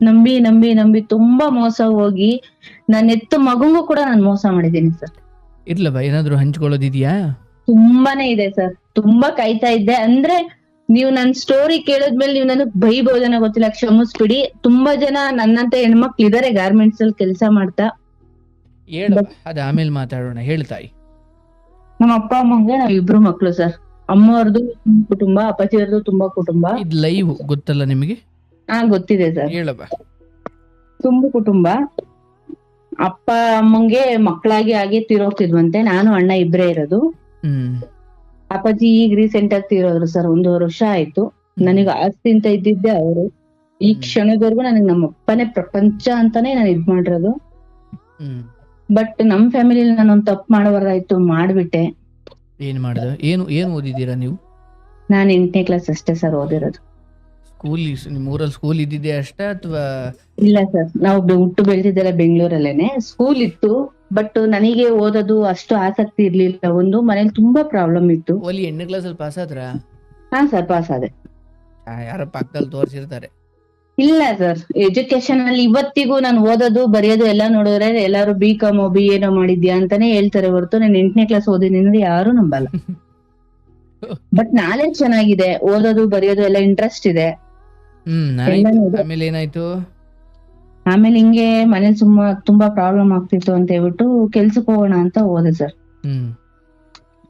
ನಂಬಿ ನಂಬಿ ನಂಬಿ ತುಂಬಾ ಮೋಸ ಹೋಗಿ ನನ್ನ ಎತ್ತು ಮಗುಂಗೂ ಕೂಡ ನಾನು ಮೋಸ ಮಾಡಿದ್ದೀನಿ ಸರ್. ಇರ್ಲವ ಏನಾದ್ರು ಹಂಚ್ಕೊಳ್ಳೋದಿದ್ಯಾ? ತುಂಬಾನೇ ಇದೆ ಸರ್. ತುಂಬಾ ಕಾಯ್ತಾ ಇದ್ದೆ. ಅಂದ್ರೆ ನೀವು ನನ್ ಸ್ಟೋರಿ ಕೇಳಿದ್ಮೇಲೆ ನೀವು ನನಗ್ ಬೈಬೋದನ್ನ ಗೊತ್ತಿಲ್ಲ, ಕ್ಷಮಿಸ್ಬಿಡಿ. ತುಂಬಾ ಜನ ನನ್ನಂತ ಹೆಣ್ಮಕ್ಳು ಇದಾರೆ ಗಾರ್ಮೆಂಟ್ಸ್ ಅಲ್ಲಿ ಕೆಲಸ ಮಾಡ್ತಾ. ಹೇಳವ, ಅದು ಆಮೇಲೆ ಮಾತಾಡೋಣ. ಹೇಳ್ತಾಯಿ. ನಮ್ಮ ಅಪ್ಪ ಅಮ್ಮಂಗೆ ನಾವ್ ಇಬ್ರು ಮಕ್ಳು ಸರ್. ಅಮ್ಮವ್ರದ್ದು ಕುಟುಂಬ, ಅಪ್ಪಾಜಿಯವ್ರದ್ದು ತುಂಬಾ ಕುಟುಂಬ. ಇದು ಲೈವ್ ಗೊತ್ತಲ್ಲ ನಿಮಗೆ? ಗೊತ್ತಿದೆ ಸರ್. ಹೇಳವ. ತುಂಬಾ ಕುಟುಂಬ. ಅಪ್ಪ ಅಮ್ಮಂಗೆ ಮಕ್ಕಳಾಗಿ ಆಗಿ ತೀರೋಗ್ತಿದ್ವಂತೆ. ನಾನು ಅಣ್ಣ ಇಬ್ರೇ ಇರೋದು. ಅಪ್ಪಾಜಿ ಈಗ ರೀಸೆಂಟ್ ಆಗಿ ತೀರೋದ್ರು ಸರ್. 1 ವರ್ಷ ಆಯ್ತು. ನನಗೆ ಆಸ್ತಿ ಅಂತ ಇದ್ದಿದ್ದೆ ಅವರು. ಈ ಕ್ಷಣದವರೆಗೂ ನನಗೆ ನಮ್ಮ ಅಪ್ಪನೇ ಪ್ರಪಂಚ ಅಂತಾನೆ ನಾನು ಇದ್ ಮಾಡಿರೋದು. ಬಟ್ ನಮ್ ಫ್ಯಾಮಿಲಿಲಿ ನಾನು ಒಂದು ತಪ್ಪು ಮಾಡಬಾರ್ದಾಯ್ತು, ಮಾಡ್ಬಿಟ್ಟೆ. ಏನ್ ಮಾಡ್ದೆ? ಏನು ಓದಿದ್ದೀರಾ ನೀವು? ನಾನು 8ನೇ ಕ್ಲಾಸ್ ಅಷ್ಟೇ ಸರ್ ಓದಿರೋದು. ಸ್ಕೂಲ್ ನಿಮ್ಮ ಊರಲ್ಲಿ ಸ್ಕೂಲ್ ಇದ್ದಿದ್ದೆ ಅಷ್ಟೇ ಅಥವಾ? ಇಲ್ಲ ಸರ್, ನಾವು ಹುಟ್ಟು ಬೆಳೆದಿದ್ದೆಲ್ಲ ಬೆಂಗಳೂರಲ್ಲೇನೆ. ಸ್ಕೂಲ್ ಇತ್ತು, ಬಟ್ ನನಗೆ ಓದೋದು ಅಷ್ಟು ಆಸಕ್ತಿ ಇರ್ಲಿಲ್ಲ. ಒಂದು ಮನೇಲಿ ತುಂಬಾ ಪ್ರಾಬ್ಲಮ್ ಇತ್ತು. ಓಲಿ 8ನೇ ಕ್ಲಾಸಲ್ಲಿ ಪಾಸ್ ಆದ್ರಾ? ಹಾ ಸರ್, ಪಾಸ್ ಆದೆ. ಯಾರ ಪಕ್ಕದಲ್ಲಿ ತೋರಿಸಿರ್ತಾರೆ. ಇಲ್ಲ ಸರ್, ಎಜುಕೇಶನ್ ಅಲ್ಲಿ ಇವತ್ತಿಗೂ ನಾನು ಓದೋದು ಬರೆಯೋದು ಎಲ್ಲ ನೋಡಿದ್ರೆ ಎಲ್ಲಾರು BCom BA ಮಾಡಿದ್ಯಾ ಅಂತಾನೆ ಹೇಳ್ತಾರೆ ಹೊರತು ನಾನು 8ನೇ ಕ್ಲಾಸ್ ಓದಿದ್ದೀನಿ ಯಾರು ನಂಬಲ್ಲ. ಬಟ್ ನಾಲೆಜ್ ಚೆನ್ನಾಗಿದೆ, ಓದೋದು ಬರೆಯೋದು ಎಲ್ಲ ಇಂಟ್ರೆಸ್ಟ್ ಇದೆ. ಆಮೇಲೆ ಏನಾಯ್ತು? ಆಮೇಲೆ ಹಿಂಗೆ ಮನೇಲಿ ತುಂಬಾ ಪ್ರಾಬ್ಲಮ್ ಆಗ್ತಿತ್ತು ಅಂತ ಹೇಳ್ಬಿಟ್ಟು ಕೆಲ್ಸಕ್ಕೆ ಹೋಗೋಣ ಅಂತ ಹೋದೆ ಸರ್.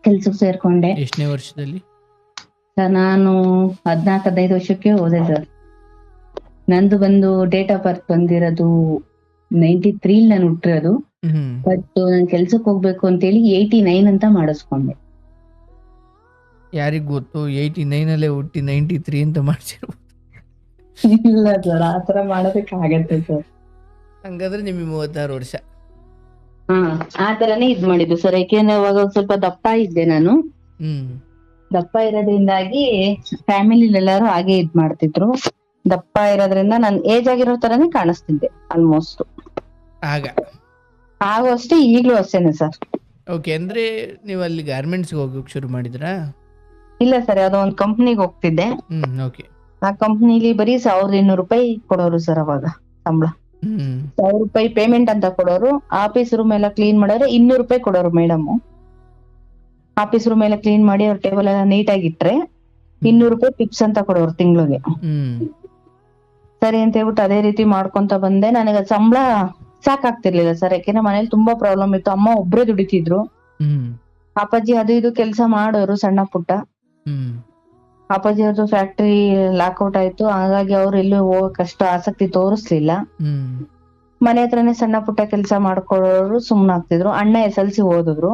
ಕೆಲ್ಸಕ್ಕೆ ಸೇರ್ಕೊಂಡೆ. ಎಷ್ಟನೇ ವರ್ಷದಲ್ಲಿ ಸರ್? ನಾನು 14-15 ವರ್ಷಕ್ಕೆ ಹೋದೆ ಸರ್. ನಂದು ಬಂದು ಡೇಟ್ ಆಫ್ ಬರ್ತ್ ಬಂದಿರೋದು 93 ನಾನು ಹುಟ್ಟಿರೋದು. ಬಟ್ ನಾನು ಕೆಲ್ಸಕ್ಕೆ ಹೋಗ್ಬೇಕು ಅಂತೇಳಿ 89 ಅಂತ ಮಾಡಿಸ್ಕೊಂಡೆ. ಯಾರಿಗ್ ಗೊತ್ತು 89 ಅಲ್ಲೇ ಹುಟ್ಟಿ 93 ಅಂತ ಮಾಡ್ಸಿರ್ಬೋದು. ಇಲ್ಲ ಸರ್, ಆತರ ಮಾಡೋದಕ್ಕೆ ಆಗತ್ತೆ ಸರ್. ಹಂಗಾದ್ರೆ ನಿಮಗೆ 36 ವರ್ಷ. ಆತರನೇ ಇದ್ ಮಾಡಿದ್ದು ಸರ್. ಯಾಕೆಂದ್ರೆ ಅವಾಗ ಸ್ವಲ್ಪ ದಪ್ಪ ಇದ್ದೆ ನಾನು. ದಪ್ಪ ಇರೋದ್ರಿಂದಾಗಿ ಫ್ಯಾಮಿಲಿ ಎಲ್ಲಾರು ಹಾಗೆ ಇದ್ ಮಾಡ್ತಿದ್ರು. ದಪ್ಪ ಇರೋದ್ರಿಂದ ನಾನು ಏಜ್ ಆಗಿರೋ ತರಾನೇ ಕಾಣಿಸ್ತಿದ್ದೆ ಆಲ್ಮೋಸ್ಟ್. ಆಗೋ ಅಷ್ಟೇ, ಈಗ್ಲೂ ಅಷ್ಟೇನೆ ಸರ್. ಓಕೆ, ಅಂದ್ರೆ ನೀವು ಅಲ್ಲಿ ಗಾರ್ಮೆಂಟ್ಸ್ ಹೋಗೋಕೆ ಶುರು ಮಾಡಿದ್ರಾ? ಇಲ್ಲ ಸರ್, ಯಾವ್ದೋ ಒಂದು ಕಂಪ್ನಿಗೆ ಹೋಗ್ತಿದ್ದೆ. ಓಕೆ. ಆ ಕಂಪ್ನಿಲಿ ಬರೀ 1200 ರೂಪಾಯಿ ಕೊಡೋರು ಸರ್ ಅವಾಗ ಸಂಬಳ. 1000 ರೂಪಾಯಿ ಪೇಮೆಂಟ್ ಅಂತ ಕೊಡೋರು. ಆಫೀಸ್ ರೂಮ್ ಎಲ್ಲ ಕ್ಲೀನ್ ಮಾಡೋರು 200 ರೂಪಾಯಿ ಕೊಡೋರು ಮೇಡಮ್. ಆಫೀಸ್ ರೂಮ್ ಎಲ್ಲ ಕ್ಲೀನ್ ಮಾಡಿ ಅವ್ರ ಟೇಬಲ್ ಎಲ್ಲ ನೀಟಾಗಿ ಇಟ್ರೆ 200 ರೂಪಾಯಿ ಟಿಪ್ಸ್ ಅಂತ ಕೊಡೋರು ತಿಂಗಳಿಗೆ. ಸರಿ ಅಂತ ಹೇಳ್ಬಿಟ್ಟು ಅದೇ ರೀತಿ ಮಾಡ್ಕೊಂತ ಬಂದೆ. ನನಗೆ ಸಂಬಳ ಸಾಕಾಗ್ತಿರ್ಲಿಲ್ಲ ಸರ್, ಯಾಕೆಂದ್ರೆ ಮನೇಲಿ ತುಂಬಾ ಪ್ರಾಬ್ಲಮ್ ಇತ್ತು. ಅಮ್ಮ ಒಬ್ರೇ ದುಡಿತಿದ್ರು. ಅಪ್ಪಾಜಿ ಅದು ಇದು ಕೆಲ್ಸ ಮಾಡೋರು ಸಣ್ಣ ಪುಟ್ಟ. ಅಪ್ಪಾಜಿ ಅವ್ರದ್ದು ಫ್ಯಾಕ್ಟ್ರಿ ಲಾಕ್ಔಟ್ ಆಯ್ತು, ಹಾಗಾಗಿ ಅವ್ರು ಎಲ್ಲೂ ಹೋಗಕ್ಕಷ್ಟು ಆಸಕ್ತಿ ತೋರಿಸ್ಲಿಲ್ಲ. ಮನೆ ಹತ್ರನೇ ಸಣ್ಣ ಪುಟ್ಟ ಕೆಲ್ಸ ಮಾಡ್ಕೊಳ್ಳೋರು ಸುಮ್ನಾಗ್ತಿದ್ರು. ಅಣ್ಣ SLC ಓದಿದ್ರು.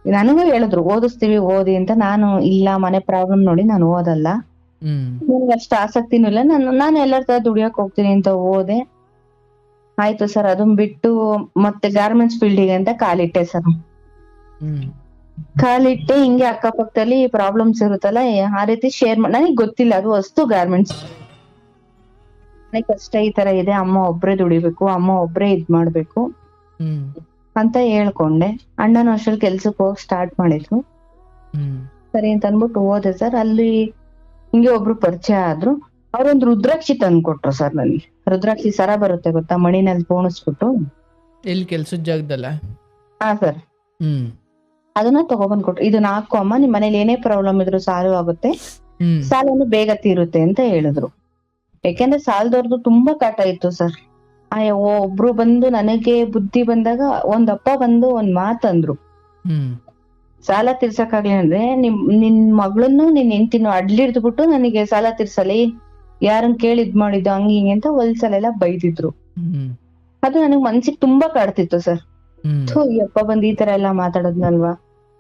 ನನಗೂ ಹೇಳಿದ್ರು ಓದಿಸ್ತೀವಿ ಓದಿ ಅಂತ. ನಾನು ಇಲ್ಲ, ಮನೆ ಪ್ರಾಬ್ಲಮ್ ನೋಡಿ ನಾನು ಓದಲ್ಲ, ನನ್ಗೆ ಅಷ್ಟು ಆಸಕ್ತಿನೂ ಇಲ್ಲ, ನಾನು ಎಲ್ಲರ ತರ ದುಡಿಯಕ್ ಹೋಗ್ತೀನಿ ಅಂತ ಓದೆ. ಆಯ್ತು ಸರ್, ಅದನ್ ಬಿಟ್ಟು ಮತ್ತೆ ಗಾರ್ಮೆಂಟ್ಸ್ ಫೀಲ್ಡಿಗೆ ಅಂತ ಕಾಲಿಟ್ಟೆ ಸರ್. ಕಾಲಿಟ್ಟೆ ಹಿಂಗೆ ಅಕ್ಕಪಕ್ಕದಲ್ಲಿ ಪ್ರಾಬ್ಲಮ್ಸ್ ಇರುತ್ತಲ್ಲ, ಆ ರೀತಿ ಶೇರ್ ನನಗೆ ಗೊತ್ತಿಲ್ಲ ಅದು ವಸ್ತು ಗಾರ್ಮೆಂಟ್ಸ್. ನನಗೆ ಕಷ್ಟ ಈ ತರ ಇದೆ, ಅಮ್ಮ ಒಬ್ರೇ ದುಡಿಬೇಕು, ಅಮ್ಮ ಒಬ್ರೇ ಇದ್ ಮಾಡ್ಬೇಕು ಅಂತ ಹೇಳ್ಕೊಂಡೆ. ಅಣ್ಣನ ಅಷ್ಟ್ರಲ್ಲಿ ಕೆಲ್ಸಕ್ಕೆ ಹೋಗಕ್ ಸ್ಟಾರ್ಟ್ ಮಾಡಿದ್ರು. ಸರಿ ಅಂತ ಅನ್ಬಿಟ್ಟು ಹೋದೆ ಸರ್. ಅಲ್ಲಿ ಹಿಂಗೆ ಒಬ್ರು ಪರಿಚಯ ಆದ್ರು. ಅವ್ರೊಂದು ರುದ್ರಾಕ್ಷಿ ತಂದ್ಕೊಟ್ರು ಸರ್ ನನಗೆ. ರುದ್ರಾಕ್ಷಿ ಸರ ಬರುತ್ತೆ ಗೊತ್ತಾ, ಮಣಿನಲ್ಲಿ ಪೋಣಿಸ್ಬಿಟ್ಟು. ಎಲ್ಲಿ ಕೆಲ್ಸದ ಜಾಗದಲ್ಲ? ಹಾ ಸರ್. ಅದನ್ನ ತಗೊಬಂದ್ ಕೊಟ್ರು. ಇದನ್ನ ಹಾಕೋ ಅಮ್ಮ, ನಿಮ್ ಮನೇಲಿ ಏನೇ ಪ್ರಾಬ್ಲಮ್ ಇದ್ರು ಸಾಲ್ವ್ ಆಗುತ್ತೆ, ಸಾಲನು ಬೇಗ ತೀರುತ್ತೆ ಅಂತ ಹೇಳಿದ್ರು. ಯಾಕೆಂದ್ರೆ ಸಾಲದವ್ರದ್ದು ತುಂಬಾ ಕಾಟ ಇತ್ತು ಸರ್. ಒಬ್ರು ಬಂದು ನನಗೆ ಬುದ್ಧಿ ಬಂದಾಗ ಒಂದಪ್ಪ ಬಂದು ಒಂದ್ ಮಾತಂದ್ರು, ಸಾಲ ತೀರ್ಸಕ್ಕಾಗ್ಲಿ ಅಂದ್ರೆ ನಿನ್ ಮಗಳನ್ನು ನಿನ್ ಹೆಂಡ್ತಿನೂ ಅಡ್ಲಿಡ್ದ್ಬಿಟ್ಟು ನನಗೆ ಸಾಲ ತೀರ್ಸಲಿ, ಯಾರನ್ ಕೇಳಿ ಇದ್ ಮಾಡಿದ್ದು ಹಂಗ ಹಿಂಗೆ ಅಂತ ಹೊಲ್ಸಲೆಲ್ಲ ಬೈದಿದ್ರು. ಅದು ನನಗ್ ಮನ್ಸಿಗೆ ತುಂಬಾ ಕಾಡ್ತಿತ್ತು ಸರ್. ಈ ಅಪ್ಪ ಬಂದ್ ಈ ತರ ಎಲ್ಲಾ ಮಾತಾಡೋದ್ನಲ್ವಾ.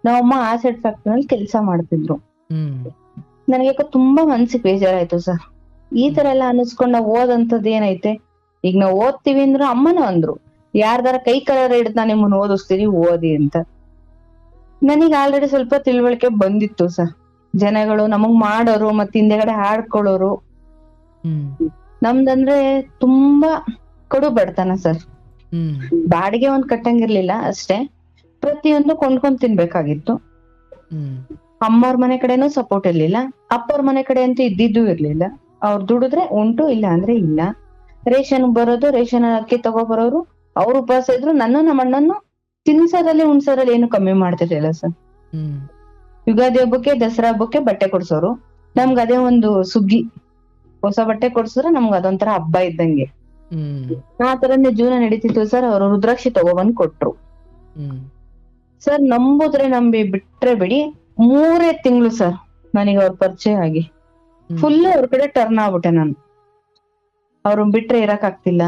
ನಾವಮ್ಮ ಆಸಿಡ್ ಫ್ಯಾಕ್ಟ್ರಿನಲ್ಲಿ ಕೆಲ್ಸ ಮಾಡ್ತಿದ್ರು. ನನಗೆ ತುಂಬಾ ಮನ್ಸಿಗೆ ಬೇಜಾರಾಯ್ತು ಸರ್. ಈ ತರ ಎಲ್ಲಾ ಅನ್ನಿಸ್ಕೊಂಡ್ ನಾವ್ ಓದಂತದ್ ಏನೈತೆ, ಈಗ ನಾವ್ ಓದ್ತಿವಿ ಅಂದ್ರು ಅಮ್ಮನ ಅಂದ್ರು, ಯಾರ್ದಾರ ಕೈ ಕಲರ್ ಹಿಡಿದ್ ನಾನ್ ನಿಮ್ಮನ್ನ ಓದಿಸ್ತೀನಿ ಓದಿ ಅಂತ. ನನಗ್ ಆಲ್ರೆಡಿ ಸ್ವಲ್ಪ ತಿಳುವಳಿಕೆ ಬಂದಿತ್ತು ಸರ್. ಜನಗಳು ನಮಗ್ ಮಾಡೋರು ಮತ್ತೆ ಹಿಂದೆಗಡೆ ಹಾಡ್ಕೊಳ್ಳೋರು. ನಮ್ದಂದ್ರೆ ತುಂಬಾ ಕಡು ಬಡತನ ಸರ್. ಬಾಡಿಗೆ ಒಂದ್ ಕಟ್ಟಂಗಿರ್ಲಿಲ್ಲ ಅಷ್ಟೇ, ಪ್ರತಿಯೊಂದು ಕೊಂಡ್ಕೊಂಡ್ ತಿನ್ಬೇಕಾಗಿತ್ತು. ಅಮ್ಮವ್ರ ಮನೆ ಕಡೆನೂ ಸಪೋರ್ಟ್ ಇರ್ಲಿಲ್ಲ, ಅಪ್ಪವ್ರ ಮನೆ ಕಡೆ ಅಂತೂ ಇದ್ದಿದ್ದು ಇರ್ಲಿಲ್ಲ. ಅವ್ರು ದುಡಿದ್ರೆ ಉಂಟು, ಇಲ್ಲ ಅಂದ್ರೆ ಇಲ್ಲ. ರೇಷನ್ ಬರೋದು, ರೇಷನ್ ಅಕ್ಕಿ ತಗೊಬರೋರು, ಅವ್ರು ಉಪವಾಸ ಇದ್ರು. ನನ್ನ ನಮ್ಮ ಅಣ್ಣನ್ನು ತಿನ್ಸೋದ್ರಲ್ಲಿ ಉಣ್ಸೋದ್ರಲ್ಲಿ ಏನು ಕಮ್ಮಿ ಮಾಡ್ತಿರ್ಲಿಲ್ಲ ಸರ್. ಹ್ಮ್ ಯುಗಾದಿ ಹಬ್ಬಕ್ಕೆ, ದಸರಾ ಹಬ್ಬಕ್ಕೆ ಬಟ್ಟೆ ಕೊಡ್ಸೋರು. ನಮ್ಗ್ ಅದೇ ಒಂದು ಸುಗ್ಗಿ. ಹೊಸ ಬಟ್ಟೆ ಕೊಡ್ಸಿದ್ರೆ ನಮ್ಗ್ ಅದೊಂಥರ ಹಬ್ಬ ಇದ್ದಂಗೆ. ಹ್ಮ್ ಆ ತರನೇ ಜೀವನ ನಡೀತಿತ್ತು ಸರ್. ಅವ್ರು ರುದ್ರಾಕ್ಷಿ ತಗೊಬಂದ್ ಕೊಟ್ರು ಹ್ಮ್ ಸರ್. ನಂಬುದ್ರೆ ನಂಬಿ, ಬಿಟ್ರೆ ಬಿಡಿ, 3 ತಿಂಗಳು ಸರ್ ನನಗೆ ಅವ್ರ ಪರಿಚಯ ಆಗಿ ಫುಲ್ ಅವ್ರ ಕಡೆ ಟರ್ನ್ ಆಗ್ಬಿಟ್ಟೆ ನಾನು. ಅವ್ರನ್ನ ಬಿಟ್ರೆ ಇರಕ್ ಆಗ್ತಿಲ್ಲ.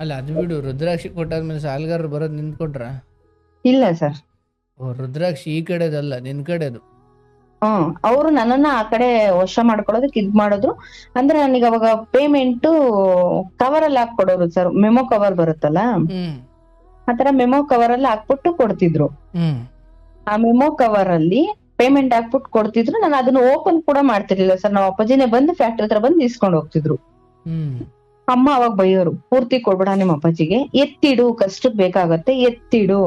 ಅಲ್ಲ ಅದು ಬಿಡು, ರುದ್ರಾಕ್ಷಿ ಕೊಟ್ಟಾದ್ಮೇಲೆ ಸಾಲ್ಗಾರರು ಬರೋದು ನಿಂತ್ಕೊಂಡ್ರ? ಇಲ್ಲ ಸರ್. ಓ, ರುದ್ರಾಕ್ಷಿ ಈ ಕಡೆದಲ್ಲ, ನಿನ್ ಕಡೆದು. ಅವ್ರು ನನ್ನನ್ನ ಆ ಕಡೆ ವಶ ಮಾಡ್ಕೊಳ್ಳೋದಕ್ಕೆ ಇದ್ ಮಾಡಿದ್ರು. ಅಂದ್ರೆ ನನಗೆ ಅವಾಗ ಪೇಮೆಂಟ್ ಕವರ್ ಅಲ್ಲಿ ಹಾಕೊಡೋರು ಸರ್. ಮೆಮೊ ಕವರ್ ಬರುತ್ತಲ್ಲ, ಹ್ಮ್ ಆತರ ಮೆಮೊ ಕವರ್ ಅಲ್ಲಿ ಹಾಕ್ಬಿಟ್ಟು ಕೊಡ್ತಿದ್ರು. ಹ್ಮ್ ಆ ಮೆಮೊ ಕವರ್ ಅಲ್ಲಿ ಪೇಮೆಂಟ್ ಹಾಕ್ಬಿಟ್ಟು ಕೊಡ್ತಿದ್ರು. ನಾನು ಅದನ್ನ ಓಪನ್ ಕೂಡ ಮಾಡ್ತಿರ್ಲಿಲ್ಲ ಸರ್. ನಾವ್ ಅಪ್ಪಾಜಿನೇ ಬಂದು ಫ್ಯಾಕ್ಟ್ರಿ ಹತ್ರ ಬಂದು ಇಸ್ಕೊಂಡ್ ಹೋಗ್ತಿದ್ರು. ಹ್ಮ್ ಅಮ್ಮ ಅವಾಗ ಬೈಯೋರು, ಪೂರ್ತಿ ಕೊಡ್ಬೇಡ ನಿಮ್ಮ ಅಪ್ಪಾಜಿಗೆ, ಎತ್ತಿಡು, ಕಷ್ಟಕ್ ಬೇಕಾಗತ್ತೆ, ಎತ್ತಿಡು,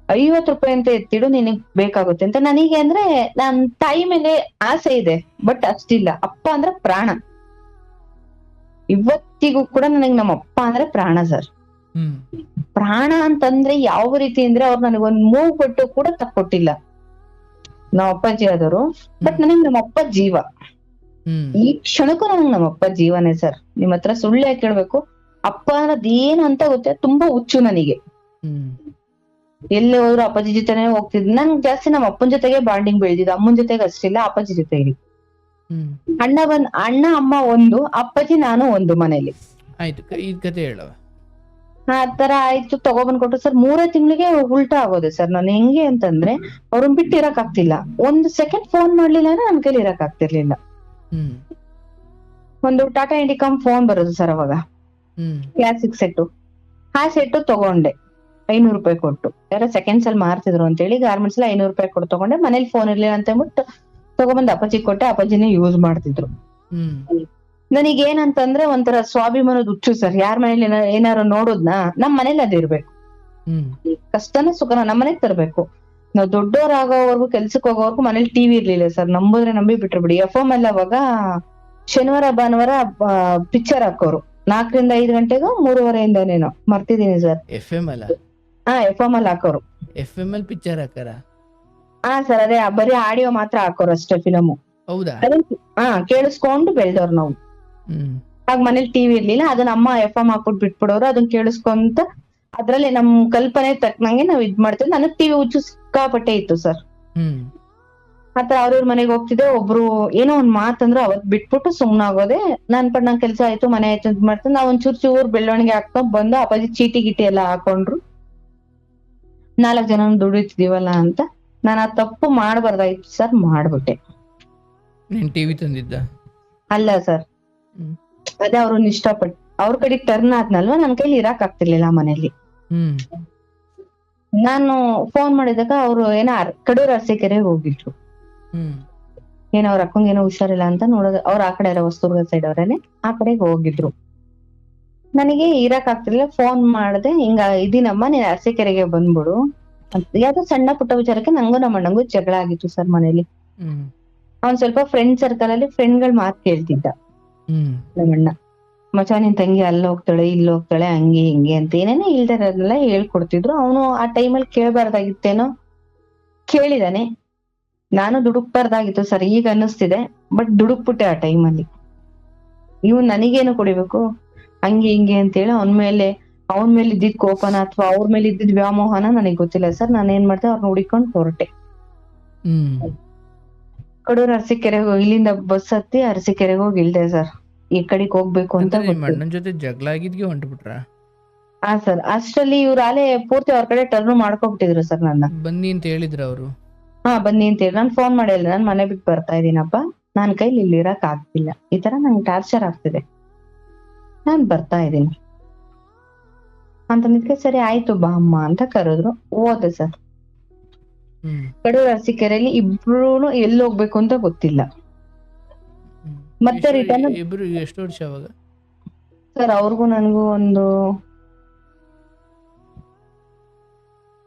50 ರೂಪಾಯಿ ಅಂತ ಎತ್ತಿಡು, ನಿನಗ್ ಬೇಕಾಗುತ್ತೆ ಅಂತ. ನನಗೆ ಅಂದ್ರೆ ನನ್ ತಾಯಿ ಮೇಲೆ ಆಸೆ ಇದೆ, ಬಟ್ ಅಷ್ಟಿಲ್ಲ. ಅಪ್ಪ ಅಂದ್ರೆ ಪ್ರಾಣ. ಇವತ್ತಿಗೂ ಕೂಡ ನನಗ್ ನಮ್ಮ ಅಪ್ಪ ಅಂದ್ರೆ ಪ್ರಾಣ ಸರ್. ಹ್ಮ್ ಪ್ರಾಣ ಅಂತಂದ್ರೆ ಯಾವ ರೀತಿ ಅಂದ್ರೆ, ಅವ್ರು ನನಗೊಂದ್ ಮೂಗ್ ಕೊಟ್ಟು ಕೂಡ ತಕ್ಕೊಟ್ಟಿಲ್ಲ ನಾವ್ ಅಪ್ಪಾಜಿ ಆದವರು. ಬಟ್ ನನಗ್ ನಮ್ಮ ಅಪ್ಪ ಜೀವ. ಹ್ಮ್ ಈ ಕ್ಷಣಕ್ಕೂ ನನಗ್ ನಮ್ಮ ಅಪ್ಪ ಜೀವನೇ ಸರ್. ನಿಮ್ ಹತ್ರ ಸುಳ್ಳು ಯಾಕೆ ಕೇಳ್ಬೇಕು. ಅಪ್ಪ ಅನ್ನೋದೇನು ಅಂತ ಗೊತ್ತೇ, ತುಂಬಾ ಹುಚ್ಚು ನನಗೆ. ಹ್ಮ್ ಎಲ್ಲಿ ಹೋದ್ರು ಅಪ್ಪಾಜಿ ಜೊತೆನೆ ಹೋಗ್ತಿದ್. ನನ್ ಜಾಸ್ತಿ ನಮ್ಮ ಅಪ್ಪನ ಜೊತೆಗೆ ಬಾಂಡಿಂಗ್ ಬೆಳ್ದಿದ್ದು, ಅಮ್ಮನ ಜೊತೆಗೆ ಅಷ್ಟಿಲ್ಲ, ಅಪ್ಪಾಜಿ ಜೊತೆಗೆ. ಹ್ಮ್ ಅಣ್ಣ ಅಮ್ಮ ಒಂದು, ಅಪ್ಪಾಜಿ ನಾನು ಒಂದು ಮನೇಲಿ. ಆಯ್ತು, ಈ ಕತೆ ಹೇಳವ. ಆ ತರ ಆಯ್ತು, ತಗೊಬಂದ್ ಕೊಟ್ಟು ಸರ್. 3 ತಿಂಗಳಿಗೆ ಉಲ್ಟಾ ಆಗೋದೆ ಸರ್. ನಾನು ಹೆಂಗೆ ಅಂತಂದ್ರೆ, ಅವ್ರನ್ನ ಬಿಟ್ಟು ಇರಕ್ ಆಗ್ತಿಲ್ಲ. 1 ಸೆಕೆಂಡ್ ಫೋನ್ ಮಾಡ್ಲಿಲ್ಲ ಅಂದ್ರೆ ನನ್ ಕೈಲಿ ಇರಕ್ ಆಗ್ತಿರ್ಲಿಲ್ಲ. ಹ್ಮ್ ಒಂದು ಟಾಟಾ ಇಂಡಿಕಾಮ್ ಫೋನ್ ಬರೋದು ಸರ್ ಅವಾಗ, ಹ್ಮ್ ಕ್ಲಾಸಿಕ್ ಸೆಟ್. ಆ ಸೆಟ್ ತಗೊಂಡೆ 500 ರೂಪಾಯಿ ಕೊಟ್ಟು. ಯಾರೋ ಸೆಕೆಂಡ್ಸ್ ಅಲ್ಲಿ ಮಾರ್ತಿದ್ರು ಅಂತ ಹೇಳಿ ಗಾರ್ಮೆಂಟ್ಸ್ ಅಲ್ಲಿ 500 ರೂಪಾಯಿ ಕೊಟ್ಟು ತಗೊಂಡೆ. ಮನೇಲಿ ಫೋನ್ ಇರ್ಲಿಲ್ಲ ಅಂತ ಹೇಳ್ಬಿಟ್ಟು ತಗೊಬಂದ್ ಅಪ್ಪಾಜಿ ಕೊಟ್ಟೆ. ಅಪ್ಪಾಜಿನೇ ಯೂಸ್ ಮಾಡ್ತಿದ್ರು. ಹ್ಮ್ ನನಗ್ ಏನಂತಂದ್ರೆ ಒಂಥರ ಸ್ವಾಭಿಮಾನದ ಹುಚ್ಚು ಸರ್. ಯಾರ ಮನೇಲಿ ಏನಾರು ನೋಡುದ್ನ ನಮ್ ಮನೇಲಿ ಅದಿರ್ಬೇಕು. ಹ್ಮ್ ಕಷ್ಟನ ಸುಖನ ನಮ್ ಮನೆಗ್ ತರ್ಬೇಕು. ನಾವ್ ದೊಡ್ಡವರಾಗೋವರ್ಗು, ಕೆಲ್ಸಕ್ ಹೋಗೋವರ್ಗು ಮನೇಲಿ ಟಿವಿ ಇರ್ಲಿಲ್ಲ ಸರ್. ನಂಬುದ್ರೆ ನಂಬಿ, ಬಿಟ್ರೆ ಬಿಡಿ. FM ಅಲ್ಲಿ ಅವಾಗ ಶನಿವಾರ ಭಾನುವಾರ ಪಿಕ್ಚರ್ ಹಾಕೋರು 4ರಿಂದ 5 ಗಂಟೆಗೂ, 3:30ಇಂದನೇನೋ ಮರ್ತಿದೀನಿ ಸರ್. FM ಅಲ್ಲ? FM ಅಲ್ಲಿ ಹಾಕೋರು. FM ಅಲ್ಲಿ ಪಿಕ್ಚರ್ ಹಾಕಾರ? ಸರ್ ಅದೇ ಬರೀ ಆಡಿಯೋ ಮಾತ್ರ ಹಾಕೋರು ಅಷ್ಟೇ, ಫಿಲಮು. ಹೌದಾ? ಕೇಳಿಸ್ಕೊಂಡು ಬೆಳ್ದವ್ರು ನಾವು. ಹ್ಮ್ ಆಗ ಮನೇಲಿ ಟಿವಿ ಇರ್ಲಿಲ್ಲ. ಅದನ್ನ ಅಮ್ಮ FM ಹಾಕ್ಬಿಟ್ಟು ಬಿಟ್ಬಿಡೋರು. ಅದನ್ನ ಕೇಳಿಸ್ಕೊಂತ ಅದ್ರಲ್ಲಿ ನಮ್ ಕಲ್ಪನೆ ತಕ್ಕನಂಗೆ ನಾವ್ ಇದ್ ಮಾಡ್ತೀವಿ. ನನಗ್ ಟಿವಿ ಹುಚ್ಚು ಸಿಕ್ಕಾಪಟ್ಟೆ ಇತ್ತು ಸರ್. ಹ್ಮ್ ಆತರ ಅವ್ರವ್ರ ಮನೆಗ್ ಹೋಗ್ತಿದ್ದೆ. ಒಬ್ರು ಏನೋ ಒಂದ್ ಮಾತಂದ್ರು, ಅವತ್ ಬಿಟ್ಬಿಟ್ಟು ಸುಮ್ನಾಗೋದೆ. ನನ್ ಪಡ್ ನಂಗ್ ಕೆಲ್ಸ ಆಯ್ತು, ಮನೆ ಆಯ್ತು ಅಂತ ಮಾಡ್ತೀನಿ. ನಾವ್ ಒಂದ್ ಚೂರ್ ಬೆಳವಣಿಗೆ ಹಾಕೊಂಡ್ ಬಂದು ಅಪ್ಪಾಜಿ ಚೀಟಿ ಗಿಟಿ ಎಲ್ಲ ಹಾಕೊಂಡ್ರು. 4 ಜನ ದುಡಿತಿದೀವಲ್ಲ ಅಂತ. ನಾನ್ ಆ ತಪ್ಪು ಮಾಡ್ಬಾರ್ದಾಯ್ತು ಸರ್, ಮಾಡ್ಬಿಟ್ಟೆ. ನೀನ್ ಟಿವಿ ತಂದಿದ್ದ? ಅಲ್ಲ ಸರ್, ಹ್ಮ್ ಅದೇ ಅವ್ರನ್ನ ಇಷ್ಟಪಟ್ಟು ಅವ್ರ ಕಡೆಗ್ ಟರ್ನ್ ಆದ್ನಲ್ವಾ, ನನ್ ಕೈಲಿ ಇರಾಕ್ ಆಗ್ತಿರ್ಲಿಲ್ಲ ಮನೇಲಿ. ಹ್ಮ್ ನಾನು ಫೋನ್ ಮಾಡಿದಾಗ ಅವ್ರು ಏನೋ ಕಡೂರ್ ಅರಸೀಕೆರೆಗೆ ಹೋಗಿದ್ರು. ಹ್ಮ್ ಏನೋ ಅವ್ರ ಅಕ್ಕಂಗೆ ಏನೋ ಹುಷಾರಿಲ್ಲ ಅಂತ ನೋಡೋದು. ಅವ್ರ ಆ ಕಡೆ ಹೊಸದುರ್ಗ ಸೈಡ್ ಅವ್ರೇನೆ, ಆ ಕಡೆಗೆ ಹೋಗಿದ್ರು. ನನಗೆ ಇರಾಕ್ ಆಗ್ತಿರ್ಲಿಲ್ಲ. ಫೋನ್ ಮಾಡ್ದೆ, ಹಿಂಗ ಇದೀನಮ್ಮ, ನೀನ್ ಅರಸೀಕೆರೆಗೆ ಬಂದ್ಬಿಡು ಅಂತ. ಯಾವ್ದೋ ಸಣ್ಣ ಪುಟ್ಟ ವಿಚಾರಕ್ಕೆ ನಂಗೂ ನಮ್ಮ ಅಣ್ಣಂಗೂ ಜಗಳ ಆಗಿತ್ತು ಸರ್ ಮನೇಲಿ. ಹ್ಮ್ ಅವ್ನ್ ಸ್ವಲ್ಪ ಫ್ರೆಂಡ್ ಸರ್ಕಲ್ ಅಲ್ಲಿ ಫ್ರೆಂಡ್ಗಳ್ ಮಾತ್ ಕೇಳ್ತಿದ್ದ ಹ್ಮ್ ನಮ್ಮಣ್ಣ. ಮಚ ನಿನ್ ತಂಗಿ ಅಲ್ಲಿ ಹೋಗ್ತಾಳೆ, ಇಲ್ಲಿ ಹೋಗ್ತಾಳೆ, ಹಂಗೆ ಹಿಂಗೆ ಅಂತ ಏನೇನೋ ಇಲ್ದಿರೋದೆಲ್ಲ ಹೇಳ್ಕೊಡ್ತಿದ್ರು. ಅವನು ಆ ಟೈಮಲ್ಲಿ ಕೇಳ್ಬಾರ್ದಾಗಿತ್ತೇನೋ, ಕೇಳಿದಾನೆ. ನಾನು ದುಡುಕ್ಬಾರ್ದಾಗಿತ್ತು ಸರ್, ಈಗ ಅನ್ನಿಸ್ತಿದೆ. ಬಟ್ ದುಡುಕ್ಬಿಟ್ಟೆ ಆ ಟೈಮಲ್ಲಿ. ಇವ್ ನನಗೇನು ಕುಡಿಬೇಕು ಹಂಗೆ ಹಿಂಗೆ ಅಂತೇಳಿ ಅವನ್ ಮೇಲೆ ಇದ್ದಿದ್ ಕೋಪನ ಅಥವಾ ಅವ್ರ ಮೇಲೆ ಇದ್ದಿದ್ ವ್ಯಾಮೋಹನ ನನಗ್ ಗೊತ್ತಿಲ್ಲ ಸರ್. ನಾನ್ ಏನ್ ಮಾಡ್ದೆ, ಅವ್ರನ್ನ ಹುಡಿಕೊಂಡ್ ಹೊರಟೆ. ಹ್ಮ್ ಕಡೂರ್ ಅರಸೀಕೆರೆಗೆ ಇಲ್ಲಿಂದ ಬಸ್ ಹತ್ತಿ ಅರಸೀಕೆರೆಗೆ ಹೋಗಿ ಇಳ್ದೆ ಸರ್. ಈ ಕಡೆಗ್ ಹೋಗ್ಬೇಕು ಅಂತ ಅಂದ್ರೆ ನಿಮ್ಮ ಅಣ್ಣನ್ ಜೊತೆ ಜಗಳ ಆಗಿದ್ಗೆ ಹೊಂಟ್ಬಿಟ್ರ? ಸರ್ ಅಷ್ಟ್ರಲ್ಲಿ ಇವ್ರ ಆಲೆ ಪೂರ್ತಿ ಅವ್ರ ಕಡೆ ಟರ್ನ್ ಮಾಡ್ಕೊಬಿಟ್ಟಿದ್ರು ಸರ್ ನನ್ನ. ಬನ್ನಿ ಅಂತ ಹೇಳಿದ್ರ ಅವರು? ಬನ್ನಿ ಅಂತ ಹೇಳಿ ನಾನ್ ಫೋನ್ ಮಾಡಿ ಹೇಳಿದೆ, ನಾನ್ ಮನೆ ಬಿಟ್ಟು ಬರ್ತಾ ಇದೀನಪ್ಪ, ನನ್ ಕೈಲಿ ಇಲ್ಲಿ ಇರಕ್ ಆಗ್ತಿಲ್ಲ, ಈ ತರ ನಂಗೆ ಟಾರ್ಚರ್ ಆಗ್ತಿದೆ, ನಾನ್ ಬರ್ತಾ ಇದೀನಿ ಅಂತ ನಿದ್ಕೆ. ಸರಿ ಆಯ್ತು ಬಾ ಅಮ್ಮ ಅಂತ ಕರೆದ್ರು. ಹೋದೆ ಸರ್. ಕಡೂರ್ ಅರಸೀಕೆರೆಯಲ್ಲಿ ಇಬ್ರು ಎಲ್ಲಿ ಹೋಗ್ಬೇಕು ಅಂತ ಗೊತ್ತಿಲ್ಲ. ಮತ್ತೆ ರಿಟರ್ನ್ ಇಬ್ರು ಎಷ್ಟು ವರ್ಷ ಅವಾಗ ಸರ್? ಅವ್ರಿಗೂ ನನ್ಗೂ ಒಂದು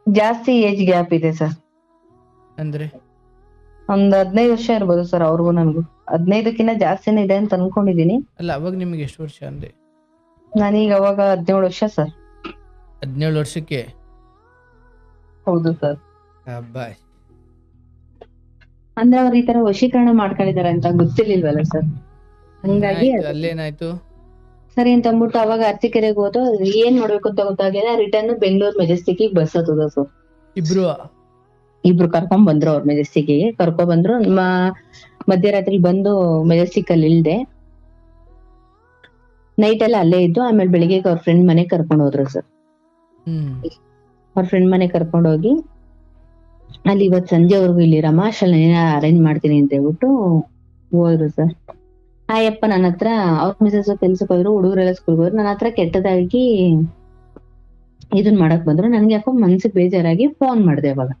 ಜಾಸ್ತಿ ಏಜ್ ಗ್ಯಾಪ್ ಇದೆ ಸರ್. ಅಂದ್ರೆ ಒಂದ್ 15 ವರ್ಷ ಇರ್ಬೋದು ಸರ್ ಅವ್ರಿಗೂ ನನ್ಗೂ. 15ಕ್ಕಿಂತ ಜಾಸ್ತಿನೇ ಇದೆ ಅಂತ ಅನ್ಕೊಂಡಿದೀನಿ. ಅಲ್ಲ, ಅವಾಗ ನಿಮ್ಗೆ ಎಷ್ಟು ವರ್ಷ ಅಂದೆ? ನಾನೀಗ ಅವಾಗ 17 ವರ್ಷ ಸರ್. 17 ವರ್ಷಕ್ಕೆ? ಹೌದು ಸರ್. ಅಬ್ಬಾಯ್. ಅಂದ್ರೆ ಅವ್ರು ಈ ತರ ವಶೀಕರಣ ಮಾಡ್ಕೊಂಡಿದ್ದಾರೆ ಅಂತ ಗೊತ್ತಿರ್ಲಿಲ್ವಲ್ಲ ಸರ್. ಹಂಗಾಗಿ ಆಯ್ತು, ಅಲ್ಲೇನಾಯ್ತು? ಸರಿ ಅಂತ ಅಂದ್ಬಿಟ್ಟು ಅವಾಗ ಅರಸೀಕೆರೆಗೆ ಹೋದು ಏನ್ ಮಾಡ್ಬೇಕು ಅಂತ ಗೊತ್ತಾಗಿಲ್ಲ. ರಿಟರ್ನ್ ಬೆಂಗಳೂರು ಮೆಜೆಸ್ಟಿಕ್ ಬಸ್ ಹತ್ತದ ಸರ್. ಇಬ್ರು ಕರ್ಕೊಂಡ್ ಬಂದ್ರು. ಅವ್ರ ಮೆಜೆಸ್ಟಿಕ್ ಕರ್ಕೊಂಡ್ ಬಂದ್ರು. ಮಧ್ಯರಾತ್ರಿ ಬಂದು ಮೆಜೆಸ್ಟಿಕ್ ಅಲ್ಲಿ ಇಳ್ದೆ. ನೈಟ್ ಎಲ್ಲ ಅಲ್ಲೇ ಇದ್ದು ಆಮೇಲೆ ಬೆಳಿಗ್ಗೆ ಅವ್ರ ಫ್ರೆಂಡ್ ಮನೆ ಕರ್ಕೊಂಡ್ ಹೋದ್ರು ಸರ್. ಅವ್ರ ಫ್ರೆಂಡ್ ಮನೆ ಕರ್ಕೊಂಡ್ ಹೋಗಿ ಅಲ್ಲಿ ಇವತ್ ಸಂಜೆವರೆಗೂ ಇಲ್ಲಿ ರಮಾಶಲ್ ಅರೇಂಜ್ ಮಾಡ್ತೀನಿ ಅಂತ ಹೇಳ್ಬಿಟ್ಟು ಹೋದ್ರು ಸರ್. ಆಯಪ್ಪ ನನ್ನ ಹತ್ರ ಅವ್ರ ಮಿಸಸ್ ಕೆಲ್ಸಕ್ಕೆ ಹೋದ್ರು, ಹುಡುಗರೆಲ್ಲ ಸ್ಕೂಲ್ಗೆ ಹೋದ್ರು. ನನ್ನ ಹತ್ರ ಕೆಟ್ಟದಾಗಿ ಇದನ್ ಮಾಡಕ್ ಬಂದ್ರು. ನನ್ಗೆ ಯಾಕೋ ಮನ್ಸಿಗೆ ಬೇಜಾರಾಗಿ ಫೋನ್ ಮಾಡ್ದೆ. ಅವಾಗ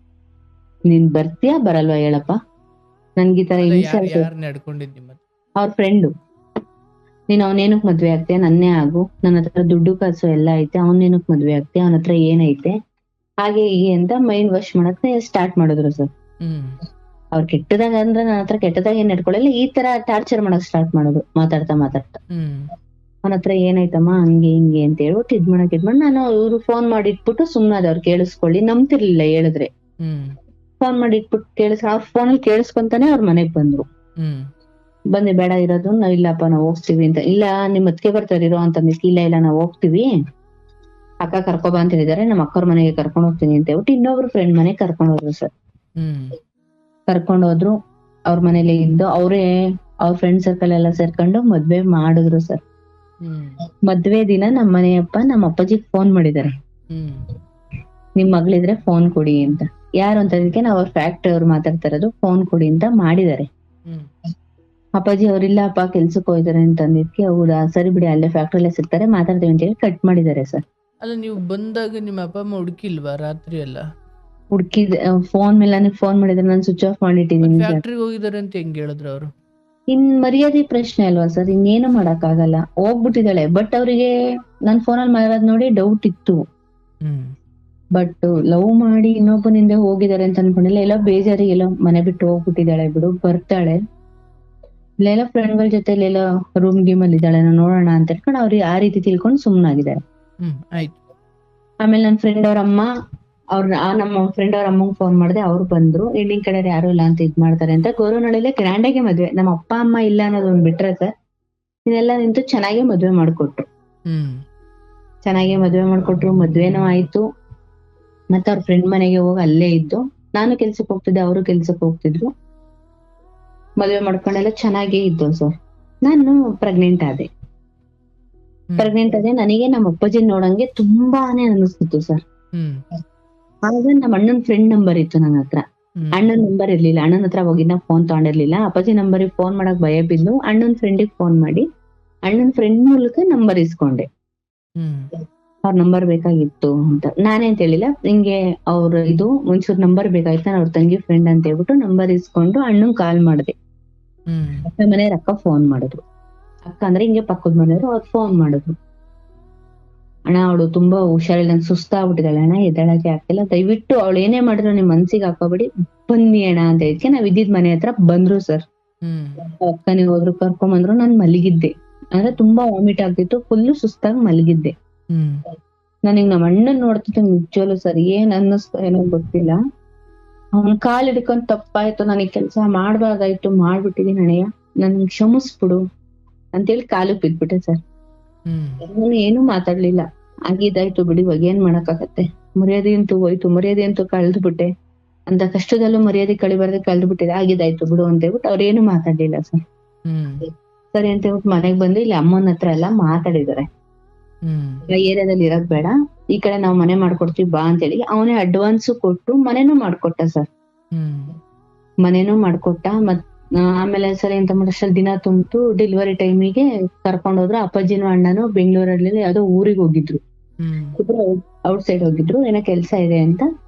ನೀನ್ ಬರ್ತೀಯಾ ಬರಲ್ವಾ ಹೇಳಪ್ಪ, ನನ್ಗೆ ಈ ತರ ಹಿಂಸೆ ಅವ್ರ ಫ್ರೆಂಡು, ನೀನ್ ಅವನೇನಕ್ ಮದ್ವೆ ಆಗ್ತೀಯ, ನನ್ನೇ ಆಗು, ನನ್ನ ಹತ್ರ ದುಡ್ಡು ಕಾಸು ಎಲ್ಲ ಐತೆ, ಅವನೇನಕ್ ಮದ್ವೆ ಆಗ್ತೀಯ, ಅವನ ಹತ್ರ ಏನೈತೆ, ಹಾಗೆ ಹೀಗೆ ಅಂತ ಮೈಂಡ್ ವಾಶ್ ಮಾಡಕ್ಕೆ ಸ್ಟಾರ್ಟ್ ಮಾಡಿದ್ರು ಸರ್. ಅವ್ರು ಕೆಟ್ಟದಾಗ ಅಂದ್ರೆ ನನ್ನ ಹತ್ರ ಕೆಟ್ಟದಾಗ ಏನ್ ನಡ್ಕೊಳ್ಳಿಲ್ಲ, ಈ ತರ ಟಾರ್ಚರ್ ಮಾಡಕ್ ಸ್ಟಾರ್ಟ್ ಮಾಡೋದು ಮಾತಾಡ್ತಾ ಅವನ ಹತ್ರ ಏನಾಯ್ತಮ್ಮ ಹಂಗೆ ಹಿಂಗೆ ಅಂತ ಹೇಳ್ಬಿಟ್ಟು ಇದ್ ಮಾಡಿ ನಾನು ಇವ್ರು ಫೋನ್ ಮಾಡಿ ಇಟ್ಬಿಟ್ಟು ಸುಮ್ನಾದ. ಅವ್ರು ಕೇಳಿಸ್ಕೊಳ್ಳಿ, ನಂಬ್ತಿರ್ಲಿಲ್ಲ ಹೇಳಿದ್ರೆ. ಫೋನ್ ಮಾಡಿ ಇಟ್ಬಿಟ್ಟು ಅವ್ರ ಫೋನಲ್ಲಿ ಕೇಳಿಸ್ಕೊಂತಾನೆ ಅವ್ರ ಮನೆಗ್ ಬಂದ್ರು. ಬಂದೆ ಬೇಡ ಇರೋದು, ನಾವ್ ಇಲ್ಲಪ್ಪ ನಾವ್ ಹೋಗ್ತೀವಿ ಅಂತ. ಇಲ್ಲ ನಿಮ್ ಅತ್ತಿಗೆ ಬರ್ತಾರಿರೋ ಅಂತ ಇಲ್ಲ ನಾವ್ ಹೋಗ್ತೀವಿ, ಅಕ್ಕ ಕರ್ಕೊಬಾ ಅಂತ ಹೇಳಿದಾರೆ, ನಮ್ಮ ಅಕ್ಕವ್ರ ಮನೆಗೆ ಕರ್ಕೊಂಡ್ ಹೋಗ್ತೀನಿ ಅಂತ ಹೇಳ್ಬಿಟ್ಟು ಇನ್ನೊಬ್ರು ಫ್ರೆಂಡ್ ಮನೆಗೆ ಕರ್ಕೊಂಡ್ ಹೋದ್ರು ಸರ್. ಕರ್ಕೊಂಡ್ ಹೋದ್ರು. ಅವ್ರ ಮನೇಲಿ ಇದ್ದು ಅವ್ರೇ ಅವ್ರ ಫ್ರೆಂಡ್ ಸರ್ಕಲ್ ಎಲ್ಲ ಸೇರ್ಕೊಂಡು ಮದ್ವೆ ಮಾಡಿದ್ರು ಸರ್. ಮದ್ವೆ ದಿನ ನಮ್ಮ ಮನೆಯಪ್ಪ ನಮ್ಮ ಅಪ್ಪಾಜಿಗ್ ಫೋನ್ ಮಾಡಿದಾರೆ, ನಿಮ್ ಮಗಳಿದ್ರೆ ಫೋನ್ ಕೊಡಿ ಅಂತ. ಯಾರು ಅಂತ ಅದಕ್ಕೆ ನಾವ್ ಅವ್ರ ಫ್ಯಾಕ್ಟ್ರಿ ಅವ್ರು ಮಾತಾಡ್ತಾ ಇರೋದು, ಫೋನ್ ಕೊಡಿ ಅಂತ ಮಾಡಿದಾರೆ. ಅಪ್ಪಾಜಿ ಅವ್ರಿಲ್ಲಪ್ಪ ಕೆಲ್ಸಕ್ಕೆ ಹೋಯ್ತಾರೆ ಅಂತ ಅಂದಿದ್ಕೆ, ಹೌದಾ ಸರಿ ಬಿಡಿ ಅಲ್ಲೇ ಫ್ಯಾಕ್ಟ್ರಿಯಲ್ಲೇ ಸಿಗ್ತಾರೆ ಮಾತಾಡ್ತೀವಿ ಅಂತ ಹೇಳಿ ಕಟ್ ಮಾಡಿದಾರೆ ಸರ್. ಅಲ್ಲ, ನೀವು ಬಂದಾಗ ನಿಮ್ಮ ಅಪ್ಪ ಅಮ್ಮ ಹುಡುಕಿಲ್ವಾ ರಾತ್ರಿ ಎಲ್ಲ? ಹುಡ್ಕಿದ್ ಫೋನ್ ಮೇಲೆ ನನಗೆ ಫೋನ್ ಮಾಡಿದ್ರೆ ನಾನು ಸ್ವಿಚ್ ಆಫ್ ಮಾಡಿಟ್ಟಿದ್ದೀನಿ. ಫ್ಯಾಕ್ಟ್ರಿಗೆ ಹೋಗಿದ್ದಾರೆ ಅಂತ ಹೆಂಗ್ ಹೇಳಿದ್ರು ಅವರು? ಇನ್ ಮರ್ಯಾದೆ ಪ್ರಶ್ನೆ ಅಲ್ವಾ ಸರ್, ಇನ್ನೇನು ಮಾಡಕ್ ಆಗಲ್ಲ. ಹೋಗ್ಬಿಟ್ಟಿದ್ದಾಳೆ. ಬಟ್ ಅವ್ರಿಗೆ ನನ್ ಫೋನಲ್ಲಿ ಮಾಡೋದ್ ನೋಡಿ ಡೌಟ್ ಇತ್ತು. ಬಟ್ ಲವ್ ಮಾಡಿ ಇನ್ನೊಬ್ಬನಿಂದ ಹೋಗಿದ್ದಾರೆ ಅಂತ ಅನ್ಕೊಂಡಿಲ್ಲ. ಎಲ್ಲ ಬೇಜಾರಿಗೆ ಎಲ್ಲೋ ಮನೆ ಬಿಟ್ಟು ಹೋಗ್ಬಿಟ್ಟಿದ್ದಾಳೆ ಬಿಡು, ಬರ್ತಾಳೆ ಇಲ್ಲೆಲ್ಲ ಫ್ರೆಂಡ್ಗಳ ಜೊತೆ ಎಲ್ಲ ರೂಮ್ ಗೀಮ್ ಅಲ್ಲಿ ಇದ್ದಾಳೆ, ನೋಡೋಣ ಅಂತ ಹೇಳ್ಕೊಂಡು ಅವ್ರಿಗೆ ಆ ರೀತಿ ತಿಳ್ಕೊಂಡು ಸುಮ್ನಾಗಿದ್ದಾರೆ. ಆಮೇಲೆ ನನ್ ಫ್ರೆಂಡ್ ಅವ್ರ ಅಮ್ಮ ನಮ್ಮ ಫ್ರೆಂಡ್ ಅವ್ರ ಅಮ್ಮಂಗ್ ಫೋನ್ ಮಾಡಿದೆ, ಅವ್ರು ಬಂದ್ರು. ಹೆಣ್ಣಿನ ಕಡೆ ಯಾರು ಇಲ್ಲ ಅಂತ ಇದ್ ಮಾಡ್ತಾರೆ ಅಂತ ಗೌರವನಹಳ್ಳಿಲೆ ಗ್ರ್ಯಾಂಡಾಗೆ ಮದ್ವೆ. ನಮ್ಮ ಅಪ್ಪ ಅಮ್ಮ ಇಲ್ಲ ಅನ್ನೋದೊಂದ್ ಬಿಟ್ರೆ ಸರ್ ಇದೆಲ್ಲ ನಿಂತು ಚೆನ್ನಾಗೆ ಮದ್ವೆ ಮಾಡ್ಕೊಟ್ರು. ಚೆನ್ನಾಗೆ ಮದ್ವೆ ಮಾಡ್ಕೊಟ್ರು. ಮದ್ವೆನೂ ಆಯ್ತು. ಮತ್ತೆ ಅವ್ರ ಫ್ರೆಂಡ್ ಮನೆಗೆ ಹೋಗಿ ಅಲ್ಲೇ ಇದ್ದು, ನಾನು ಕೆಲ್ಸಕ್ಕೆ ಹೋಗ್ತಿದ್ದೆ, ಅವರು ಕೆಲ್ಸಕ್ಕೆ ಹೋಗ್ತಿದ್ರು. ಮದ್ವೆ ಮಾಡ್ಕೊಂಡೆಲ್ಲ ಚೆನ್ನಾಗೇ ಇದ್ದು ಸರ್. ನಾನು ಪ್ರೆಗ್ನೆಂಟ್ ಆದೆ. ನನಗೆ ನಮ್ಮ ಅಪ್ಪಾಜಿ ನೋಡಂಗೆ ತುಂಬಾನೇ ಅನಿಸ್ತಿತ್ತು ಸರ್. ಆಗ ನಮ್ಮ ಅಣ್ಣನ್ ಫ್ರೆಂಡ್ ನಂಬರ್ ಇತ್ತು ನನ್ನ ಹತ್ರ. ಅಣ್ಣನ್ ನಂಬರ್ ಇರ್ಲಿಲ್ಲ, ಅಣ್ಣನ ಹತ್ರ ಹೋಗಿದ್ನ ಫೋನ್ ತಗೊಂಡಿರ್ಲಿಲ್ಲ. ಅಪ್ಪಾಜಿ ನಂಬರಿಗೆ ಫೋನ್ ಮಾಡಕ್ ಭಯ ಬಿದ್ದು ಅಣ್ಣನ್ ಫ್ರೆಂಡಿಗೆ ಫೋನ್ ಮಾಡಿ ಅಣ್ಣನ್ ಫ್ರೆಂಡ್ ಮೂಲಕ ನಂಬರ್ ಇಸ್ಕೊಂಡೆ. ಅವ್ರ ನಂಬರ್ ಬೇಕಾಗಿತ್ತು ಅಂತ. ನಾನೇಂತ ಹೇಳಿಲ್ಲ, ನಿಂಗೆ ಅವ್ರ ಇದು ಒಂಚೂರು ನಂಬರ್ ಬೇಕಾಯ್ತು, ನಾನು ಅವ್ರ ತಂಗಿ ಫ್ರೆಂಡ್ ಅಂತ ಹೇಳ್ಬಿಟ್ಟು ನಂಬರ್ ಇಸ್ಕೊಂಡು ಅಣ್ಣಂಗ್ ಕಾಲ್ ಮಾಡಿದೆ. ನಮ್ಮ ಮನೆಯವ್ರ ಅಕ್ಕ ಫೋನ್ ಮಾಡಿದ್ರು. ಅಕ್ಕ ಅಂದ್ರೆ ಹಿಂಗೆ ಪಕ್ಕದ ಮನೆಯವರು, ಅವ್ರು ಫೋನ್ ಮಾಡಿದ್ರು. ಅಣ್ಣ ಅವಳು ತುಂಬಾ ಹುಷಾರಿಲ್ಲ, ಸುಸ್ತಾಗ್ಬಿಟ್ಟಿದ್ದಾಳೆ ಅಣ್ಣ, ಎದ್ದೇಳಕ್ಕೆ ಆಗ್ತಿಲ್ಲ, ದಯವಿಟ್ಟು ಅವಳು ಏನೇ ಮಾಡಿದ್ರು ನಿಮ್ ಮನ್ಸಿಗೆ ಹಾಕೋಬೇಡಿ, ಬನ್ನಿ ಅಣ್ಣ ಅಂತ ಹೇಳಿದ್ಕೆ ನಾವ್ ಇದ್ದಿದ್ ಮನೆ ಹತ್ರ ಬಂದ್ರು ಸರ್. ಅಕ್ಕನಿಗೆ ಹೋದ್ರು, ಕರ್ಕೊಂಡ್ ಬಂದ್ರು. ನಾನ್ ಮಲಗಿದ್ದೆ, ಅಂದ್ರೆ ತುಂಬಾ ವಾಮಿಟ್ ಆಗ್ತಿತ್ತು, ಫುಲ್ ಸುಸ್ತಾಗಿ ಮಲಗಿದ್ದೆ. ನನಗ್ ನಮ್ಮ ಅಣ್ಣನ್ ನೋಡ್ತಿದ್ದೆ ನಿಜವಲ್ಲೂ ಸರ್, ಏನ್ ಅನ್ನಿಸ್ತಾ ಏನೋ ಗೊತ್ತಿಲ್ಲ. ಅವ್ನ್ ಕಾಲ್ ಹಿಡ್ಕೊಂಡ್ ತಪ್ಪಾಯ್ತು, ನನಗ್ ಕೆಲ್ಸ ಮಾಡ್ಬಾರ್ದಾಯ್ತು, ಮಾಡ್ಬಿಟ್ಟಿದೀನಿ ಅಣ್ಣಯ್ಯ, ನನ್ ಕ್ಷಮಿಸ್ಬಿಡು ಅಂತೇಳಿ ಕಾಲಕ್ ಬಿದ್ಬಿಟ್ಟೆ ಸರ್. ನಾನು ಏನು ಮಾತಾಡ್ಲಿಲ್ಲ. ಆಗಿದ್ದಾಯ್ತು ಬಿಡಿ, ಇವಾಗ ಏನ್ ಮಾಡಕ್ಕಾಗತ್ತೆ, ಮರ್ಯಾದೆ ಅಂತೂ ಹೋಯ್ತು, ಮರ್ಯಾದೆ ಅಂತೂ ಕಳ್ದ್ಬಿಟ್ಟೆ, ಅಂತ ಕಷ್ಟದಲ್ಲೂ ಮರ್ಯಾದೆ ಕಳಿಬಾರ್ದೆ ಕಳ್ದ್ಬಿಟ್ಟಿದೆ, ಆಗಿದ್ದಾಯ್ತು ಬಿಡು ಅಂತ ಹೇಳ್ಬಿಟ್ಟು ಅವ್ರೇನು ಮಾತಾಡ್ಲಿಲ್ಲ ಸರ್. ಸರಿ ಅಂತ ಹೇಳ್ಬಿಟ್ಟು ಮನೆಗ್ ಬಂದು ಇಲ್ಲಿ ಅಮ್ಮನ ಹತ್ರ ಎಲ್ಲಾ ಮಾತಾಡಿದಾರೆ. ಏರಿಯಾದಲ್ಲಿ ಇರಕ್ ಬೇಡ, ಈ ಕಡೆ ನಾವ್ ಮನೆ ಮಾಡ್ಕೊಡ್ತೀವಿ ಬಾ ಅಂತ ಹೇಳಿ ಅವನೇ ಅಡ್ವಾನ್ಸ್ ಕೊಟ್ಟು ಮನೆನೂ ಮಾಡ್ಕೊಟ್ಟ ಸರ್. ಮನೆನೂ ಮಾಡ್ಕೊಟ್ಟ. ಆಮೇಲೆ ಸರಿ ಅಂತ ಮಾಡಷ್ಟಲ್ಲಿ ದಿನ ತುಂಬಿತು. ಡೆಲಿವರಿ ಟೈಮಿಗೆ ಕರ್ಕೊಂಡ್ ಹೋದ್ರು. ಅಪ್ಪಾಜಿನೂ ಅಣ್ಣನು ಬೆಂಗಳೂರಲ್ಲಿ ಯಾವ್ದೋ ಊರಿಗೆ ಹೋಗಿದ್ರು, ಔಟ್ ಸೈಡ್ ಹೋಗಿದ್ರು, ಏನೋ ಕೆಲ್ಸ ಇದೆ ಅಂತ.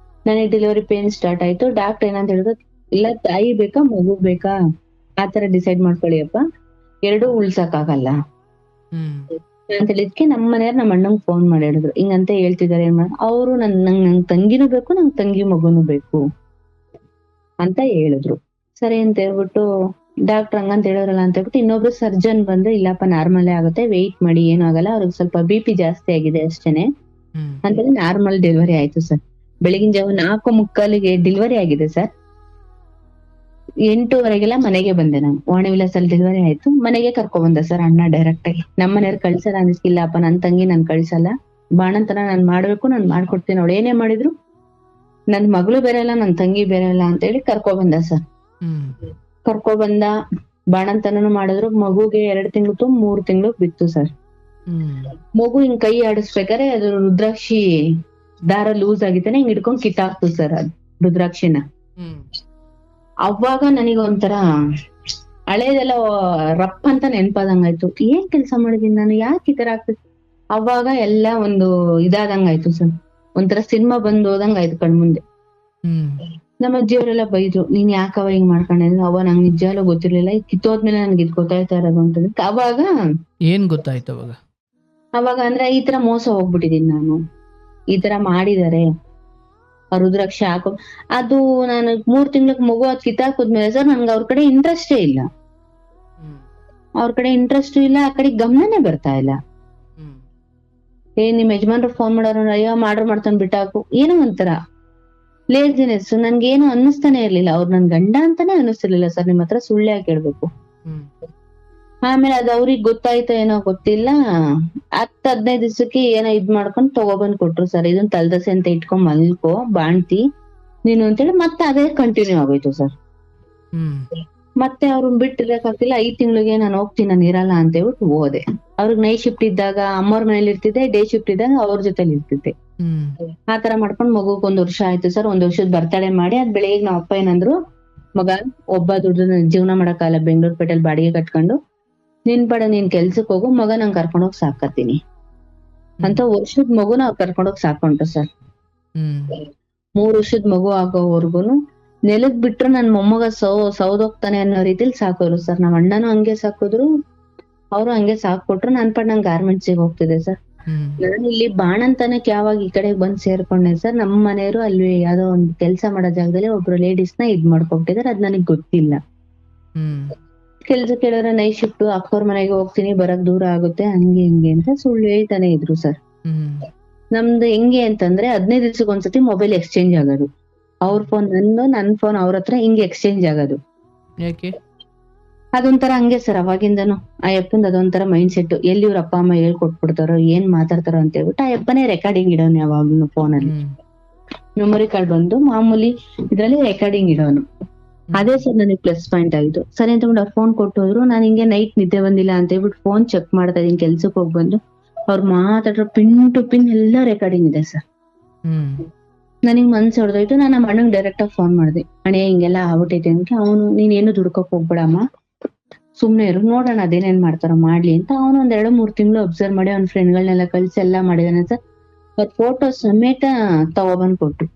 ನನಗೆ ಡೆಲಿವರಿ ಪೇನ್ ಸ್ಟಾರ್ಟ್ ಆಯ್ತು. ಡಾಕ್ಟರ್ ಏನಂತ ಹೇಳಿದ್ರು, ಇಲ್ಲ ತಾಯಿ ಬೇಕಾ ಮಗು ಬೇಕಾ ಆತರ ಡಿಸೈಡ್ ಮಾಡ್ಕೊಳ್ಳಿ ಅಪ್ಪ, ಎರಡೂ ಉಳ್ಸಕ್ ಆಗಲ್ಲ ಅಂತ ಹೇಳಿದ್ಕೆ ನಮ್ಮ ಮನೆಯವ್ರು ನಮ್ಮ ಅಣ್ಣಂಗ್ ಫೋನ್ ಮಾಡಿ ಹೇಳಿದ್ರು, ಹಿಂಗಂತ ಹೇಳ್ತಿದಾರೆ. ಅವ್ರು ನಂಗ್ ತಂಗಿನೂ ಬೇಕು, ನಂಗ್ ತಂಗಿ ಮಗುನೂ ಬೇಕು ಅಂತ ಹೇಳಿದ್ರು. ಸರಿ ಅಂತ ಹೇಳ್ಬಿಟ್ಟು ಡಾಕ್ಟರ್ ಹಂಗಂತ ಹೇಳೋರಲ್ಲ ಅಂತ ಹೇಳ್ಬಿಟ್ಟು ಇನ್ನೊಬ್ರು ಸರ್ಜನ್ ಬಂದು ಇಲ್ಲಪ್ಪ ನಾರ್ಮಲ್ ಆಗುತ್ತೆ, ವೆಯ್ಟ್ ಮಾಡಿ, ಏನೂ ಆಗಲ್ಲ, ಅವ್ರಿಗೆ ಸ್ವಲ್ಪ BP ಜಾಸ್ತಿ ಆಗಿದೆ ಅಷ್ಟೇನೆ ಅಂತೇಳಿ ನಾರ್ಮಲ್ ಡೆಲಿವರಿ ಆಯ್ತು ಸರ್. ಬೆಳಗಿನ ಜಾವ 4:45ಗೆ ಡೆಲಿವರಿ ಆಗಿದೆ ಸರ್. 8:30ಗೆಲ್ಲ ಮನೆಗೆ ಬಂದೆ ನಾನು. ವಾಣಿ ವಿಲಾಸಲ್ಲಿ ಡೆಲಿವರಿ ಆಯ್ತು, ಮನೆಗೆ ಕರ್ಕೊಂಡ್ ಬಂದ ಸರ್ ಅಣ್ಣ ಡೈರೆಕ್ಟ್ ಆಗಿ. ನಮ್ಮನೆಯವ್ರು ಕಳ್ಸಲ್ಲ ಅನ್ಸ್ಕಿಲ್ಲಪ್ಪ, ನನ್ ತಂಗಿ ನಾನ್ ಕಳ್ಸಲ್ಲ, ಬಾಣಂತನ ನಾನ್ ಮಾಡ್ಬೇಕು, ನಾನ್ ಮಾಡ್ಕೊಡ್ತೀನಿ, ಅವಳು ಏನೇ ಮಾಡಿದ್ರು ನನ್ ಮಗಳು ಬೇರೆ ಅಲ್ಲ, ನನ್ ತಂಗಿ ಬೇರೆ ಅಲ್ಲ ಅಂತ ಹೇಳಿ ಕರ್ಕೊಂಡ್ ಬಂದ ಸರ್. ಕರ್ಕೊಂಡ್ ಬಂದ, ಬಾಣಂತನನು ಮಾಡಿದ್ರು. ಮಗುಗೆ 2 ತಿಂಗಳು ತು 3 ತಿಂಗಳು ಬಿತ್ತು ಸರ್. ಮಗು ಹಿಂಗ್ ಕೈ ಆಡಿಸ್ಬೇಕಾದ್ರೆ ಅದು ರುದ್ರಾಕ್ಷಿ ದಾರ ಲೂಸ್ ಆಗಿತ್ತಾನೆ, ಹಿಂಗ್ ಹಿಡ್ಕೊಂಡ್ ಕಿತ್ತಾಕ್ತು ಸರ್ ಅದು ರುದ್ರಾಕ್ಷಿನ. ಅವಾಗ ನನಗೆ ಒಂಥರ ಹಳೇದೆಲ್ಲ ರಪ್ ಅಂತ ನೆನ್ಪಾದಂಗಾಯ್ತು. ಏನ್ ಕೆಲ್ಸ ಮಾಡಿದೀನಿ ನಾನು, ಯಾಕೆ ಈ ತರ ಆಗ್ತದೆ? ಅವಾಗ ಎಲ್ಲ ಒಂದು ಇದಾದಂಗಾಯ್ತು ಸರ್, ಒಂಥರ ಸಿನಿಮಾ ಬಂದ್ ಹೋದಂಗಾಯ್ತು ಕಣ್ಮುಂದೆ. ನಮ್ಮ ಅಜ್ಜಿಯವರೆಲ್ಲ ಬೈದ್ರು, ನೀನ್ ಯಾಕವ ಹಿಂಗ್ ಮಾಡ್ಕೊಂಡಿದ್ರು? ಅವ ನಂಗ್ ನಿಜಾಲು ಗೊತ್ತಿರ್ಲಿಲ್ಲ, ಈಗ ಕಿತ್ತೋದ್ಮೇಲೆ ನನ್ಗೆ ಇದ್ ಗೊತ್ತಾಯ್ತಾ ಇರೋದು ಅಂತ. ಅವಾಗ ಏನ್ ಗೊತ್ತಾಯ್ತು ಅವಾಗ ಅಂದ್ರೆ ಈ ತರ ಮೋಸ ಹೋಗ್ಬಿಟ್ಟಿದೀನಿ ನಾನು, ಈ ತರ ಮಾಡಿದಾರೆ, ರುದ್ರಾಕ್ಷಿ ಹಾಕೋ ಅದು. ನಾನು 3 ತಿಂಗ್ಳಕ್ ಮಗು ಅದ್ ಕಿತ್ತಾಕುದ್ಮೇಲೆ ಸರ್ ನನ್ಗೆ ಅವ್ರ ಕಡೆ ಇಂಟ್ರೆಸ್ಟೇ ಇಲ್ಲ, ಅವ್ರ ಕಡೆ ಇಂಟ್ರೆಸ್ಟ್ ಇಲ್ಲ, ಆ ಕಡೆ ಗಮನನೇ ಬರ್ತಾ ಇಲ್ಲ. ನಿಮ್ ಯಜಮಾನ್ರು ಫೋನ್ ಮಾಡೋರು, ಅಯ್ಯೋ ಮಾಡ್ತಾನೆ ಬಿಟ್ಟಾಕು, ಏನೋ ಒಂಥರ ಲೇಜಿನೆಸ್. ನನ್ಗೇನು ಅನ್ನಿಸ್ತಾನೆ ಇರ್ಲಿಲ್ಲ, ಅವ್ರು ನನ್ ಗಂಡ ಅಂತಾನೆ ಅನ್ನಿಸ್ತಿರ್ಲಿಲ್ಲ ಸರ್, ನಿಮ್ ಹತ್ರ ಸುಳ್ಳು ಯಾಕೆ ಹೇಳ್ಬೇಕು. ಆಮೇಲೆ ಅದ್ ಅವ್ರಿಗೆ ಗೊತ್ತಾಯ್ತೋ ಏನೋ ಗೊತ್ತಿಲ್ಲ, 10-15 ದಿವ್ಸಕ್ಕೆ ಏನೋ ಇದ್ ಮಾಡ್ಕೊಂಡ್ ತಗೊಬಂದ್ ಕೊಟ್ರು ಸರ್. ಇದನ್ ತಲ್ದಸೆ ಅಂತ ಇಟ್ಕೊಂಡ್ ಮಲ್ಕೋ ಬಾಣ್ತಿ ನೀನು ಅಂತೇಳಿ, ಮತ್ತೆ ಅದೇ ಕಂಟಿನ್ಯೂ ಆಗೋಯ್ತು ಸರ್. ಮತ್ತೆ ಅವ್ರನ್ನ ಬಿಟ್ಟಿರಕ್ಕಾಗ್ತಿಲ್ಲ. 5 ತಿಂಗಳಿಗೆ ನಾನು ಹೋಗ್ತೀನಿ, ನಾನು ಇರಲ್ಲ ಅಂತ ಹೇಳ್ಬಿಟ್ಟು ಹೋದೆ. ಅವ್ರಿಗೆ ನೈಟ್ ಶಿಫ್ಟ್ ಇದ್ದಾಗ ಅಮ್ಮವ್ರ ಮನೇಲಿ ಇರ್ತಿದ್ದೆ, ಡೇ ಶಿಫ್ಟ್ ಇದ್ದಾಗ ಅವ್ರ ಜೊತೆಲಿ ಇರ್ತಿದ್ದೆ. ಆತರ ಮಾಡ್ಕೊಂಡ್ ಮಗುಗ್ 1 ವರ್ಷ ಆಯ್ತು ಸರ್. 1 ವರ್ಷದ ಬರ್ತಡೇ ಮಾಡಿ ಅದ್ ಬೆಳಿಗ್ಗೆ ನಾವ್ ಅಪ್ಪ ಏನಂದ್ರು, ಮಗ ಒಬ್ಬ ದುಡ್ಡು ಜೀವನ ಮಾಡಕ್ಕಾಗಲ್ಲ, ಬೆಂಗಳೂರು ಪೇಟೆಲ್ ಬಾಡಿಗೆ ಕಟ್ಕೊಂಡು, ನಿನ್ ಪಡ ನೀನ್ ಕೆಲ್ಸಕ್ ಹೋಗು, ಮಗ ನಂಗ್ ಕರ್ಕೊಂಡೋಗ್ ಸಾಕತ್ತೀನಿ ಅಂತ ವರ್ಷದ ಮಗುನ ಅವ್ರು ಕರ್ಕೊಂಡೋಗ್ ಸಾಕೊಂಡ್ರು ಸರ್. 3 ವರ್ಷದ ಮಗು ಆಗೋವರ್ಗುನು ನೆಲಕ್ ಬಿಟ್ರು ನನ್ ಮೊಮ್ಮಗ ಸೌದೋಗ್ತಾನೆ ಅನ್ನೋ ರೀತಿಲಿ ಸಾಕೋರು ಸರ್. ನಾವ್ ಅಣ್ಣನೂ ಹಂಗೆ ಸಾಕಿದ್ರು, ಅವ್ರು ಹಂಗೆ ಸಾಕೊಟ್ರು. ನನ್ ಪಡ್ ನಂಗೆ ಗಾರ್ಮೆಂಟ್ಸಿಗೆ ಹೋಗ್ತಿದೆ ಸರ್. ನಾನು ಇಲ್ಲಿ ಬಾಣಂತನಕ್ಕೆ ಯಾವಾಗ ಈ ಕಡೆ ಬಂದ್ ಸೇರ್ಕೊಂಡೆ ಸರ್, ನಮ್ಮ ಮನೆಯವರು ಅಲ್ಲಿ ಯಾವ್ದೋ ಒಂದ್ ಕೆಲ್ಸ ಮಾಡೋ ಜಾಗದಲ್ಲಿ ಒಬ್ರು ಲೇಡೀಸ್ ನ ಇದ್ ಮಾಡ್ಕೊಟ್ಟಿದಾರೆ, ಅದ್ ನನಗ್ ಗೊತ್ತಿಲ್ಲ. ಕೆಲ್ಸ ಕೇಳಿದ್ರೆ ನೈಟ್ ಶಿಫ್ಟ್, ಅಕ್ಕವ್ರ ಮನೆಗೆ ಹೋಗ್ತೀನಿ, ಬರಕ್ ದೂರ ಆಗುತ್ತೆ, ಹಂಗೆ ಹಿಂಗೆ ಅಂತ ಸುಳ್ಳು ಹೇಳ್ತಾನೆ ಇದ್ರು ಸರ್. ನಮ್ದು ಹೆಂಗೆ ಅಂತಂದ್ರೆ 15 ದಿವ್ಸಕ್ಕೆ ಒಂದ್ಸತಿ ಮೊಬೈಲ್ ಎಕ್ಸ್ಚೇಂಜ್ ಆಗೋದು. ಅವ್ರ ಫೋನ್ ನಂದು, ನನ್ ಫೋನ್ ಅವ್ರ ಹತ್ರ, ಹಿಂಗೆ ಎಕ್ಸ್ಚೇಂಜ್ ಆಗೋದು. ಅದೊಂಥರ ಹಂಗೆ ಸರ್ ಅವಾಗಿಂದನು. ಆ ಯಪ್ಪಂದ್ ಅದೊಂಥರ ಮೈಂಡ್ ಸೆಟ್. ಎಲ್ಲಿ ಇವ್ರ ಅಪ್ಪ ಅಮ್ಮ ಹೇಳ್ಕೊಟ್ಬಿಡ್ತಾರೋ, ಏನ್ ಮಾತಾಡ್ತಾರೋ ಅಂತ ಹೇಳ್ಬಿಟ್ಟು ಆ ಯಪ್ಪನೇ ರೆಕಾರ್ಡಿಂಗ್ ಇಡೋನು ಯಾವಾಗ್ಲೂ ಫೋನಲ್ಲಿ. ಮೆಮೊರಿ ಕಾರ್ಡ್ ಬಂದು ಮಾಮೂಲಿ ಇದ್ರಲ್ಲಿ ರೆಕಾರ್ಡಿಂಗ್ ಇಡೋನು. ಅದೇ ಸರ್ ನನಗೆ ಪ್ಲಸ್ ಪಾಯಿಂಟ್ ಆಗಿತ್ತು. ಸರಿ ಅಂತ ಅವ್ರ ಫೋನ್ ಕೊಟ್ಟೋದ್ರು. ನಾನ್ ಹಿಂಗೆ ನೈಟ್ ನಿದ್ದೆ ಬಂದಿಲ್ಲ ಅಂತ ಹೇಳ್ಬಿಟ್ಟು ಫೋನ್ ಚೆಕ್ ಮಾಡ್ತಾ ಇದೀನಿ, ಕೆಲ್ಸಕ್ಕೆ ಹೋಗಿ ಬಂದು. ಅವ್ರು ಮಾತಾಡ್ರ ಪಿನ್ ಟು ಪಿನ್ ಎಲ್ಲ ರೆಕಾರ್ಡಿಂಗ್ ಇದೆ ಸರ್. ನನಗ್ ಮನ್ಸ್ ಹೊಡೆದೋಯ್ತು. ನಾನು ನಮ್ಮ ಅಣ್ಣಂಗ್ ಡೈರೆಕ್ಟ್ ಆಗಿ ಫೋನ್ ಮಾಡ್ದೆ, ಅಣ್ಣೆ ಹಿಂಗೆಲ್ಲ ಆಗ್ಬಿಟ್ಟೈತೆ ಅಂತ. ಅವನು ನೀನ್ ಏನು ದುಡ್ಕೋಕ್ ಹೋಗ್ಬೇಡಮ್ಮ, ಸುಮ್ನೆ ಇರು, ನೋಡೋಣ ಅದೇನೇನ್ ಮಾಡ್ತಾರೋ ಮಾಡ್ಲಿ ಅಂತ. ಅವನು 2-3 ತಿಂಗಳು ಅಬ್ಸರ್ವ್ ಮಾಡಿ ಅವ್ನ ಫ್ರೆಂಡ್ಗಳನ್ನೆಲ್ಲ ಕಳ್ಸಿ ಎಲ್ಲಾ ಮಾಡಿದಾನೆ ಸರ್. ಅವ್ರ ಫೋಟೋ ಸಮೇತ ತಗೊಬಂದ್ ಕೊಟ್ರು.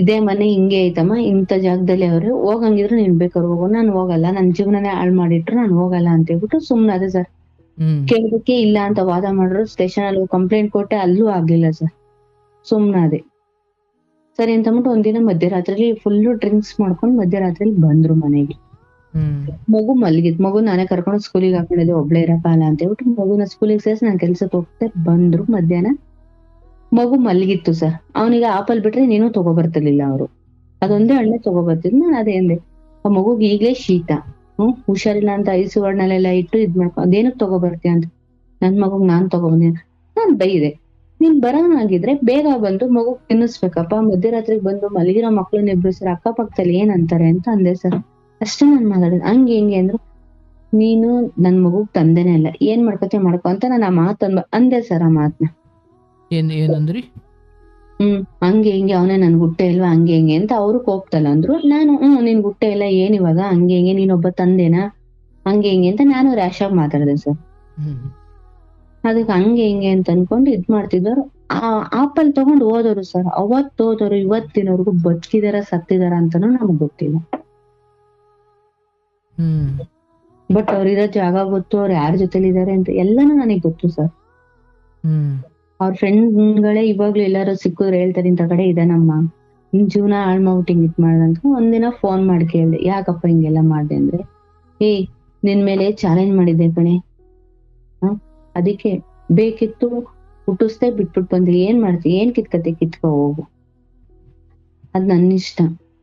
ಇದೇ ಮನೆ ಹಿಂಗೆ ಐತಮ್ಮ, ಇಂಥ ಜಾಗದಲ್ಲಿ ಅವ್ರು, ಹೋಗಂಗಿದ್ರು ನೀನ್ ಬೇಕಾದ್ರು ಹೋಗು, ನಾನು ಹೋಗಲ್ಲ, ನನ್ ಜೀವನನೇ ಹಾಳ್ ಮಾಡಿಟ್ರು ನಾನು ಹೋಗಲ್ಲ ಅಂತ ಹೇಳ್ಬಿಟ್ಟು ಸುಮ್ನಾದೆ ಸರ್. ಕೇಳೋದಕ್ಕೆ ಇಲ್ಲ ಅಂತ ವಾದ ಮಾಡಿದ್ರು. ಸ್ಟೇಷನ್ ಅಲ್ಲಿ ಕಂಪ್ಲೇಂಟ್ ಕೊಟ್ಟೆ, ಅಲ್ಲೂ ಆಗ್ಲಿಲ್ಲ ಸರ್. ಸುಮ್ನಾದೆ. ಸರಿ ಅಂತ ಅಂದ್ಬಿಟ್ಟು ಒಂದಿನ ಮಧ್ಯರಾತ್ರಿ ಫುಲ್ ಡ್ರಿಂಕ್ಸ್ ಮಾಡ್ಕೊಂಡು ಮಧ್ಯರಾತ್ರಿ ಬಂದ್ರು ಮನೆಗೆ. ಮಗು ಮಲಗಿದ್. ಮಗು ನಾನೇ ಕರ್ಕೊಂಡು ಸ್ಕೂಲಿಗೆ ಹಾಕೊಂಡಿದ್ದೆ, ಒಬ್ಳೆ ಇರಕ್ಕಾಗಲ್ಲ ಅಂತ ಹೇಳ್ಬಿಟ್ಟು ಮಗುನ ಸ್ಕೂಲಿಗೆ ಸೇರಿಸಿ ನಾನ್ ಕೆಲ್ಸಕ್ಕೆ ಹೋಗ್ತಾ ಬಂದ್ರು. ಮಧ್ಯಾಹ್ನ ಮಗು ಮಲಗಿತ್ತು ಸರ್. ಅವನಿಗೆ ಆಪಲ್ ಬಿಟ್ರೆ ನೀನು ತಗೋಬರ್ತಿರ್ಲಿಲ್ಲ ಅವ್ರು, ಅದೊಂದೇ ಹಣ್ಣೆ ತಗೋಬರ್ತಿದ್. ನಾನು ಅದೇ ಅಂದೆ, ಆ ಮಗುಗ್ ಈಗ್ಲೇ ಶೀತ, ಹುಷಾರಿಲ್ಲ ಅಂತ ಐಸು ವರ್ಣಲೆಲ್ಲ ಇಟ್ಟು ಇದ್ ಮಾಡ್ಕೊ, ಅದೇನಕ್ ತಗೋಬರ್ತೀಯ ಅಂತ. ನನ್ ಮಗುಗ್ ನಾನ್ ತಗೊಬಂದಿನಿ. ನಾನ್ ಬೈದೆ, ನೀನ್ ಬರೋನಾಗಿದ್ರೆ ಬೇಗ ಬಂದು ಮಗು ತಿನ್ನಿಸ್ಬೇಕಪ್ಪ, ಮಧ್ಯರಾತ್ರಿಗೆ ಬಂದು ಮಲಗಿರೋ ಮಕ್ಳನ್ನ ಎಬ್ಬಿಸ್ರೆ ಅಕ್ಕಪಕ್ಕದಲ್ಲಿ ಏನ್ ಅಂತಾರೆ ಅಂತ ಅಂದೆ ಸರ್. ಅಷ್ಟೇ ನಾನ್ ಮಾತಾಡಿದ್. ಹಂಗೆ ಹಿಂಗೆ ಅಂದ್ರು. ನೀನು ನನ್ ಮಗುಗ್ ತಂದೆನೇ ಇಲ್ಲ, ಏನ್ ಮಾಡ್ಕೊತೀಯ ಮಾಡ್ಕೊ ಅಂತ ನಾನು ಆ ಮಾತ್ ಅಂದೆ ಸರ್. ಆ ಮಾತ್ನ ಏನಂದ್ರಿ? ಹಂಗೆ ಹಿಂಗೆ ಅವನೇ ನನ್ ಗುಟ್ಟೆ ಇಲ್ವಾ, ಹಂಗೆ ಹಿಂಗೆ ಅಂತ ಅವ್ರು ಕೋಪ್ತಲ್ಲ ಅಂದ್ರು. ನಾನು ನಿನ್ ಗುಟ್ಟೆ ಇಲ್ಲ, ಏನ್ ಇವಾಗ ಹಂಗೆ ಹಿಂಗೆ, ನೀನೊಬ್ಬ ತಂದೆನಾ, ಹಂಗೆ ಹಿಂಗೆ ಅಂತ ನಾನು ರ್ಯಾಶ್ ಆಗಿ ಮಾತಾಡಿದೆ ಸರ್. ಅದಕ್ಕೆ ಹಂಗೆ ಹಿಂಗೆ ಅಂತ ಅನ್ಕೊಂಡು ಇದ್ ಮಾಡ್ತಿದ್ದವ್ರು. ಆ ಆಪಲ್ ತಗೊಂಡ್ ಹೋದವ್ರು ಸರ್. ಅವತ್ ಹೋದವ್ರು ಇವತ್ತಿನವರೆಗೂ ಬದುಕಿದಾರ ಸತ್ತಿದಾರ ಅಂತಾನು ನಮಗ್ ಗೊತ್ತಿಲ್ಲ. ಬಟ್ ಅವ್ರಿರೋ ಜಾಗ ಗೊತ್ತು, ಅವ್ರು ಯಾರ ಜೊತೆಲಿ ಇದಾರೆ ಅಂತ ಎಲ್ಲಾನು ನನಗ್ ಗೊತ್ತು ಸರ್. ಅವ್ರ ಫ್ರೆಂಡ್ಗಳೇ ಇವಾಗ್ಲೂ ಎಲ್ಲಾರು ಸಿಕ್ಕಿದ್ರೆ ಹೇಳ್ತಾರೆ, ಇಂಥ ಕಡೆ ಇದಾನಮ್ಮ, ನಿನ್ ಜೀವನ ಹಾಳ್ ಮಾಡ್ಬಿಟ್ಟು ಹಿಂಗ್ ಇದ್ ಮಾಡ್ದಂತ ಒಂದಿನ ಫೋನ್ ಮಾಡಿ ಕೇಳ್ದೆ, ಯಾಕಪ್ಪ ಹಿಂಗೆಲ್ಲ ಮಾಡ್ದೆ ಅಂದ್ರೆ, ನಿನ್ ಮೇಲೆ ಚಾಲೆಂಜ್ ಮಾಡಿದ್ದೆ ಕಣೆ, ಅದಕ್ಕೆ ಬೇಕಿತ್ತು ಹುಟ್ಟಿಸ್ದೆ ಬಿಟ್ಬಿಟ್ ಬಂದ್ರಿ, ಏನ್ ಮಾಡ್ತಿ, ಏನ್ ಕಿತ್ಕತೆ ಕಿತ್ಕೊ ಹೋಗು, ಅದ್ ನನ್ ಇಷ್ಟ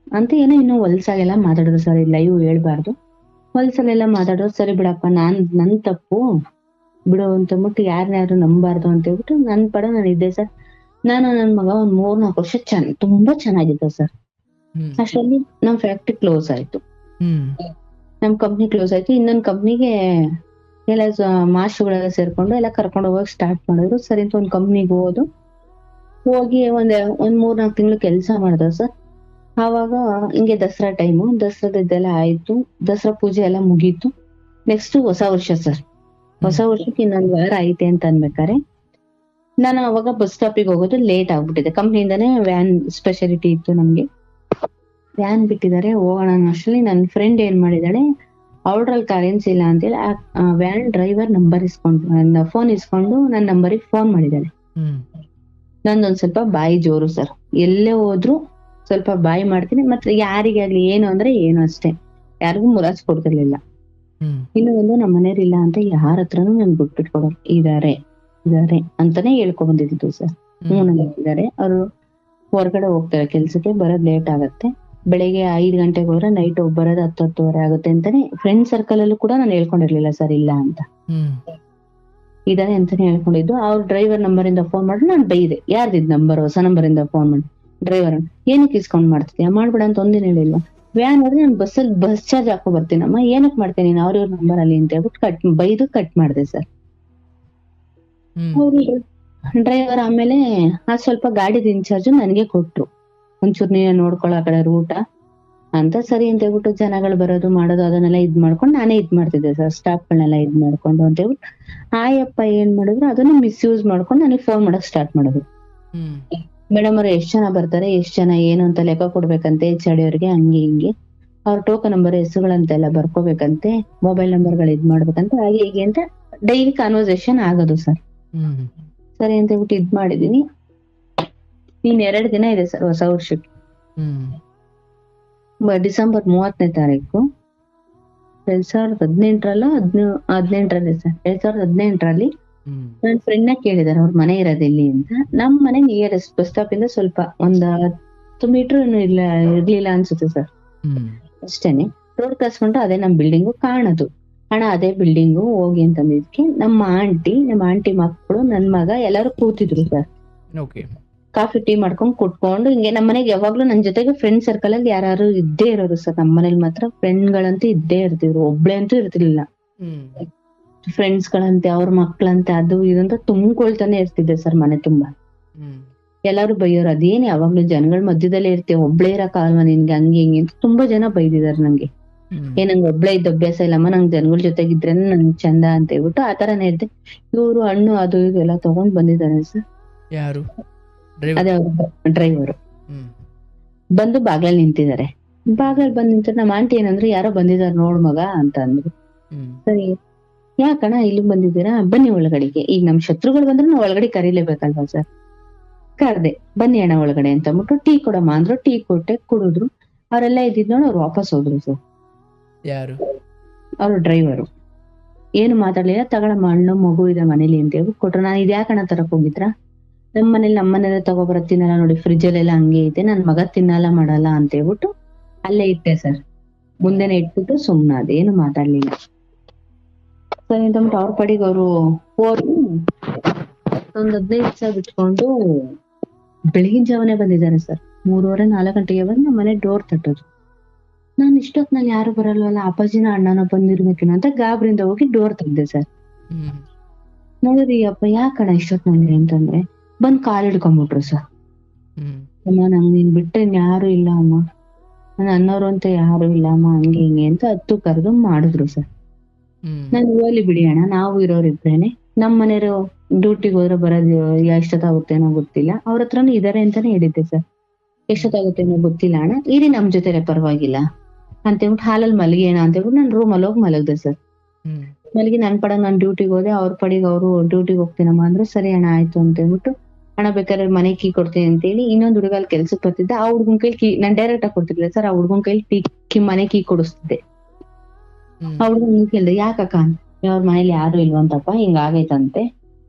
ಅಂತ ಏನೋ ಇನ್ನೂ ಹೊಲ್ಸಾಗೆಲ್ಲ ಮಾತಾಡಿದ್ರು ಸರ್. ಲೈವ್ ಹೇಳ್ಬಾರ್ದು, ಹೊಲ್ಸಲೆಲ್ಲ ಮಾತಾಡೋರು. ಸರಿ ಬಿಡಪ್ಪ, ನನ್ ತಪ್ಪು ಬಿಡು ಅಂತಂದ್ಬಿಟ್ಟು ಯಾರನ್ನಾರು ನಂಬಾರ್ದು ಅಂತ ಹೇಳ್ಬಿಟ್ಟು ನನ್ ಪಡ ನಾನು ಇದ್ದೆ ಸರ್. ನಾನು ನನ್ ಮಗ ಒಂದ್ 3-4 ವರ್ಷ ತುಂಬಾ ಚೆನ್ನಾಗಿದ್ದ ಸರ್. ಅಷ್ಟರಲ್ಲಿ ನಮ್ ಫ್ಯಾಕ್ಟ್ರಿ ಕ್ಲೋಸ್ ಆಯ್ತು, ನಮ್ ಕಂಪ್ನಿ ಕ್ಲೋಸ್ ಆಯ್ತು. ಇನ್ನೊಂದ್ ಕಂಪ್ನಿಗೆ ಎಲ್ಲ ಮಾಸ್ಟರ್ಗಳೆಲ್ಲ ಸೇರ್ಕೊಂಡು ಎಲ್ಲ ಕರ್ಕೊಂಡು ಹೋಗಕ್ ಸ್ಟಾರ್ಟ್ ಮಾಡಿದ್ರು. ಸರಿ ಅಂತ ಒಂದ್ ಕಂಪ್ನಿಗೆ ಹೋಗಿ ಒಂದ್ 3-4 ತಿಂಗಳು ಕೆಲ್ಸ ಮಾಡ್ದ ಸರ್. ಆವಾಗ ಹಿಂಗೆ ದಸರಾ ಟೈಮು, ದಸರಾದೆಲ್ಲ ಆಯ್ತು, ದಸರಾ ಪೂಜೆ ಎಲ್ಲ ಮುಗೀತು. ನೆಕ್ಸ್ಟ್ ಹೊಸ ವರ್ಷ ಸರ್. ಹೊಸ ವರ್ಷಕ್ಕೆ ಇನ್ನೊಂದ್ ವಾರ ಐತೆ ಅಂತ ಅನ್ಬೇಕಾರೆ ನಾನು ಅವಾಗ ಬಸ್ ಸ್ಟಾಪಿಗೆ ಹೋಗೋದು ಲೇಟ್ ಆಗ್ಬಿಟ್ಟಿದೆ. ಕಂಪ್ನಿಯಿಂದಾನೇ ವ್ಯಾನ್ ಸ್ಪೆಷಾಲಿಟಿ ಇತ್ತು ನಮ್ಗೆ, ವ್ಯಾನ್ ಬಿಟ್ಟಿದ್ದಾರೆ. ಹೋಗೋಣ ಅಷ್ಟರಲ್ಲಿ ನನ್ ಫ್ರೆಂಡ್ ಏನ್ ಮಾಡಿದಾಳೆ, ಅವಳ್ರಲ್ಲಿ ಕರೆನ್ಸಿ ಇಲ್ಲ ಅಂತೇಳಿ ಆ ವ್ಯಾನ್ ಡ್ರೈವರ್ ನಂಬರ್ ಇಸ್ಕೊಂಡು ಫೋನ್ ಇಸ್ಕೊಂಡು ನನ್ನ ನಂಬರಿಗೆ ಫೋನ್ ಮಾಡಿದಾಳೆ. ನಂದೊಂದ್ ಸ್ವಲ್ಪ ಬಾಯಿ ಜೋರು ಸರ್, ಎಲ್ಲೇ ಹೋದ್ರು ಸ್ವಲ್ಪ ಬಾಯಿ ಮಾಡ್ತೀನಿ, ಮತ್ತೆ ಯಾರಿಗಾಗ್ಲಿ ಏನು ಅಂದ್ರೆ ಏನು ಅಷ್ಟೇ, ಯಾರಿಗೂ ಮುರಾಜ್ ಕೊಡ್ತಿರ್ಲಿಲ್ಲ. ಇನ್ನು ಒಂದು ನಮ್ಮ ಮನೇಲಿ ಇಲ್ಲ ಅಂತ ಯಾರ ಹತ್ರನೂ ನನ್ ಬಿಟ್ಬಿಟ್ಕೊಡೋರು, ಇದಾರೆ ಅಂತಾನೆ ಹೇಳ್ಕೊಂಡ್ ಬಂದಿದ್ದು ಸರ್. ಇದಾರೆ, ಅವ್ರು ಹೊರಗಡೆ ಹೋಗ್ತಾರೆ ಕೆಲ್ಸಕ್ಕೆ, ಬರೋದ್ ಲೇಟ್ ಆಗತ್ತೆ, ಬೆಳಿಗ್ಗೆ 5 ಗಂಟೆಗೆ ಹೋದ್ರೆ ನೈಟ್ ಬರೋದು 10-10:30 ಆಗುತ್ತೆ ಅಂತಾನೆ ಫ್ರೆಂಡ್ ಸರ್ಕಲ್ ಅಲ್ಲೂ ಕೂಡ ನಾನು ಹೇಳ್ಕೊಂಡಿರ್ಲಿಲ್ಲ ಸರ್ ಇಲ್ಲ ಅಂತ. ಇದಾರೆ ಅಂತಾನೆ ಹೇಳ್ಕೊಂಡಿದ್ದು. ಅವ್ರ ಡ್ರೈವರ್ ನಂಬರ್ ಇಂದ ಫೋನ್ ಮಾಡಿ ನಾನು ಬೈದೆ, ಯಾರ್ದಿದ್ ನಂಬರ್, ಹೊಸ ನಂಬರ್ ಇಂದ ಫೋನ್ ಮಾಡಿ ಡ್ರೈವರ್ ಏನಕ್ಕೆ ಇಸ್ಕೊಂಡ್ ಮಾಡ್ತೀಯ, ಮಾಡ್ಬೇಡ ಅಂತ ಒಂದಿನ ಹೇಳಿಲ್ವಾ. ವ್ಯಾನ್ ಹೋದ್ರೆ ನಾನು ಬಸ್ ಚಾರ್ಜ್ ಹಾಕೋ ಬರ್ತೀನಮ್ಮ, ಏನಕ್ ಮಾಡ್ತೇನೆ ನೀನ್ ಅವ್ರ ನಂಬರ್ ಅಲ್ಲಿ ಅಂತ ಹೇಳ್ಬಿಟ್ಟು ಬೈದು ಕಟ್ ಮಾಡ್ದೆ ಸರ್. ಡ್ರೈವರ್ ಆಮೇಲೆ ಸ್ವಲ್ಪ ಗಾಡಿದ ಇನ್ಚಾರ್ಜ್ ನನ್ಗೆ ಕೊಟ್ರು, ಒಂಚೂರು ನೀವೇ ನೋಡ್ಕೊಳ್ಳೋ ಆ ಕಡೆ ರೂಟ ಅಂತ. ಸರಿ ಅಂತ ಹೇಳ್ಬಿಟ್ಟು ಜನಗಳು ಬರೋದು ಮಾಡೋದು ಅದನ್ನೆಲ್ಲ ಇದ್ ಮಾಡ್ಕೊಂಡು ನಾನೇ ಇದ್ ಮಾಡ್ತಿದ್ದೆ ಸರ್, ಸ್ಟಾಫ್ಗಳನ್ನೆಲ್ಲ ಇದ್ ಮಾಡ್ಕೊಂಡು ಅಂತ ಹೇಳ್ಬಿಟ್ಟು. ಆಯಪ್ಪ ಏನ್ ಮಾಡಿದ್ರು ಅದನ್ನ ಮಿಸ್ಯೂಸ್ ಮಾಡ್ಕೊಂಡು ನನಗೆ ಫೋನ್ ಮಾಡಕ್ ಸ್ಟಾರ್ಟ್ ಮಾಡಿದ್ರು. ಮೇಡಮ್ ಅವ್ರು ಎಷ್ಟ್ ಜನ ಬರ್ತಾರೆ, ಎಷ್ಟ್ ಜನ ಏನು ಅಂತ ಲೆಕ್ಕ ಕೊಡ್ಬೇಕಂತೆ HRD ಅವ್ರಿಗೆ, ಹಂಗೆ ಹಿಂಗೆ ಅವ್ರ ಟೋಕನ್ ನಂಬರ್ ಹೆಸರುಗಳಂತೆಲ್ಲ ಬರ್ಕೋಬೇಕಂತೆ, ಮೊಬೈಲ್ ನಂಬರ್ಗಳು ಇದ್ ಮಾಡ್ಬೇಕಂತ, ಹಾಗೆ ಹೀಗೆ ಅಂತ ಡೈಲಿ ಕಾನ್ವರ್ಸೇಷನ್ ಆಗೋದು ಸರ್. ಸರಿ ಅಂತ ಹೇಳ್ಬಿಟ್ಟು ಇದ್ ಮಾಡಿದೀನಿ. ಇನ್ 2 ದಿನ ಇದೆ ಸರ್ ಹೊಸ ವರ್ಷಕ್ಕೆ. ಡಿಸೆಂಬರ್ 30ನೇ ತಾರೀಕು 2018ರಲ್ಲಿ ಸರ್, 2018ರಲ್ಲಿ ನನ್ ಫ್ರೆಂಡ್ ನ ಕೇಳಿದಾರೆ ಅವ್ರ ಮನೆ ಇರೋದೆಲ್ಲಿ ಅಂತ. ನಮ್ ಮನೆ ನಿಯರೆಸ್ಟ್ ಬಸ್ ಸ್ಟಾಪ್ ಇಂದ ಸ್ವಲ್ಪ ಒಂದ್ 10 ಮೀಟರ್ ಇರ್ಲಿಲ್ಲ ಅನ್ಸುತ್ತೆ ಸರ್, ಅಷ್ಟೇನೆ. ರೋಡ್ ಕಸ್ಕೊಂಡ್ರೆ ಅದೇ ನಮ್ ಬಿಲ್ಡಿಂಗು ಕಾಣೋದು. ಅಣ್ಣ ಅದೇ ಬಿಲ್ಡಿಂಗು ಹೋಗಿ ಅಂತಂದಿದ್ಕೆ ನಮ್ಮ ಆಂಟಿ ಮಕ್ಕಳು, ನನ್ ಮಗ ಎಲ್ಲಾರು ಕೂತಿದ್ರು ಸರ್. ಕಾಫಿ ಟೀ ಮಾಡ್ಕೊಂಡ್ ಕುಟ್ಕೊಂಡು ಹಿಂಗೆ. ನಮ್ ಮನೆಗೆ ಯಾವಾಗ್ಲೂ ನನ್ ಜೊತೆಗೆ ಫ್ರೆಂಡ್ ಸರ್ಕಲ್ ಅಲ್ಲಿ ಯಾರು ಇದ್ದೇ ಇರೋರು ಸರ್. ನಮ್ ಮನೇಲಿ ಮಾತ್ರ ಫ್ರೆಂಡ್ ಗಳಂತೂ ಇದ್ದೇ ಇರ್ತಿದ್ರು, ಒಬ್ಳೆ ಅಂತೂ ಇರ್ತಿರ್ಲಿಲ್ಲ. ಫ್ರೆಂಡ್ಸ್ ಗಳಂತೆ, ಅವ್ರ ಮಕ್ಳಂತೆ, ಅದು ಇದಂತ ತುಂಬ್ಕೊಳ್ತಾನೆ ಇರ್ತಿದ್ದೆ ಸರ್ ಮನೆ ತುಂಬಾ. ಎಲ್ಲಾರು ಬೈಯೋರು, ಅದೇನ್ ಯಾವಾಗ್ಲೂ ಜನಗಳ ಮಧ್ಯದಲ್ಲೇ ಇರ್ತೀಯ, ಒಬ್ಳೇ ಇರಕ್ ಆಗಲ್ವಾ ನಿನ್ಗೆ, ಹಂಗೆ ಹಿಂಗೆ ಅಂತ ತುಂಬಾ ಜನ ಬೈದಿದಾರೆ ನಂಗೆ. ನಂಗೆ ಒಬ್ಳೆ ಇದ್ದ ಅಭ್ಯಾಸ ಇಲ್ಲಮ್ಮ, ನಂಗೆ ಜನಗಳ ಜೊತೆಗಿದ್ರೆ ನಂಗೆ ಚಂದ ಅಂತ ಹೇಳ್ಬಿಟ್ಟು ಆತರನೇ ಇದ್ದೆ. ಇವ್ರು ಹಣ್ಣು ಅದು ಇದು ಎಲ್ಲ ತಗೊಂಡ್ ಬಂದಿದ್ದಾರೆ ಸರ್. ಯಾರು? ಅದೇ ಡ್ರೈವರು ಬಂದು ಬಾಗ್ಲಲ್ಲಿ ನಿಂತಿದ್ದಾರೆ. ಬಾಗ್ಲಲ್ಲಿ ಬಂದ್ ನಿಂತ ನಮ್ಮ ಆಂಟಿ ಏನಂದ್ರೆ, ಯಾರೋ ಬಂದಿದಾರೆ ನೋಡ್ ಮಗ ಅಂತ ಅಂದ್ರು. ಸರಿ ಯಾಕಣ್ಣ ಇಲ್ಲಿ ಬಂದಿದ್ದೀರಾ, ಬನ್ನಿ ಒಳಗಡೆಗೆ. ಈಗ ನಮ್ ಶತ್ರುಗಳು ಬಂದ್ರೆ ನಾವ್ ಒಳಗಡೆ ಕರೀಲೇಬೇಕಲ್ವಾ ಸರ್. ಕರ್ದೆ, ಬನ್ನಿ ಅಣ್ಣ ಒಳಗಡೆ ಅಂತ ಅಂದ್ಬಿಟ್ಟು ಟೀ ಕೊಡಮ್ಮ ಅಂದ್ರು. ಟೀ ಕೊಟ್ಟೆ, ಕುಡಿದ್ರು. ಅವರೆಲ್ಲ ಇದ್ದಿದ್ ನೋಡಿ ಅವ್ರು ವಾಪಸ್ ಹೋದ್ರು ಸರ್. ಯಾರು? ಅವ್ರು ಡ್ರೈವರು. ಏನು ಮಾತಾಡ್ಲಿಲ್ಲ. ತಗೊಳಮ್ಮ ಹಣ್ಣು ಮಗು ಇದೆ ಮನೇಲಿ ಅಂತ ಹೇಳ್ಬಿಟ್ಟು ಕೊಟ್ರು. ನಾನು ಇದ್ಯಾಕಣ್ಣ ತರಕ್ ಹೋಗಿದ್ರ, ನಮ್ಮನೇಲೆ ತಗೋಬರ ತಿನ್ನಲ್ಲ ನೋಡಿ, ಫ್ರಿಜ್ ಅಲ್ಲೆಲ್ಲ ಹಂಗೆ ಐತೆ, ನನ್ ಮಗ ತಿನ್ನಲ್ಲ ಮಾಡಲ್ಲ ಅಂತ ಹೇಳ್ಬಿಟ್ಟು ಅಲ್ಲೇ ಇಟ್ಟೆ ಸರ್. ಮುಂದೆನೆ ಇಟ್ಬಿಟ್ಟು ಸುಮ್ನಾದೆ, ಏನು ಮಾತಾಡ್ಲಿಲ್ಲ. ಸರಿ ಅಂತಂದ್ಬಿಟ್ಟು ಅವ್ರ ಪಡಿಗೆ ಅವರು ಹೋದ್ರು. ಒಂದ್ 15 ದಿವಸ ಬಿಟ್ಕೊಂಡು ಬೆಳಗಿನ ಜಾವನೇ ಬಂದಿದ್ದಾರೆ ಸರ್. 3:30-4 ಗಂಟೆಗೆ ಬಂದು ನಮ್ಮ ಮನೆ ಡೋರ್ ತಟ್ಟೋದು. ನಾನ್ ಇಷ್ಟೊತ್ನಲ್ಲಿ ಯಾರು ಬರಲ್ವಲ್ಲ, ಅಪ್ಪಾಜಿನ ಅಣ್ಣನ ಬಂದಿರ್ಬೇಕೇನೋ ಅಂತ ಗಾಬ್ರಿಂದ ಹೋಗಿ ಡೋರ್ ತೆಗ್ದೆ ಸರ್. ನೋಡಿದ್ರಿ ಅಪ್ಪ ಯಾಕಣ್ಣ ಇಷ್ಟೊತ್ನಲ್ಲಿ ಅಂತಂದ್ರೆ, ಬಂದ್ ಕಾಲ್ ಹಿಡ್ಕೊಂಡ್ಬಿಟ್ರು ಸರ್. ಅಮ್ಮ ನಂಗ್ ನೀನ್ ಬಿಟ್ರೆ ಯಾರು ಇಲ್ಲ ಅಮ್ಮ, ನನ್ ಅನ್ನೋರು ಅಂತ ಯಾರು ಇಲ್ಲ ಅಮ್ಮ, ಹಂಗೆ ಹಿಂಗೆ ಅಂತ ಹತ್ತು ಕರೆದು ಮಾಡಿದ್ರು ಸರ್. ನಾನ್ ಹೋಗ್ಲಿ ಬಿಡಿ ಅಣ್ಣ, ನಾವು ಇರೋರಿಬ್ರೇನೆ, ನಮ್ ಮನೆಯವರು ಡ್ಯೂಟಿಗೆ ಹೋದ್ರೆ ಬರೋದು ಎಷ್ಟೊತ್ತಾಗುತ್ತೇನೋ ಗೊತ್ತಿಲ್ಲ, ಅವ್ರ ಹತ್ರನೂ ಇದಾರೆ ಅಂತಾನೆ ಹೇಳಿದ್ದೆ ಸರ್. ಎಷ್ಟೊತ್ತಾಗುತ್ತೇನೋ ಗೊತ್ತಿಲ್ಲ ಅಣ್ಣ, ಇರಿ ನಮ್ ಜೊತೆಲೆ ಪರವಾಗಿಲ್ಲ ಅಂತ ಹೇಳ್ಬಿಟ್ಟು ಹಾಲಲ್ಲಿ ಮಲಗಿಯೋಣ ಅಂತ ಹೇಳ್ಬಿಟ್ಟು ನಾನು ರೂಮಲ್ಲಿ ಹೋಗಿ ಮಲಗ್ದೆ ಸರ್. ಮಲಗಿ ನನ್ ಪಡ ನಾನ್ ಡ್ಯೂಟಿಗೆ ಹೋದೆ, ಅವ್ರ ಪಡಿಗೆ ಅವರು ಡ್ಯೂಟಿಗೆ ಹೋಗ್ತೀನಮ್ಮ ಅಂದ್ರೆ, ಸರಿ ಅಣ್ಣ ಆಯ್ತು ಅಂತ ಹೇಳ್ಬಿಟ್ಟು ಹಣ ಬೇಕಾದ್ರೆ ಮನೆ ಕೀ ಕೊಡ್ತೀನಿ ಅಂತೇಳಿ ಇನ್ನೊಂದ್ ಹುಡುಗ ಅಲ್ಲಿ ಕೆಲ್ಸಕ್ ಬರ್ತಿದ್ದ. ಆ ಹುಡ್ಗನ್ ಕೈಲಿ ಕೀ ನಾನ್ ಡೈರೆಕ್ಟ್ ಆಗಿ ಕೊಡ್ತಿರ್ಲಿಲ್ಲ ಸರ್. ಆ ಹುಡ್ಗನ್ ಕೈಲಿ ಮನೆ ಕೀ ಕೊಡಿಸ್ತಿದ್ದೆ. ಆ ಹುಡ್ಗನ್ ಕೇಳ್ದೆ ಯಾಕಕ್ಕ ಅವ್ರ ಮನೇಲಿ ಯಾರು ಇಲ್ವಂತಪ್ಪ ಹಿಂಗ ಆಗೈತಂತೆ,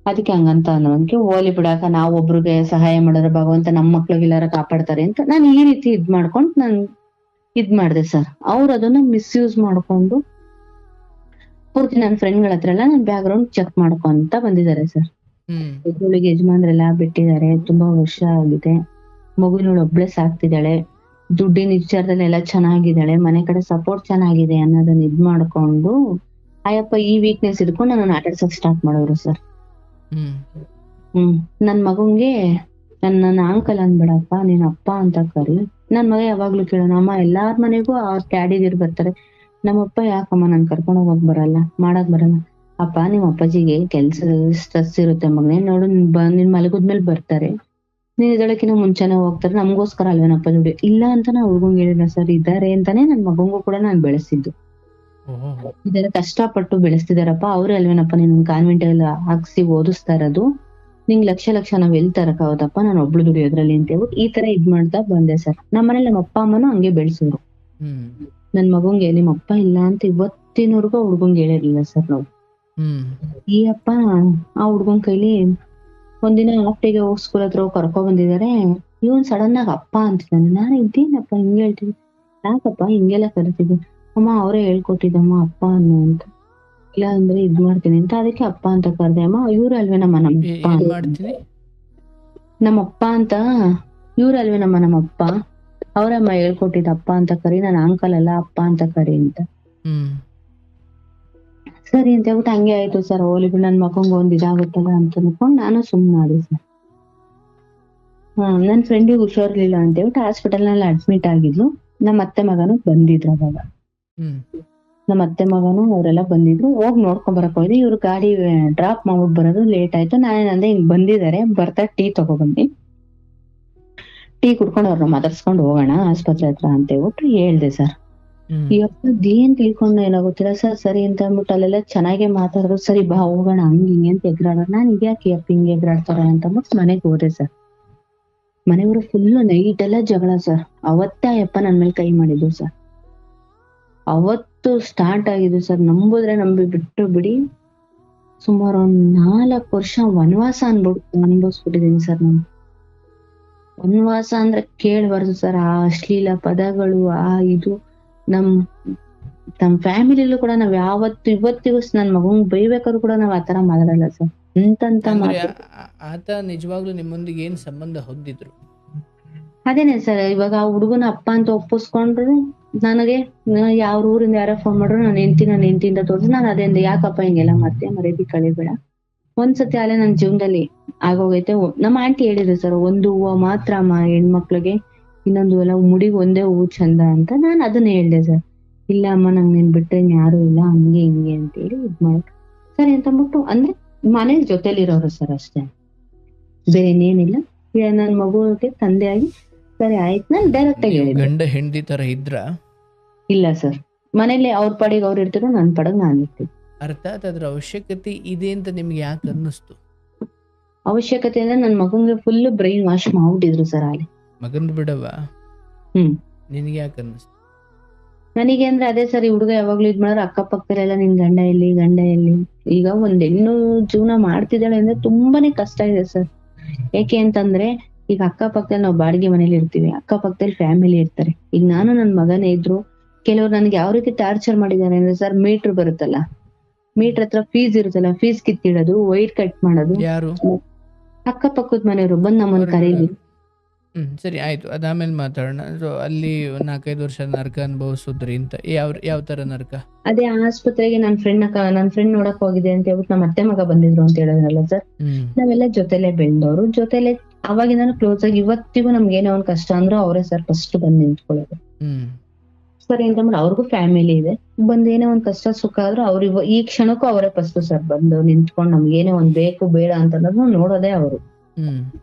ಅದಕ್ಕೆ ಹಂಗಂತ ಅನ್ನೋದಕ್ಕೆ ಹೋಲಿ ಬಿಡಾಕ ನಾವ್ ಒಬ್ರಿಗೆ ಸಹಾಯ ಮಾಡಿದ್ರೆ ಭಗವಂತ ನಮ್ ಮಕ್ಳಿಗೆಲ್ಲಾರ ಕಾಪಾಡ್ತಾರೆ ಅಂತ ನಾನ್ ಈ ರೀತಿ ಮಾಡ್ಕೊಂಡ್ ನಾನ್ ಮಾಡ್ದೆ ಸರ್. ಅವ್ರು ಅದನ್ನ ಮಿಸ್ಯೂಸ್ ಮಾಡ್ಕೊಂಡು ಪೂರ್ತಿ ನನ್ ಫ್ರೆಂಡ್ಗಳ ಹತ್ರ ಎಲ್ಲ ನನ್ ಬ್ಯಾಕ್ ಗ್ರೌಂಡ್ ಚೆಕ್ ಮಾಡ್ಕೊಂತ ಬಂದಿದ್ದಾರೆ ಸರ್. ಇವಳಿಗೆ ಯಜಮಾನ್ರೆಲ್ಲ ಬಿಟ್ಟಿದ್ದಾರೆ, ತುಂಬಾ ವರ್ಷ ಆಗಿದೆ, ಮಗುನೋಳು ಒಬ್ಳೆ ಸಾಕ್ತಿದ್ದಾಳೆ, ದುಡ್ಡಿನ ವಿಚಾರದಲ್ಲಿ ಎಲ್ಲ ಚೆನ್ನಾಗಿದ್ದಾಳೆ, ಮನೆ ಕಡೆ ಸಪೋರ್ಟ್ ಚೆನ್ನಾಗಿದೆ ಅನ್ನೋದನ್ನ ಮಾಡ್ಕೊಂಡು ಅಯ್ಯಪ್ಪ ಈ ವೀಕ್ನೆಸ್ ಇಟ್ಕೊಂಡು ನನ್ನ ಆಟಾಡ್ಸಕ್ ಸ್ಟಾರ್ಟ್ ಮಾಡೋರು ಸರ್. ನನ್ ಮಗಂಗೆ ನನ್ನ ಅಂಕಲ್ ಅನ್ಬೇಡಪ್ಪ, ನೀನ್ ಅಪ್ಪ ಅಂತ ಕರಿ. ನನ್ ಮಗ ಯಾವಾಗ್ಲೂ ಕೇಳೋಣ, ಅಮ್ಮ ಎಲ್ಲಾರ್ ಮನೆಗೂ ಅವ್ರ ಡ್ಯಾಡಿದಿರ್ ಬರ್ತಾರೆ, ನಮ್ಮಪ್ಪ ಯಾಕಮ್ಮ ನನ್ ಕರ್ಕೊಂಡ್ ಹೋಗಕ್ ಬರಲ್ಲ, ಮಾಡಕ್ ಬರಲ್ಲ. ಅಪ್ಪ ನಿಮ್ ಅಪ್ಪಾಜಿಗೆ ಕೆಲ್ಸದ ಸ್ಟ್ರೆಸ್ ಇರುತ್ತೆ ಮಗನೇ, ನೋಡು ನಿನ್ ಮಲಗದ್ಮೇಲೆ ಬರ್ತಾರೆ, ನೀನ್ ಇದಳಕಿನ ಮುಂಚೆನೆ ಹೋಗ್ತಾರೆ, ನಮ್ಗೋಸ್ಕರ ಅಲ್ವೇನಪ್ಪ ದುಡ್ಡು ಇಲ್ಲ ಅಂತ ನಾ ಹುಡ್ಗಂಗ್ ಹೇಳಿಲ್ಲ ಸರ್. ಇದಾರೆ ಅಂತಾನೆ ನನ್ ಮಗಂಗೂ ಕೂಡ ನಾನ್ ಬೆಳೆಸಿದ್ದು. ಇದೆಲ್ಲ ಕಷ್ಟಪಟ್ಟು ಬೆಳೆಸ್ತಿದಾರಪ್ಪ, ಅವ್ರೇ ಅಲ್ವೇನಪ್ಪ ನಿನ್ ಕಾನ್ವೆಂಟ್ ಎಲ್ಲ ಹಾಕ್ಸಿ ಓದಿಸ್ತಾ ಇರೋದು, ನಿಂಗ್ ಲಕ್ಷ ನಾವ್ ಎಲ್ ತರಕಾವದಪ್ಪ, ನಾನು ಒಬ್ಳು ದುಡಿಯೋದ್ರಲ್ಲಿ ಅಂತ ಹೇಳ್ಬಿಟ್ಟು ಈ ತರ ಮಾಡ್ತಾ ಬಂದೆ ಸರ್. ನಮ್ಮನೇಲಿ ನಮ್ಮ ಅಪ್ಪ ಅಮ್ಮನೂ ಹಂಗೆ ಬೆಳೆಸಿದ್ರು. ನನ್ ಮಗಂಗೆ ನಿಮ್ ಅಪ್ಪ ಇಲ್ಲ ಅಂತ ಇವತ್ತಿನವರೆಗೂ ಹುಡ್ಗಂಗ್ ಹೇಳಿರ್ಲಿಲ್ಲ ಸರ್ ನಾವು. ಈ ಅಪ್ಪ ಆ ಹುಡ್ಗನ್ ಕೈಲಿ ಒಂದಿನ ಆಫ್ಟಿಗೆ ಹೋಗ್ ಸ್ಕೂಲ್ ಹತ್ರ ಕರ್ಕೊ ಬಂದಿದ್ದಾರೆ. ಇವನ್ ಸಡನ್ ಆಗಿ ಅಪ್ಪ ಅಂತಿದ್ದಾನೆ. ನಾನು ಇದ್ದೇನಪ್ಪ ಹಿಂಗ್ ಹೇಳ್ತೀನಿ, ಯಾಕಪ್ಪ ಹಿಂಗೆಲ್ಲ ಕರಿತಿದ್ದೆ? ಅಮ್ಮ ಅವರೇ ಹೇಳ್ಕೊಟ್ಟಿದ್ದಮ್ಮ ಅಪ್ಪ ಅನ್ನು ಅಂತ. ಇಲ್ಲ ಅಂದ್ರೆ ಮಾಡ್ತೀನಿ ಅಂತ ಅದಕ್ಕೆ ಅಪ್ಪ ಅಂತ ಕರ್ದೆ. ಅಮ್ಮ ಇವ್ರು ಅಲ್ವೇನಮ್ಮ ನಮ್ಮಪ್ಪ ಅಂತ, ಇವ್ರು ಅಲ್ವೇನಮ್ಮ ನಮ್ಮಪ್ಪ, ಅವರಮ್ಮ ಹೇಳ್ಕೊಟ್ಟಿದ್ದ ಅಪ್ಪ ಅಂತ ಕರಿ, ನಾನು ಅಂಕಲ್ ಅಲ್ಲ ಅಪ್ಪ ಅಂತ ಕರಿ ಅಂತ. ಸರಿ ಅಂತ ಹೇಳ್ಬಿಟ್ಟು ಹಂಗೆ ಆಯ್ತು ಸರ್. ಹೋಲಿ ಬಿಡು ನನ್ ಮಕ್ಕಂಗ್ ಒಂದ್ ಇದಾಗುತ್ತಲ್ಲ ಅಂತ ಅನ್ಕೊಂಡ್ ನಾನು ಸುಮ್ನೆ ಆದೆ ಸರ್. ನನ್ ಫ್ರೆಂಡಿಗೆ ಹುಷಾರ್ಲಿಲ್ಲ ಅಂತ ಹೇಳ್ಬಿಟ್ಟು ಹಾಸ್ಪಿಟಲ್ ನಲ್ಲಿ ಅಡ್ಮಿಟ್ ಆಗಿದ್ಲು. ನಮ್ಮ ಅತ್ತೆ ಮಗನು ಬಂದಿದ್ರು ಅವಾಗ. ನಮ್ಮ ಅತ್ತೆ ಮಗನು ಅವರೆಲ್ಲ ಬಂದಿದ್ರು. ಹೋಗ್ ನೋಡ್ಕೊಂಡ್ ಬರಕ್ ಹೋಯ್ದು. ಇವ್ರು ಗಾಡಿ ಡ್ರಾಪ್ ಮಾಡ್ಬಿಟ್ಟು ಬರೋದು ಲೇಟ್ ಆಯ್ತು. ನಾನೇನಂದೆ ಹಿಂಗ್ ಬಂದಿದ್ದಾರೆ, ಬರ್ತಾ ಟೀ ತಗೊಬಂದಿ, ಟೀ ಕುಡ್ಕೊಂಡು ಅವ್ರನ್ನ ಮಾತಾಡ್ಸ್ಕೊಂಡ್ ಹೋಗೋಣ ಆಸ್ಪತ್ರೆ ಹತ್ರ ಅಂತ ಹೇಳ್ಬಿಟ್ಟು ಹೇಳ್ದೆ ಸರ್. ಏನ್ ತಿಳ್ಕೊಂಡ ಏನಾಗುತ್ತಿಲ್ಲ ಸರ್. ಸರಿ ಅಂತ ಅಂದ್ಬಿಟ್ಟು ಅಲ್ಲೆಲ್ಲ ಚೆನ್ನಾಗೆ ಮಾತಾಡಿದ್ರು. ಸರಿ ಬಾ ಹೋಗೋಣ ಹಂಗ ಹಿಂಗೆ ಅಂತ ಎಗ್ರಾಡೋರು. ನಾನ್ ಇದ್ಯಾಕೆ ಅಪ್ಪ ಹಿಂಗೆ ಎಗ್ರಾಡ್ತಾರೆ ಅಂತ ಅಂದ್ಬಿಟ್ಟು ಮನೆಗ್ ಹೋದೆ ಸರ್. ಮನೆಯವರು ಫುಲ್ ನೈಟ್ ಎಲ್ಲ ಜಗಳ ಸರ್. ಅವತ್ತೇ ಅಯ್ಯಪ್ಪ ನನ್ ಮೇಲೆ ಕೈ ಮಾಡಿದ್ದು ಸರ್. ಅವತ್ತು ಸ್ಟಾರ್ಟ್ ಆಗಿದ್ದು ಸರ್. ನಂಬುದ್ರೆ ನಂಬಿ ಬಿಟ್ಟು ಬಿಡಿ, ಸುಮಾರು 4 ವರ್ಷ ವನವಾಸ ಅನ್ಭವಿಸ್ಬಿಟ್ಟಿದೀನಿ ಸರ್ ನಾನು. ವನವಾಸ ಅಂದ್ರೆ ಕೇಳ್ಬಾರ್ದು ಸರ್. ಆ ಅಶ್ಲೀಲ ಪದಗಳು, ಇದು ನಮ್ ಫ್ಯಾಮಿಲಿಲೂ ಕೂಡ ನಾವ್ ಇವತ್ತಿಗೂ ನನ್ ಮಗಂಗ್ ಬೈಬೇಕಾದ್ರು ಕೂಡ ನಾವ್ ಆತರ ಮಾತಾಡಲ್ಲ ಸರ್. ಆತ ನಿಜವಾಗ್ಲೂ ನಿಮ್ಮೊಂದಿಗೆ ಏನ್ ಸಂಬಂಧ ಹೊಂದಿದ್ರು? ಅದೇನೆ ಸರ್, ಇವಾಗ ಆ ಹುಡುಗನ ಅಪ್ಪ ಅಂತ ಒಪ್ಪಿಸ್ಕೊಂಡ್ರು ನನಗೆ ಯಾವ ಊರಿಂದ ಯಾರೋ ಫೋನ್ ಮಾಡ್ರು, ನಾನು ಹೆಂಡತಿಯಿಂದ ತೋರ್ಸು. ನಾನು ಅದೇಂದ ಯಾಕಪ್ಪ ಹಿಂಗೆಲ್ಲ ಮಾಡ್ತೀಯ, ಮರ್ಯಾದೆ ಕಳಿಬೇಡ. ಒಂದ್ಸತಿ ಅಲ್ಲೇ ನನ್ ಜೀವನದಲ್ಲಿ ಆಗೋಗೈತೆ. ನಮ್ಮ ಆಂಟಿ ಹೇಳಿದ್ರು ಸರ್, ಒಂದು ಹೂವು ಮಾತ್ರ ಹೆಣ್ಮಕ್ಳಿಗೆ, ಇನ್ನೊಂದು ಎಲ್ಲ ಮುಡಿಗೆ ಒಂದೇ ಹೂವು ಚಂದ ಅಂತ. ನಾನ್ ಅದನ್ನ ಹೇಳ್ದೆ ಸರ್. ಇಲ್ಲ ಅಮ್ಮ ನಂಗ್ ನೀನ್ ಬಿಟ್ರೆ ಯಾರು ಇಲ್ಲ, ಹಂಗೆ ಹಿಂಗೆ ಅಂತ ಹೇಳಿ ಮಾಡಿ ಸರಿ ಅಂತ ಅಂದ್ಬಿಟ್ಟು, ಅಂದ್ರೆ ಮನೆ ಜೊತೆಲಿರೋರು ಸರ್ ಅಷ್ಟೇ, ಬೇರೆ ಇನ್ನೇನಿಲ್ಲ. ನನ್ ಮಗುಗೆ ತಂದೆಯಾಗಿ ಸರಿ ಆಯ್ತು ನಾನು ಡೈರೆಕ್ಟ್ ಆಗಿ ಹೇಳಿದ್ದೆ. ಗಂಡ ಹೆಂಡತಿ ತರ ಇದ್ರ? ಇಲ್ಲ ಸರ್, ಮನೇಲಿ ಅವ್ರ ಪಾಡಿಗೆ ಅವ್ರು ಇರ್ತಿದ್ರು, ನನ್ ಪಾಡಿಗೆ ನಾನು ಇರ್ತೀನಿ. ಅರ್ಥಾತ್ ಅದ್ರ ಅವಶ್ಯಕತೆ ಇದೆ ಅಂತ ನಿಮ್ಗೆ ಯಾಕೆ ಅನ್ನಿಸ್ತು? ಅವಶ್ಯಕತೆ ಅಂದ್ರೆ ನನ್ ಮಗಂಗೆ ಫುಲ್ ಬ್ರೈನ್ ವಾಶ್ ಮಾಡ್ಬಿಟ್ಟಿದ್ರು ಸರ್ ಅಲ್ಲಿ. ಮಗನ್ ಬಿಡವ ನಿನಗೆ ಯಾಕೆ ಅನ್ನಿಸ್ತು? ನನಗೆ ಅಂದ್ರೆ ಅದೇ ಸರ್, ಈ ಹುಡುಗ ಯಾವಾಗ್ಲೂ ಇದ್ ಮಾಡಿದ್ರೆ ಅಕ್ಕಪಕ್ಕದಲ್ಲೆಲ್ಲ ನಿನ್ ಗಂಡ ಎಲ್ಲಿ. ಈಗ ಒಂದ್ ಹೆಣ್ಣು ಜೀವನ ಮಾಡ್ತಿದ್ದಾಳೆ ಅಂದ್ರೆ ತುಂಬಾನೇ ಕಷ್ಟ ಇದೆ ಸರ್. ಯಾಕೆ ಅಂತಂದ್ರೆ ಈಗ ಅಕ್ಕಪಕ್ಕದಲ್ಲಿ ನಾವು ಬಾಡಿಗೆ ಮನೇಲಿ ಇರ್ತೀವಿ, ಅಕ್ಕಪಕ್ಕದಲ್ಲಿ ಫ್ಯಾಮಿಲಿ ಇರ್ತಾರೆ. ಈಗ ನಾನು ನನ್ ಮಗನೇ ಇದ್ರು ಕೆಲವ್ರು ನನ್ಗೆ ಯಾವ ರೀತಿ ಟಾರ್ಚರ್ ಮಾಡಿದ್ದಾರೆ ಅಂದ್ರೆ ಸರ್, ಮೀಟರ್ ಬರುತ್ತಲ್ಲ, ಮೀಟರ್ ಹತ್ರ ಫೀಸ್ ಇರುತ್ತಲ್ಲ, ಫೀಸ್ ಕಿತ್ತಿಡೋದು, ವೈರ್ ಕಟ್ ಮಾಡೋದು. ಯಾರು? ಅಕ್ಕಪಕ್ಕದ ಮನೆಯವರು ಬಂದ್ ನಮ್ಮನ್ನ ಕರೀಲಿ. ಸರಿ ಆಯ್ತು, ಅದಾದ್ಮೇಲೆ ಮಾತಾಡೋಣ. ಸೊ ಅಲ್ಲಿ 4-5 ವರ್ಷ ನರಕ ಅನುಭವಿಸಿದ್ರಿ ಅಂತ. ಯಾವ ತರ ನರಕ? ಅದೇ ಆಸ್ಪತ್ರೆಗೆ ನನ್ ಫ್ರೆಂಡ್ ನೋಡಕ್ ಹೋಗಿದೆ ಅಂತ ಹೇಳ್ಬಿಟ್ಟು ನಮ್ಮ ಅತ್ತೆ ಮಗ ಬಂದಿದ್ರು ಅಂತ ಹೇಳಿದ್ರಲ್ಲ ಸರ್. ನಾವೆಲ್ಲ ಜೊತೆಲೆ ಬೆಳೆದವ್ರು, ಜೊತೆಲೆ ಅವಾಗಿಂದಾನು ಕ್ಲೋಸ್ ಆಗಿ ಇವತ್ತಿಗೂ ನಮ್ಗೆ ಏನೋ ಒಂದ್ ಕಷ್ಟ ಅಂದ್ರೂ ಅವರೇ ಸರ್ ಫಸ್ಟ್ ಬಂದ್ ನಿಂತ್ಕೊಳ್ಳೋದು. ಸರಿ ಅಂತ ಮಾಡಿ ಅವ್ರಿಗೂ ಫ್ಯಾಮಿಲಿ ಇದೆ, ಬಂದ್ ಏನೋ ಒಂದ್ ಕಷ್ಟ ಸುಖ ಆದ್ರೂ ಅವ್ರು ಈ ಕ್ಷಣಕ್ಕೂ ಅವರೇ ಫಸ್ಟ್ ಸರ್ ಬಂದು ನಿಂತ್ಕೊಂಡು ನಮ್ಗೆ ಏನೋ ಒಂದ್ ಬೇಕು ಬೇಡ ಅಂತಂದ್ರೂ ನೋಡೋದೇ ಅವರು.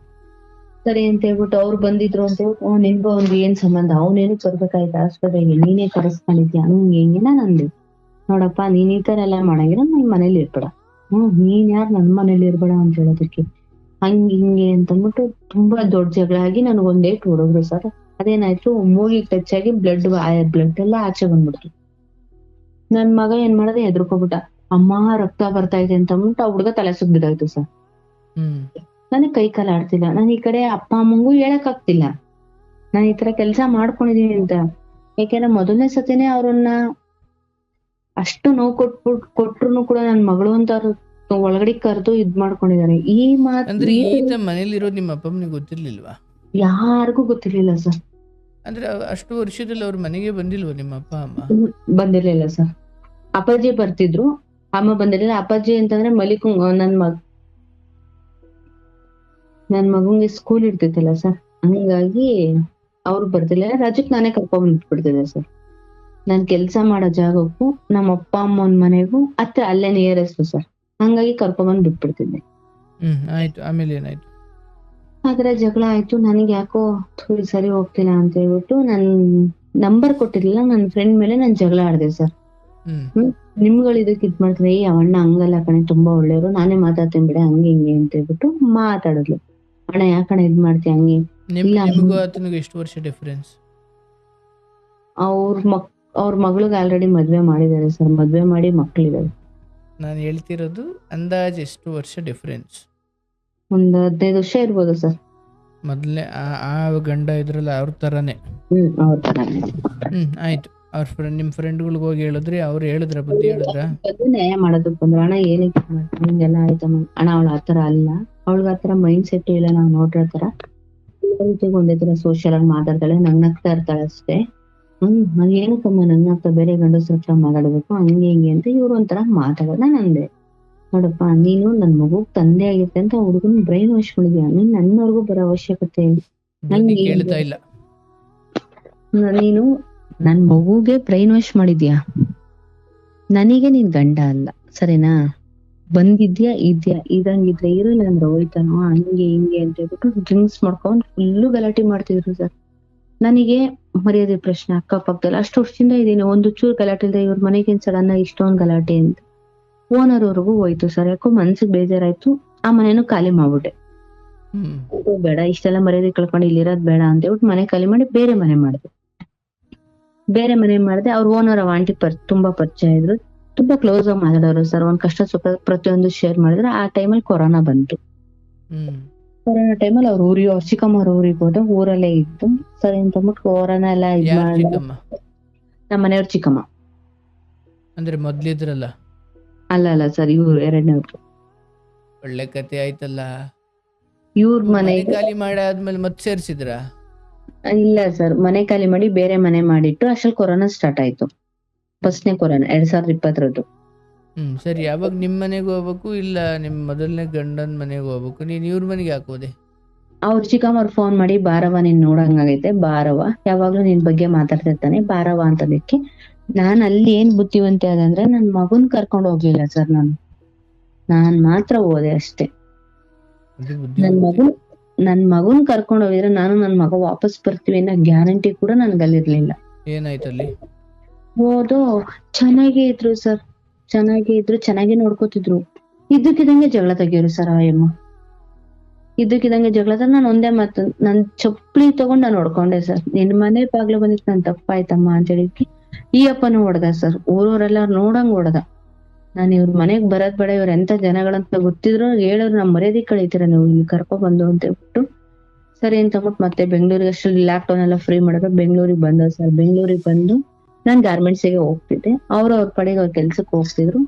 ಸರಿ ಅಂತ ಹೇಳ್ಬಿಟ್ಟು ಅವ್ರು ಬಂದಿದ್ರು ಅಂತ ಹೇಳ್ಬಿಟ್ಟು, ನಿನ್ಗೂ ಅವ್ನಿಗೆ ಏನ್ ಸಂಬಂಧ, ಅವ್ನೇನು ಬರ್ಬೇಕಾಯ್ತು ಆಸ್ಪತ್ರೆಗೆ, ನೀನೇ ಕರೆಸ್ಕೊಂಡಿದ್ಯಾ ಹಂಗೆ ಹಿಂಗೆ. ನಾನು ಅಂದೆ, ನೋಡಪ್ಪ ನೀನ್ ಈ ತರ ಎಲ್ಲ ಮಾಡಂಗಿಲ್ಲ, ನನ್ ಮನೇಲಿ ಇರ್ಬೇಡ. ನೀನ್ ಯಾರು ನನ್ ಮನೇಲಿ ಇರ್ಬೇಡ ಅಂತ ಹೇಳೋದಕ್ಕೆ? ಹಿಂಗೆ ಅಂತಂದ್ಬಿಟ್ಟು ತುಂಬಾ ದೊಡ್ಡ ಜಗಳ ಆಗಿ ನನಗೊಂದೇ ಹೊಡೋದ್ರು ಸರ್. ಅದೇನಾಯ್ತು, ಮೂಗಿಗೆ ಟಚ್ ಆಗಿ ಬ್ಲಡ್ ಎಲ್ಲ ಆಚೆ ಬಂದ್ಬಿಡ್ತು. ನನ್ ಮಗ ಏನ್ ಮಾಡದೆ, ಹೆದರ್ಕೊಬಿಟ್ಟ. ಅಮ್ಮ ರಕ್ತ ಬರ್ತಾ ಇದೆ ಅಂತ ಅಂದ್ಬಿಟ್ಟು ಆ ಹುಡ್ಗ ತಲೆ ಸುತ್ತ ಬಿದ್ದಾಯ್ತು ಸರ್. ನನಗ್ ಕೈ ಕಾಲ ಆಡ್ತಿಲ್ಲ. ನಾನ್ ಈ ಕಡೆ ಅಪ್ಪ ಅಮ್ಮಂಗೂ ಹೇಳಕ್ ಆಗ್ತಿಲ್ಲ ನಾನ್ ಈ ತರ ಕೆಲ್ಸ ಮಾಡ್ಕೊಂಡಿದೀನಿ ಅಂತ. ಯಾಕೆಂದ್ರೆ ಮೊದಲನೇ ಸತಿನೇ ಅವ್ರನ್ನ ಅಷ್ಟು ನೋವು ಕೊಟ್ರು ಕೂಡ ನನ್ ಮಗಳು ಅಂತ ಒಳಗಡೆ ಕರೆದು ಇದ್ ಮಾಡ್ಕೊಂಡಿದ್ದಾರೆ. ಈ ಅಂದ್ರೆ ಈತ ಮನೇಲಿರೋ ನಿಮ್ಮ ಅಪ್ಪ ಅಮ್ಮನಿಗೆ ಗೊತ್ತಿರ್ಲಿಲ್ವಾ? ಯಾರಿಗೂ ಗೊತ್ತಿರ್ಲಿಲ್ಲ ಸರ್. ಅಂದ್ರೆ ಅಷ್ಟು ವರ್ಷದಲ್ಲಿ ಅವ್ರ ಮನೆಗೆ ಬಂದಿಲ್ವಾ ನಿಮ್ಮ ಅಪ್ಪ ಅಮ್ಮ? ಬಂದಿರ್ಲಿಲ್ಲ ಸರ್. ಅಪ್ಪಾಜಿ ಬರ್ತಿದ್ರು, ಅಮ್ಮ ಬಂದಿರ್ಲಿಲ್ಲ. ಅಪ್ಪಾಜಿ ಅಂತಂದ್ರೆ ನನ್ ಮಗುಂಗೆ ಸ್ಕೂಲ್ ಇರ್ತಿತ್ತಲ್ಲ ಸರ್, ಹಂಗಾಗಿ ಅವ್ರು ಬರ್ತಿರ್ಲಿಲ್ಲ. ರಜಕ್ ನಾನೇ ಕರ್ಕೊಂಡ್ ಬಿಟ್ಬಿಡ್ತಿದ್ದೆ ಸರ್. ನಾನ್ ಕೆಲ್ಸ ಮಾಡೋ ಜಾಗಕ್ಕೂ ನಮ್ಮ ಅಪ್ಪ ಅಮ್ಮನ ಮನೆಗೂ ಹತ್ರ, ಅಲ್ಲೇ ನಿಯರೆಸ್ಟ್ ಸರ್. ಹಂಗಾಗಿ ಕರ್ಕೊಂಡ್ ಬಿಟ್ಬಿಡ್ತಿದ್ದೆ. ಆಯ್ತು. ಆಮೇಲೆ ಏನಾಯ್ತು? ಆದ್ರೆ ಜಗಳ ಆಯ್ತು. ನನಗೆ ಯಾಕೋ ಸರಿ ಹೋಗ್ತಿಲ್ಲ ಅಂತ ಹೇಳ್ಬಿಟ್ಟು ನನ್ ನಂಬರ್ ಕೊಟ್ಟಿರ್ಲಿಲ್ಲ. ನನ್ ಫ್ರೆಂಡ್ ಮೇಲೆ ನಾನ್ ಜಗಳ ಆಡ್ದೆ ಸರ್. ನಿಮ್ಗಳು ಇದಕ್ಕೆ ಇದ್ ಮಾಡ್ತಾರೆ, ಅವಣ್ಣ ಹಂಗಲ್ಲ ಕಣೆ, ತುಂಬಾ ಒಳ್ಳೆಯವರು, ನಾನೇ ಮಾತಾಡ್ತೀನಿ ಬಿಡ, ಹಂಗೆ ಹಿಂಗೆ ಅಂತ ಹೇಳ್ಬಿಟ್ಟು ಮಾತಾಡಿದ್ಲು. ಅಣ್ಣ ಯಾಕಣ ಇದ್ ಮಾಡ್ತೀಯ ಹಂಗೆ. ನಿಮಗೂ ಆತನಿಗೆ ಎಷ್ಟು ವರ್ಷ ಡಿಫರೆನ್ಸ್? ಅವ್ರ ಮಗಳಿಗೆ ಆಲ್ರೆಡಿ ಮದ್ವೆ ಮಾಡಿದ್ದಾರೆ ಸರ್. ಮದ್ವೆ ಮಾಡಿ ಮಕ್ಳಿದಾವೆ. ನಾನು ಹೇಳ್ತಿರೋದು ಅಂದಾಜ್ ಎಷ್ಟು ವರ್ಷ ಡಿಫರೆನ್ಸ್? ಒಂದ್ 15 ವರ್ಷ ಇರ್ಬೋದು ಸರ್. ಮೊದ್ಲೇ ಆ ಗಂಡ ಇದ್ರಲ್ಲ ಅವ್ರ ತರಾನೇ? ಅವ್ರ ತರಾನೇ. ಆಯ್ತು. ಅವ್ರ ನಿಮ್ ಫ್ರೆಂಡ್ಗಳಿಗೆ ಹೋಗಿ ಹೇಳಿದ್ರಿ, ಅವ್ರು ಹೇಳಿದ್ರ, ಬುದ್ಧಿ ಹೇಳಿದ್ರ? ನ್ಯಾಯ ಮಾಡೋದಕ್ ಬಂದ್ರು. ಅಣ್ಣ ಏನಕ್ಕೆ ಹಿಂಗೆಲ್ಲ ಆಯ್ತಮ್ಮ, ಅಣ್ಣ ಅವಳ ಆತರ ಅಲ್ಲ, ಅವಳಗ ಆತರ ಮೈಂಡ್ ಸೆಟ್ ಇಲ್ಲ, ನಾವ್ ನೋಡ್ರ ತರ ಒಂದೇ ತರ ಸೋಷಿಯಲ್ ಆಗಿ ಮಾತಾಡ್ತಾಳೆ, ನಗ್ನಗ್ತಾ ಇರ್ತಾಳೆ ಅಷ್ಟೇ. ಅದ್ ಏನಕ್ಕಮ್ಮ ನಗ್ನಗ್ತಾ ಬೇರೆ ಗಂಡಸ್ರ ಹತ್ರ ಮಾತಾಡ್ಬೇಕು, ಹಂಗೆ ಹಿಂಗೆ ಅಂತ ಇವ್ರು ಒಂಥರ ಮಾತಾಡೋದ. ನಂದೆ ನೋಡಪ್ಪ, ನೀನು ನನ್ ಮಗುಗ್ ತಂದೆ ಆಗಿರ್ತೆ ಅಂತ ಹುಡುಗನ್ ಬ್ರೈನ್ ವಾಶ್ ಮಾಡಿದ್ಯಾ, ನೀನ್ ನನ್ನವರೆಗೂ ಬರೋ ಅವಶ್ಯಕತೆ ಕೇಳ್ತಾ ಇಲ್ಲ. ನೀನು ನನ್ ಮಗುಗೆ ಬ್ರೈನ್ ವಾಶ್ ಮಾಡಿದ್ಯಾ, ನನಗೆ ನೀನ್ ಗಂಡ ಅಲ್ಲ, ಸರಿನಾ? ಬಂದಿದ್ಯಾ ಇದಂಗಿದ್ರೆ ಇರಲ್ಲ ಅಂದ್ರೆ ಹೋಯ್ತಾನೋ, ಹಂಗೆ ಹಿಂಗೆ ಅಂತ ಹೇಳ್ಬಿಟ್ಟು ಡ್ರಿಂಕ್ಸ್ ಮಾಡ್ಕೊಂಡ್ ಫುಲ್ಲು ಗಲಾಟೆ ಮಾಡ್ತಿದ್ರು ಸರ್. ನನಗೆ ಮರ್ಯಾದೆ ಪ್ರಶ್ನೆ, ಅಕ್ಕಪಕ್ಕದಲ್ಲಿ ಅಷ್ಟು ವರ್ಷದಿಂದ ಇದೀನಿ, ಒಂದು ಚೂರು ಗಲಾಟೆ ಇಲ್ದೆ ಇವ್ರ ಮನೆಗೆ ಸಡನ್ ಆಗಿ ಇಷ್ಟೊಂದ್ ಗಲಾಟೆ ಅಂತ. ಓನರ್ ಅವ್ರಿಗೂ ಹೋಯ್ತು ಸರ್. ಯಾಕೋ ಮನ್ಸಿಗೆ ಬೇಜಾರಾಯ್ತು. ಆ ಮನೇನು ಖಾಲಿ ಮಾಡ್ಬಿಟ್ಟೆ. ಬೇಡ, ಇಷ್ಟೆಲ್ಲ ಮರ್ಯಾದೆ ಕಳ್ಕೊಂಡು ಇಲ್ಲಿರೋದ್ ಬೇಡ ಅಂತ ಹೇಳ್ಬಿಟ್ಟು ಮನೆ ಖಾಲಿ ಮಾಡಿ ಬೇರೆ ಮನೆ ಮಾಡಿದೆ. ಅವ್ರ ಓನರ್ ಆಂಟಿ ತುಂಬಾ ಪರಿಚಯ ಇದ್ರು, ತುಂಬಾ ಕ್ಲೋಸ್ ಆಗಿ ಮಾತಾಡೋರು ಸರ್. ಒಂದ್ ಕಷ್ಟ ಸುಖ ಪ್ರತಿಯೊಂದು ಶೇರ್ ಮಾಡಿದ್ರೆ. ಆ ಟೈಮಲ್ಲಿ ಕೊರೋನಾ ಬಂತು. ಕೊರೋನಾ ಟೈಮಲ್ಲಿ ಅವ್ರ ಚಿಕ್ಕಮ್ಮ ಊರಿಗೆ ಹೋದ, ಊರಲ್ಲೇ ಇದ್ದು ಸರಿ ಅಂತ ಅಂದ್ಬಿಟ್ಟು ಕೊರೋನಾ ಎಲ್ಲ ಇದ್ ಮಾಡಿ. ನಮ್ಮ ಮನೆಯವ್ರ ಚಿಕ್ಕಮ್ಮ ಅಂದ್ರೆ ಮೊದ್ಲಿದ್ರಲ್ಲ? ಅಲ್ಲ ಸರ್, ಇವ್ರು ಎರಡನೇವ್ರು. ಒಳ್ಳೆ ಕತೆ ಆಯ್ತಲ್ಲ. ಇವ್ರ ಮನೆ ಖಾಲಿ ಮಾಡಿ ಆದ್ಮೇಲೆ ಮತ್ತೆ ಸೇರ್ಸಿದ್ರ? ಇಲ್ಲ ಸರ್, ಮನೆ ಖಾಲಿ ಮಾಡಿ ಬೇರೆ ಮನೆ ಮಾಡಿಟ್ಟು ಅಷ್ಟ್ರಲ್ಲಿ ಕೊರೋನಾ ಸ್ಟಾರ್ಟ್ ಆಯ್ತು. ಫಸ್ಟ್ನೇ ಕೊರೋನಾ 2020. ಸರಿ. ಯಾವಾಗ ನಿಮ್ ಮನೆಗೆ ಹೋಗ್ಬೇಕು, ಇಲ್ಲ ನಿಮ್ ಮೊದಲನೇ ಗಂಡನ್ ಮನೆಗೆ ಹೋಗ್ಬೇಕು? ನೀನ್ ಇವ್ರ ಮನೆಗೆ ಹಾಕೋದೆ? ಅವ್ರ ಚಿಕ್ಕಮ್ಮ ಫೋನ್ ಮಾಡಿ, ಬಾರವ ನೀನ್ ನೋಡಂಗಾಗೈತೆ, ಬಾರವ, ಯಾವಾಗ್ಲೂ ನಿನ್ ಬಗ್ಗೆ ಮಾತಾಡ್ತಿರ್ತಾನೆ, ಬಾರವ ಅಂತದಕ್ಕೆ ನಾನ್ ಅಲ್ಲಿ ಏನ್ ಬುದ್ಧಿವಂತೆ ಅದಂದ್ರೆ ನನ್ ಮಗುನ್ ಕರ್ಕೊಂಡ್ ಹೋಗ್ಲಿಲ್ಲ ಸರ್. ನಾನ್ ಮಾತ್ರ ಹೋದೆ ಅಷ್ಟೇ. ನನ್ ಮಗುನ್ ಕರ್ಕೊಂಡ್ ಹೋಗಿದ್ರೆ ನಾನು ನನ್ ಮಗ ವಾಪಸ್ ಬರ್ತೀವಿ ಅನ್ನೋ ಗ್ಯಾರಂಟಿ ಕೂಡ ನನ್ಗಲ್ಲಿರ್ಲಿಲ್ಲ. ಏನಾಯ್ತಲ್ಲಿ? ಹೋದು ಚೆನ್ನಾಗೇ ಇದ್ರು ಸರ್, ಚೆನ್ನಾಗಿ ನೋಡ್ಕೋತಿದ್ರು. ಇದ್ದಕ್ಕಿದಂಗೆ ಜಗಳ ತೆಗಿಯೋರು ಸರ್. ಆಯಮ್ಮ ಇದ್ದಕ್ಕಿದಂಗೆ ಜಗಳ. ನಾನು ಒಂದೇ ಮಾತು, ನನ್ ಚಪ್ಪಲಿ ತಗೊಂಡ್ ನಾನು ಹೊಡ್ಕೊಂಡೆ ಸರ್. ನಿನ್ ಮನೆ ಬಾಗ್ಲು ಬಂದಿತ್ತು, ನನ್ ತಪ್ಪಾಯ್ತಮ್ಮ ಅಂತ ಹೇಳಿದ್ವಿ. ಈ ಅಪ್ಪನೂ ಹೊಡೆದ ಸರ್. ಊರವರೆಲ್ಲ ನೋಡಂಗ್ ಹೊಡೆದ. ನಾನ್ ಇವ್ರ ಮನೆಗ್ ಬರದ್ ಬೇಡ, ಇವ್ರ ಎಂತ ಜನಗಳಂತ ಗೊತ್ತಿದ್ರು ಹೇಳೋರು, ನಮ್ ಮರ್ಯಾದೆ ಕಳೀತೀರ ನೀವು ಇಲ್ಲಿ ಕರ್ಕೊಂಡ್ ಬಂದು ಅಂತ ಹೇಳ್ಬಿಟ್ಟು ಸರಿ ಅಂತ ಅಂದ್ಬಿಟ್ಟು ಮತ್ತೆ ಬೆಂಗಳೂರಿಗೆ, ಅಷ್ಟು ಲಾಕ್ಡೌನ್ ಎಲ್ಲ ಫ್ರೀ ಮಾಡಿದ್ರೆ ಬೆಂಗಳೂರಿಗೆ ಬಂದ ಸರ್. ಬೆಂಗಳೂರಿಗೆ ಬಂದು ನಾನ್ ಗಾರ್ಮೆಂಟ್ಸಿಗೆ ಹೋಗ್ತಿದ್ದೆ. ಅವ್ರ ಪಡೆಗೆ ಅವ್ರ ಕೆಲ್ಸಕ್ಕೆ ಹೋಗ್ತಿದ್ರು,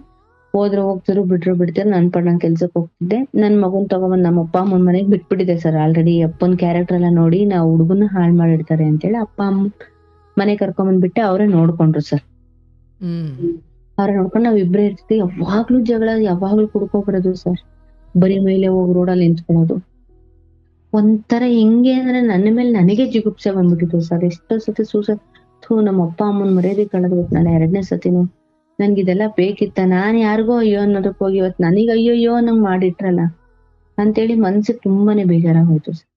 ಬಿಡ್ತಿದ್ರು. ನನ್ ಪಡ್ ನಾನ್ ಕೆಲ್ಸಕ್ಕೆ ಹೋಗ್ತಿದ್ದೆ. ನನ್ ಮಗುನ್ ತಗೊಂಡ್ ನಮ್ಮ ಅಪ್ಪ ಅಮ್ಮನ ಮನೆಗ್ ಬಿಟ್ಬಿಟ್ಟಿದೆ ಸರ್. ಆಲ್ರೆಡಿ ಅಪ್ಪನ್ ಕ್ಯಾರೆಕ್ಟರ್ ಎಲ್ಲ ನೋಡಿ ನಾವು ಹುಡುಗನ ಹಾಳ್ ಮಾಡಿರ್ತಾರೆ ಅಂತೇಳಿ ಅಪ್ಪ ಅಮ್ಮ ಮನೆ ಕರ್ಕೊಂಡ್ಬಂದ್ಬಿಟ್ಟೆ. ಅವರೇ ನೋಡ್ಕೊಂಡ್ರು ಸರ್. ಅವ್ರ ನೋಡ್ಕೊಂಡು ನಾವ್ ಇಬ್ರೇ ಇರ್ತೀವಿ. ಯಾವಾಗ್ಲೂ ಜಗಳ, ಯಾವಾಗ್ಲೂ ಕುಡ್ಕೊಬರೋದು ಸರ್. ಬರೀ ಮೇಲೆ ಹೋಗಿ ರೋಡಲ್ಲಿ ನಿಂತ್ಕೊಳ್ಳೋದು. ಒಂಥರ ಹೆಂಗೆ ಅಂದ್ರೆ ನನ್ನ ಮೇಲೆ ನನಗೆ ಜಿಗುಪ್ಸೆ ಬಂದ್ಬಿಟ್ಟಿತ್ತು ಸರ್. ಎಷ್ಟೋ ಸತಿ ನಮ್ಮ ಅಪ್ಪ ಅಮ್ಮನ ಮರ್ಯಾದೆ ಕಳೆದ್ಬಿಟ್ಟು ನಾನು 2ನೇ ಸತಿನು. ನನ್ಗಿದೆಲ್ಲ ಬೇಕಿತ್ತ? ನಾನ್ ಯಾರಿಗೋ ಅಯ್ಯೋ ಅನ್ನೋದಕ್ ಹೋಗಿ ಇವತ್ತು ನನಗ್ ಅಯ್ಯೋ ನಂಗ್ ಮಾಡಿಟ್ರಲ್ಲ ಅಂತೇಳಿ ಮನ್ಸಿಗೆ ತುಂಬಾನೇ ಬೇಜಾರಾಗೋಯ್ತು ಸರ್.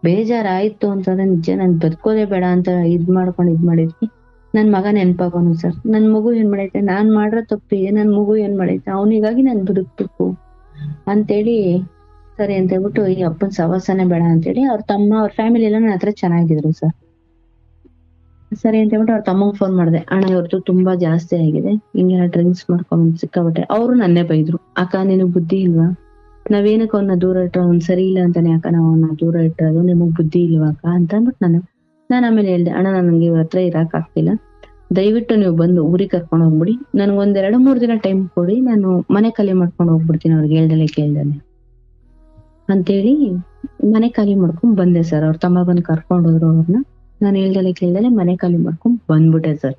ಬೇಜಾರಾಯ್ತು ಅಂತಂದ್ರೆ ನಿಜ ನಾನ್ ಬದುಕೋದೇ ಬೇಡ ಅಂತ ಇದ್ ಮಾಡಿದ್ವಿ. ನನ್ ಮಗ ನೆನ್ಪಾಗೋನು ಸರ್. ನನ್ ಮಗು ಏನ್ ಮಾಡೈತೆ, ನಾನ್ ಮಾಡ್ರ ತಪ್ಪಿಗೆ ನನ್ ಮಗು ಏನ್ ಮಾಡೈತೆ, ಅವನಿಗಾಗಿ ನಾನ್ ಬದುಕ್ಬೇಕು ಅಂತೇಳಿ ಸರಿ ಅಂತ ಹೇಳ್ಬಿಟ್ಟು ಈ ಅಪ್ಪನ ಸವಾಸನೆ ಬೇಡ ಅಂತೇಳಿ ಅವ್ರ ತಮ್ಮ ಅವ್ರ ಫ್ಯಾಮಿಲಿ ಎಲ್ಲ ನನ್ನ ಹತ್ರ ಚೆನ್ನಾಗಿದ್ರು ಸರ್. ಸರಿ ಅಂತ ಹೇಳ್ಬಿಟ್ಟು ಅವ್ರ ತಮ್ಮಂಗ್ ಫೋನ್ ಮಾಡ್ದೆ, ಅಣ್ಣ ಇವ್ರದ್ದು ತುಂಬಾ ಜಾಸ್ತಿ ಆಗಿದೆ, ಹಿಂಗೆಲ್ಲ ಡ್ರಿಂಕ್ಸ್ ಮಾಡ್ಕೊಂಡ್ ಸಿಕ್ಕಾಬಿಟ್ಟೆ. ಅವ್ರು ನನ್ನೇ ಬೈದ್ರು, ಅಕ್ಕ ನಿನಗ್ ಬುದ್ಧಿ ಇಲ್ವಾ, ನಾವೇನಕ್ಕೆ ಅವ್ನ ದೂರ ಇಟ್ರ ಅವ್ನ್ ಸರಿ ಇಲ್ಲ ಅಂತಾನೆ ಅಕ್ಕ ನಾವ್ ಅವ್ನ ದೂರ ಇಟ್ಟದು, ನಿಮಗ್ ಬುದ್ಧಿ ಇಲ್ವಾ ಅಕ್ಕ ಅಂತ ಅಂದ್ಬಿಟ್ಟು ನಾನು ಆಮೇಲೆ ಹೇಳ್ದೆ, ಅಣ್ಣ ನನ್ಗೆ ಇವ್ರ ಹತ್ರ ಇರಕ್ ಆಗ್ತಿಲ್ಲ, ದಯವಿಟ್ಟು ನೀವು ಬಂದು ಊರಿಗೆ ಕರ್ಕೊಂಡು ಹೋಗ್ಬಿಡಿ, ನನ್ಗೊಂದ್ 2-3 ದಿನ ಟೈಮ್ ಕೊಡಿ, ನಾನು ಮನೆ ಖಾಲಿ ಮಾಡ್ಕೊಂಡು ಹೋಗ್ಬಿಡ್ತೀನಿ ಅವ್ರಿಗೆ ಹೇಳ್ದಲೆ ಕೇಳ್ದಲೆ ಅಂತೇಳಿ ಮನೆ ಖಾಲಿ ಮಾಡ್ಕೊಂಡ್ ಬಂದೆ ಸರ್. ಅವ್ರ ತಮ್ಮ ಬಂದ್ ಕರ್ಕೊಂಡ್ ಹೋದ್ರು ಅವ್ರನ್ನ, ನಾನು ಹೇಳ್ದಲೆ ಕೇಳ್ದಲೆ ಮನೆ ಖಾಲಿ ಮಾಡ್ಕೊಂಡ್ ಬಂದ್ಬಿಟ್ಟೆ ಸರ್.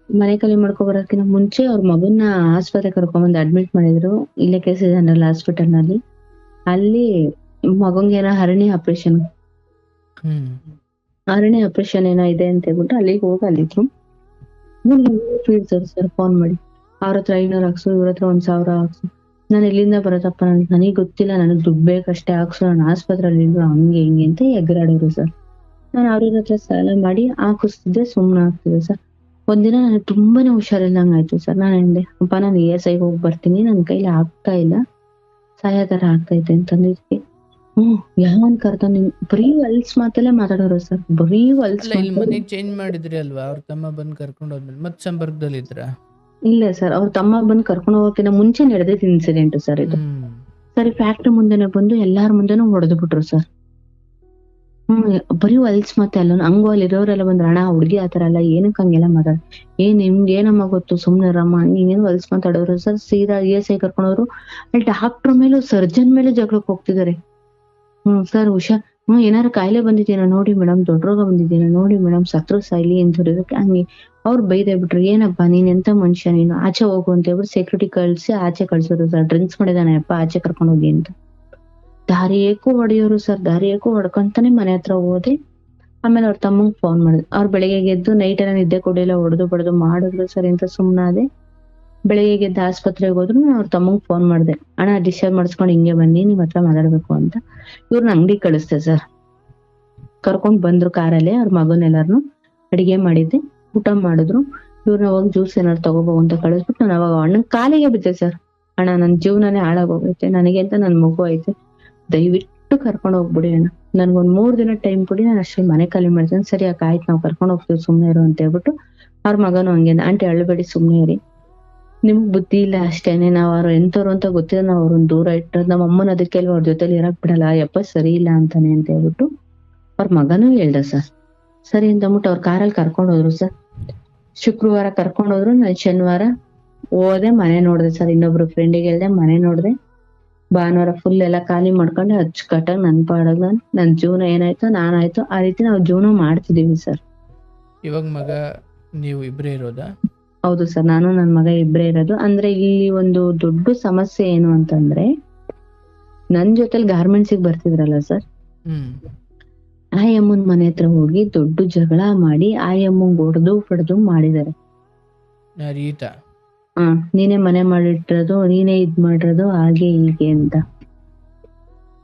ಮನೆ ಖಾಲಿ ಮಾಡ್ಕೊ ಬರೋದಕ್ಕಿಂತ ಮುಂಚೆ ಅವ್ರ ಮಗನ್ನ ಆಸ್ಪತ್ರೆ ಕರ್ಕೊಂಡ್ಬಂದು ಅಡ್ಮಿಟ್ ಮಾಡಿದ್ರು, ಇಲ್ಲೇ KC ಜನರಲ್ ಹಾಸ್ಪಿಟಲ್ ನಲ್ಲಿ. ಅಲ್ಲಿ ಮಗಂಗೆ ಏನೋ ಹರಣಿ ಆಪರೇಷನ್ ಏನೋ ಇದೆ ಅಂತ ಹೇಳ್ಬಿಟ್ಟು ಅಲ್ಲಿಗೆ ಹೋಗಿ ಅಲ್ಲಿದ್ರು. ಸರ್ ಫೋನ್ ಮಾಡಿ ಅವ್ರ ಹತ್ರ 500 ಹಾಕ್ಸು, ಇವ್ರ ಹತ್ರ 1000 ಹಾಕ್ಸು. ನಾನು ಎಲ್ಲಿಂದ ಬರೋದಪ್ಪ, ನನಗ್ ಗೊತ್ತಿಲ್ಲ, ನನಗ್ ದುಡ್ಡು ಬೇಕಷ್ಟೇ, ಹಾಕ್ಸು, ನಾನು ಆಸ್ಪತ್ರೆಯಲ್ಲಿ ಇದ್ರು ಹಂಗೆ ಹಿಂಗೆ ಅಂತ ಎಗರಾಡೋರು ಸರ್. ನಾನು ಅವ್ರ ಹತ್ರ ಸಾಲ ಮಾಡಿ ಹಾಕಿಸ್ತಿದ್ದೆ, ಸುಮ್ನೆ ಆಗ್ತಿದೆ ಸರ್. ಒಂದಿನ ನನಗೆ ತುಂಬಾನೇ ಹುಷಾರಿಲ್ದಂಗ್ ಆಯ್ತು ಸರ್. ನಾನು ಹೇಳಿದೆ, ಅಪ್ಪ ನಾನು ESI ಹೋಗಿ ಬರ್ತೀನಿ, ನನ್ ಕೈಲಿ ಆಗ್ತಾ ಇಲ್ಲ, ಸಹಾಯ ತರ ಆಗ್ತೈತೆ ಅಂತಂದಿದ್ಕೆ ಯಾವನ್ ಕರ್ತಾನೆ, ಬರೀ ಹೊಲ್ಸ್ ಮಾತಲ್ಲೇ ಮಾತಾಡೋರು ಸರ್, ಬರೀ ಹೊಲ್ಸ್. ಮನೆ ಚೇಂಜ್ ಮಾಡಿದ್ರಿ ಅಲ್ವಾ, ಅವ್ರ ತಮ್ಮ ಬಂದ್ ಕರ್ಕೊಂಡು ಹೋದ್ಮೇಲೆ ಮತ್ ಸಂಪರ್ಕದಲ್ಲಿ ಇದ್ರ? ಇಲ್ಲ ಸರ್, ಅವ್ರ ತಮ್ಮ ಬಂದ್ ಕರ್ಕೊಂಡು ಹೋಗೋಕಿನ ಮುಂಚೆ ನಡೆದಿದ್ದ ಇನ್ಸಿಡೆಂಟ್ ಸರ್ ಇದು. ಸರಿ ಫ್ಯಾಕ್ಟ್ರಿ ಮುಂದೆನೆ ಬಂದು ಎಲ್ಲಾರ ಮುಂದೆನೂ ಹೊಡೆದು ಬಿಟ್ರು ಸರ್. ಬರೀ ಹೊಲ್ಸ್ ಮತ್ತೆ ಅಲ್ಲ, ಹಂಗು ಅಲ್ಲಿ ಇರೋರೆಲ್ಲ ಬಂದ್ರ, ಅಣ್ಣ ಹುಡ್ಗಿ ಆತರ ಅಲ್ಲ, ಏನಕ್ಕೆ ಹಂಗೆಲ್ಲ ಮಾತಾಡ, ನಿಮ್ಗೆ ಏನಮ್ಮ ಗೊತ್ತು, ಸುಮ್ನೆ ರಮ್ಮ, ಹಿಂಗೇನು ಹೊಲ್ಸ್ ಮಾತಾಡೋರು ಸರ್. ಸೀದಾ ESI ಕರ್ಕೊಂಡವ್ರು, ಅಲ್ಲಿ ಡಾಕ್ಟರ್ ಮೇಲೂ ಸರ್ಜನ್ ಮೇಲೆ ಜಗಳಕ್ಕೆ ಹೋಗ್ತಿದಾರೆ. ಸರ್ ಏನಾರು ಕಾಯಿಲೆ ಬಂದಿದ್ದೀನ ನೋಡಿ ಮೇಡಮ್, ದೊಡ್ಡ ರೋಗ ಬಂದಿದ್ದೀನ ನೋಡಿ ಮೇಡಮ್, ಸತ್ರು ಸಾಯ್ಲಿ ಅಂತ ಹೊಡಿದಕ್ಕೆ ಹಂಗೆ ಅವ್ರು ಬೈದೆ ಬಿಟ್ರು. ಏನಪ್ಪಾ ನೀನ್ ಎಂತ ಮನುಷ್ಯ, ನೀನು ಆಚೆ ಹೋಗು ಅಂತ ಹೇಳ್ಬಿಟ್ಟು ಸೆಕ್ಯೂರಿಟಿ ಕಳ್ಸಿ ಆಚೆ ಕಳ್ಸೋರು ಸರ್. ಡ್ರಿಂಕ್ಸ್ ಮಾಡಿದಾನೆ ಅಪ್ಪ, ಆಚೆ ಕರ್ಕೊಂಡು ಹೋಗಿ ಅಂತ. ದಾರಿಯೇಕು ಹೊಡೆಯೋರು ಸರ್, ದಾರಿಯೇಕು ಹೊಡ್ಕೊಂತಾನೆ ಮನೆ ಹತ್ರ ಹೋದೆ. ಆಮೇಲೆ ಅವ್ರ ತಮ್ಮಂಗ್ ಫೋನ್ ಮಾಡಿದ್ರು. ಅವ್ರು ಬೆಳಿಗ್ಗೆ ಎದ್ದು ನೈಟ್ ಎಲ್ಲ ನಿದ್ದೆ ಕೊಡಿಲ್ಲ, ಹೊಡೆದು ಬಡ್ದು ಮಾಡಿದ್ರು ಸರ್ ಅಂತ ಸುಮ್ನಾದೆ. ಬೆಳಿಗ್ಗೆ ಎದ್ದು ಆಸ್ಪತ್ರೆಗೆ ಹೋದ್ರು. ಅವ್ರ ತಮ್ಮಂಗ್ ಫೋನ್ ಮಾಡ್ದೆ, ಅಣ್ಣ ಡಿಸ್ಚಾರ್ಜ್ ಮಾಡಿಸ್ಕೊಂಡು ಹಿಂಗೆ ಬನ್ನಿ, ನಿಮ್ ಹತ್ರ ಮಾತಾಡ್ಬೇಕು ಅಂತ. ಇವ್ರನ್ನ ಅಂಗಡಿ ಕಳಿಸ್ದೆ ಸರ್. ಕರ್ಕೊಂಡ್ ಬಂದ್ರು ಕಾರಲ್ಲೇ, ಅವ್ರ ಮಗನೆಲ್ಲಾರ್ನು ಅಡಿಗೆ ಮಾಡಿದ್ದೆ, ಊಟ ಮಾಡಿದ್ರು. ಇವ್ರನ್ನ ಹೋಗಿ ಜ್ಯೂಸ್ ಏನಾರು ತಗೋಬೇಕು ಅಂತ ಕಳಿಸ್ಬಿಟ್ಟು ನಾನು ಅವಾಗ ಅಣ್ಣನ್ ಕಾಲಿಗೆ ಬಿದ್ದೆ ಸರ್. ಅಣ್ಣ ನನ್ ಜೀವನನೇ ಹಾಳಾಗೋಗೈತೆ, ನನಗೆ ಅಂತ ನನ್ ಮಗು ಐತೆ, ದಯವಿಟ್ಟು ಕರ್ಕೊಂಡ್ ಹೋಗ್ಬಿಡಿ ಅಣ್ಣ, ನನ್ಗೊಂದ್ 3 ದಿನ ಟೈಮ್ ಕೊಡಿ, ನಾನು ಅಷ್ಟೇ ಮನೆ ಖಾಲಿ ಮಾಡ್ತೀನಿ. ಸರಿ ಅಕ್ಕ ಆಯ್ತು, ನಾವ್ ಕರ್ಕೊಂಡ್ ಹೋಗ್ತೀವಿ, ಸುಮ್ನೆ ಇರು ಅಂತ ಹೇಳ್ಬಿಟ್ಟು ಅವ್ರ ಮಗನು ಹಂಗೆ, ಆಂಟಿ ಅಳ್ಬೇಡಿ, ಸುಮ್ನೆ ಇರಿ, ನಿಮ್ಗ್ ಬುದ್ಧಿ ಇಲ್ಲ ಅಷ್ಟೇನೆ, ನಾವ್ ಅವ್ರು ಎಂತವ್ರು ಅಂತ ಗೊತ್ತಿಲ್ಲ, ನಾವ್ ಅವ್ರನ್ನ ದೂರ ಇಟ್ಟದ್, ನಮ್ಮ ಅಮ್ಮನ ಅದಕ್ಕೆ ಅವ್ರ ಜೊತೆಲಿ ಇರಕ್ ಬಿಡಲ್ಲ, ಯಪ್ಪ ಸರಿ ಇಲ್ಲ ಅಂತಾನೆ ಅಂತ ಹೇಳ್ಬಿಟ್ಟು ಅವ್ರ ಮಗನೂ ಹೇಳ್ದ ಸರ್. ಸರಿ ಅಂತ ಅಂದ್ಬಿಟ್ಟು ಅವ್ರ ಕಾರಲ್ಲಿ ಕರ್ಕೊಂಡ್ ಹೋದ್ರು ಸರ್. ಶುಕ್ರವಾರ ಕರ್ಕೊಂಡ್ ಹೋದ್ರು, ನಾನು ಶನಿವಾರ ಹೋದೆ, ಮನೆ ನೋಡ್ದೆ ಸರ್. ಇನ್ನೊಬ್ರು ಫ್ರೆಂಡಿಗೆ ಹೇಳ್ದೆ, ಮನೆ ನೋಡ್ದೆ. ಭಾನುವಾರ ಫುಲ್ ಎಲ್ಲ ಖಾಲಿ ಮಾಡ್ಕೊಂಡು ಅಚ್ಚುಕಟ್ಟಾಗಿ ನನ್ ಪಾಡಾಗ ನನ್ ಜೀವನ ಏನಾಯ್ತು ನಾನಾಯ್ತು ಆ ರೀತಿ ನಾವು ಜೀವನ ಮಾಡ್ತಿದೀವಿ ಸರ್. ಇವಾಗ ಮಗ ನೀವು ಇಬ್ರೇ ಇರೋದಾ? ಹೌದು ಸರ್, ನಾನು ನನ್ ಮಗ ಇಬ್ರೇ ಇರೋದು. ಅಂದ್ರೆ ಇಲ್ಲಿ ಒಂದು ದೊಡ್ಡ ಸಮಸ್ಯೆ ಏನು ಅಂತಂದ್ರೆ, ನನ್ ಜೊತೆಲಿ ಗಾರ್ಮೆಂಟ್ಸ್ ಬರ್ತಿದ್ರಲ್ಲ ಸರ್, ಆ ಅಮ್ಮನ್ ಮನೆ ಹತ್ರ ಹೋಗಿ ದೊಡ್ಡ ಜಗಳ ಮಾಡಿ ಆ ಅಮ್ಮಂಗ್ ಹೊಡೆದು ಮಾಡಿದಾರೆ. ನೀನೇ ಮನೆ ಮಾಡಿಟ್ಟಿರೋದು, ನೀನೇ ಇದ್ ಮಾಡಿರೋದು, ಹಾಗೆ ಹೀಗೆ ಅಂತ.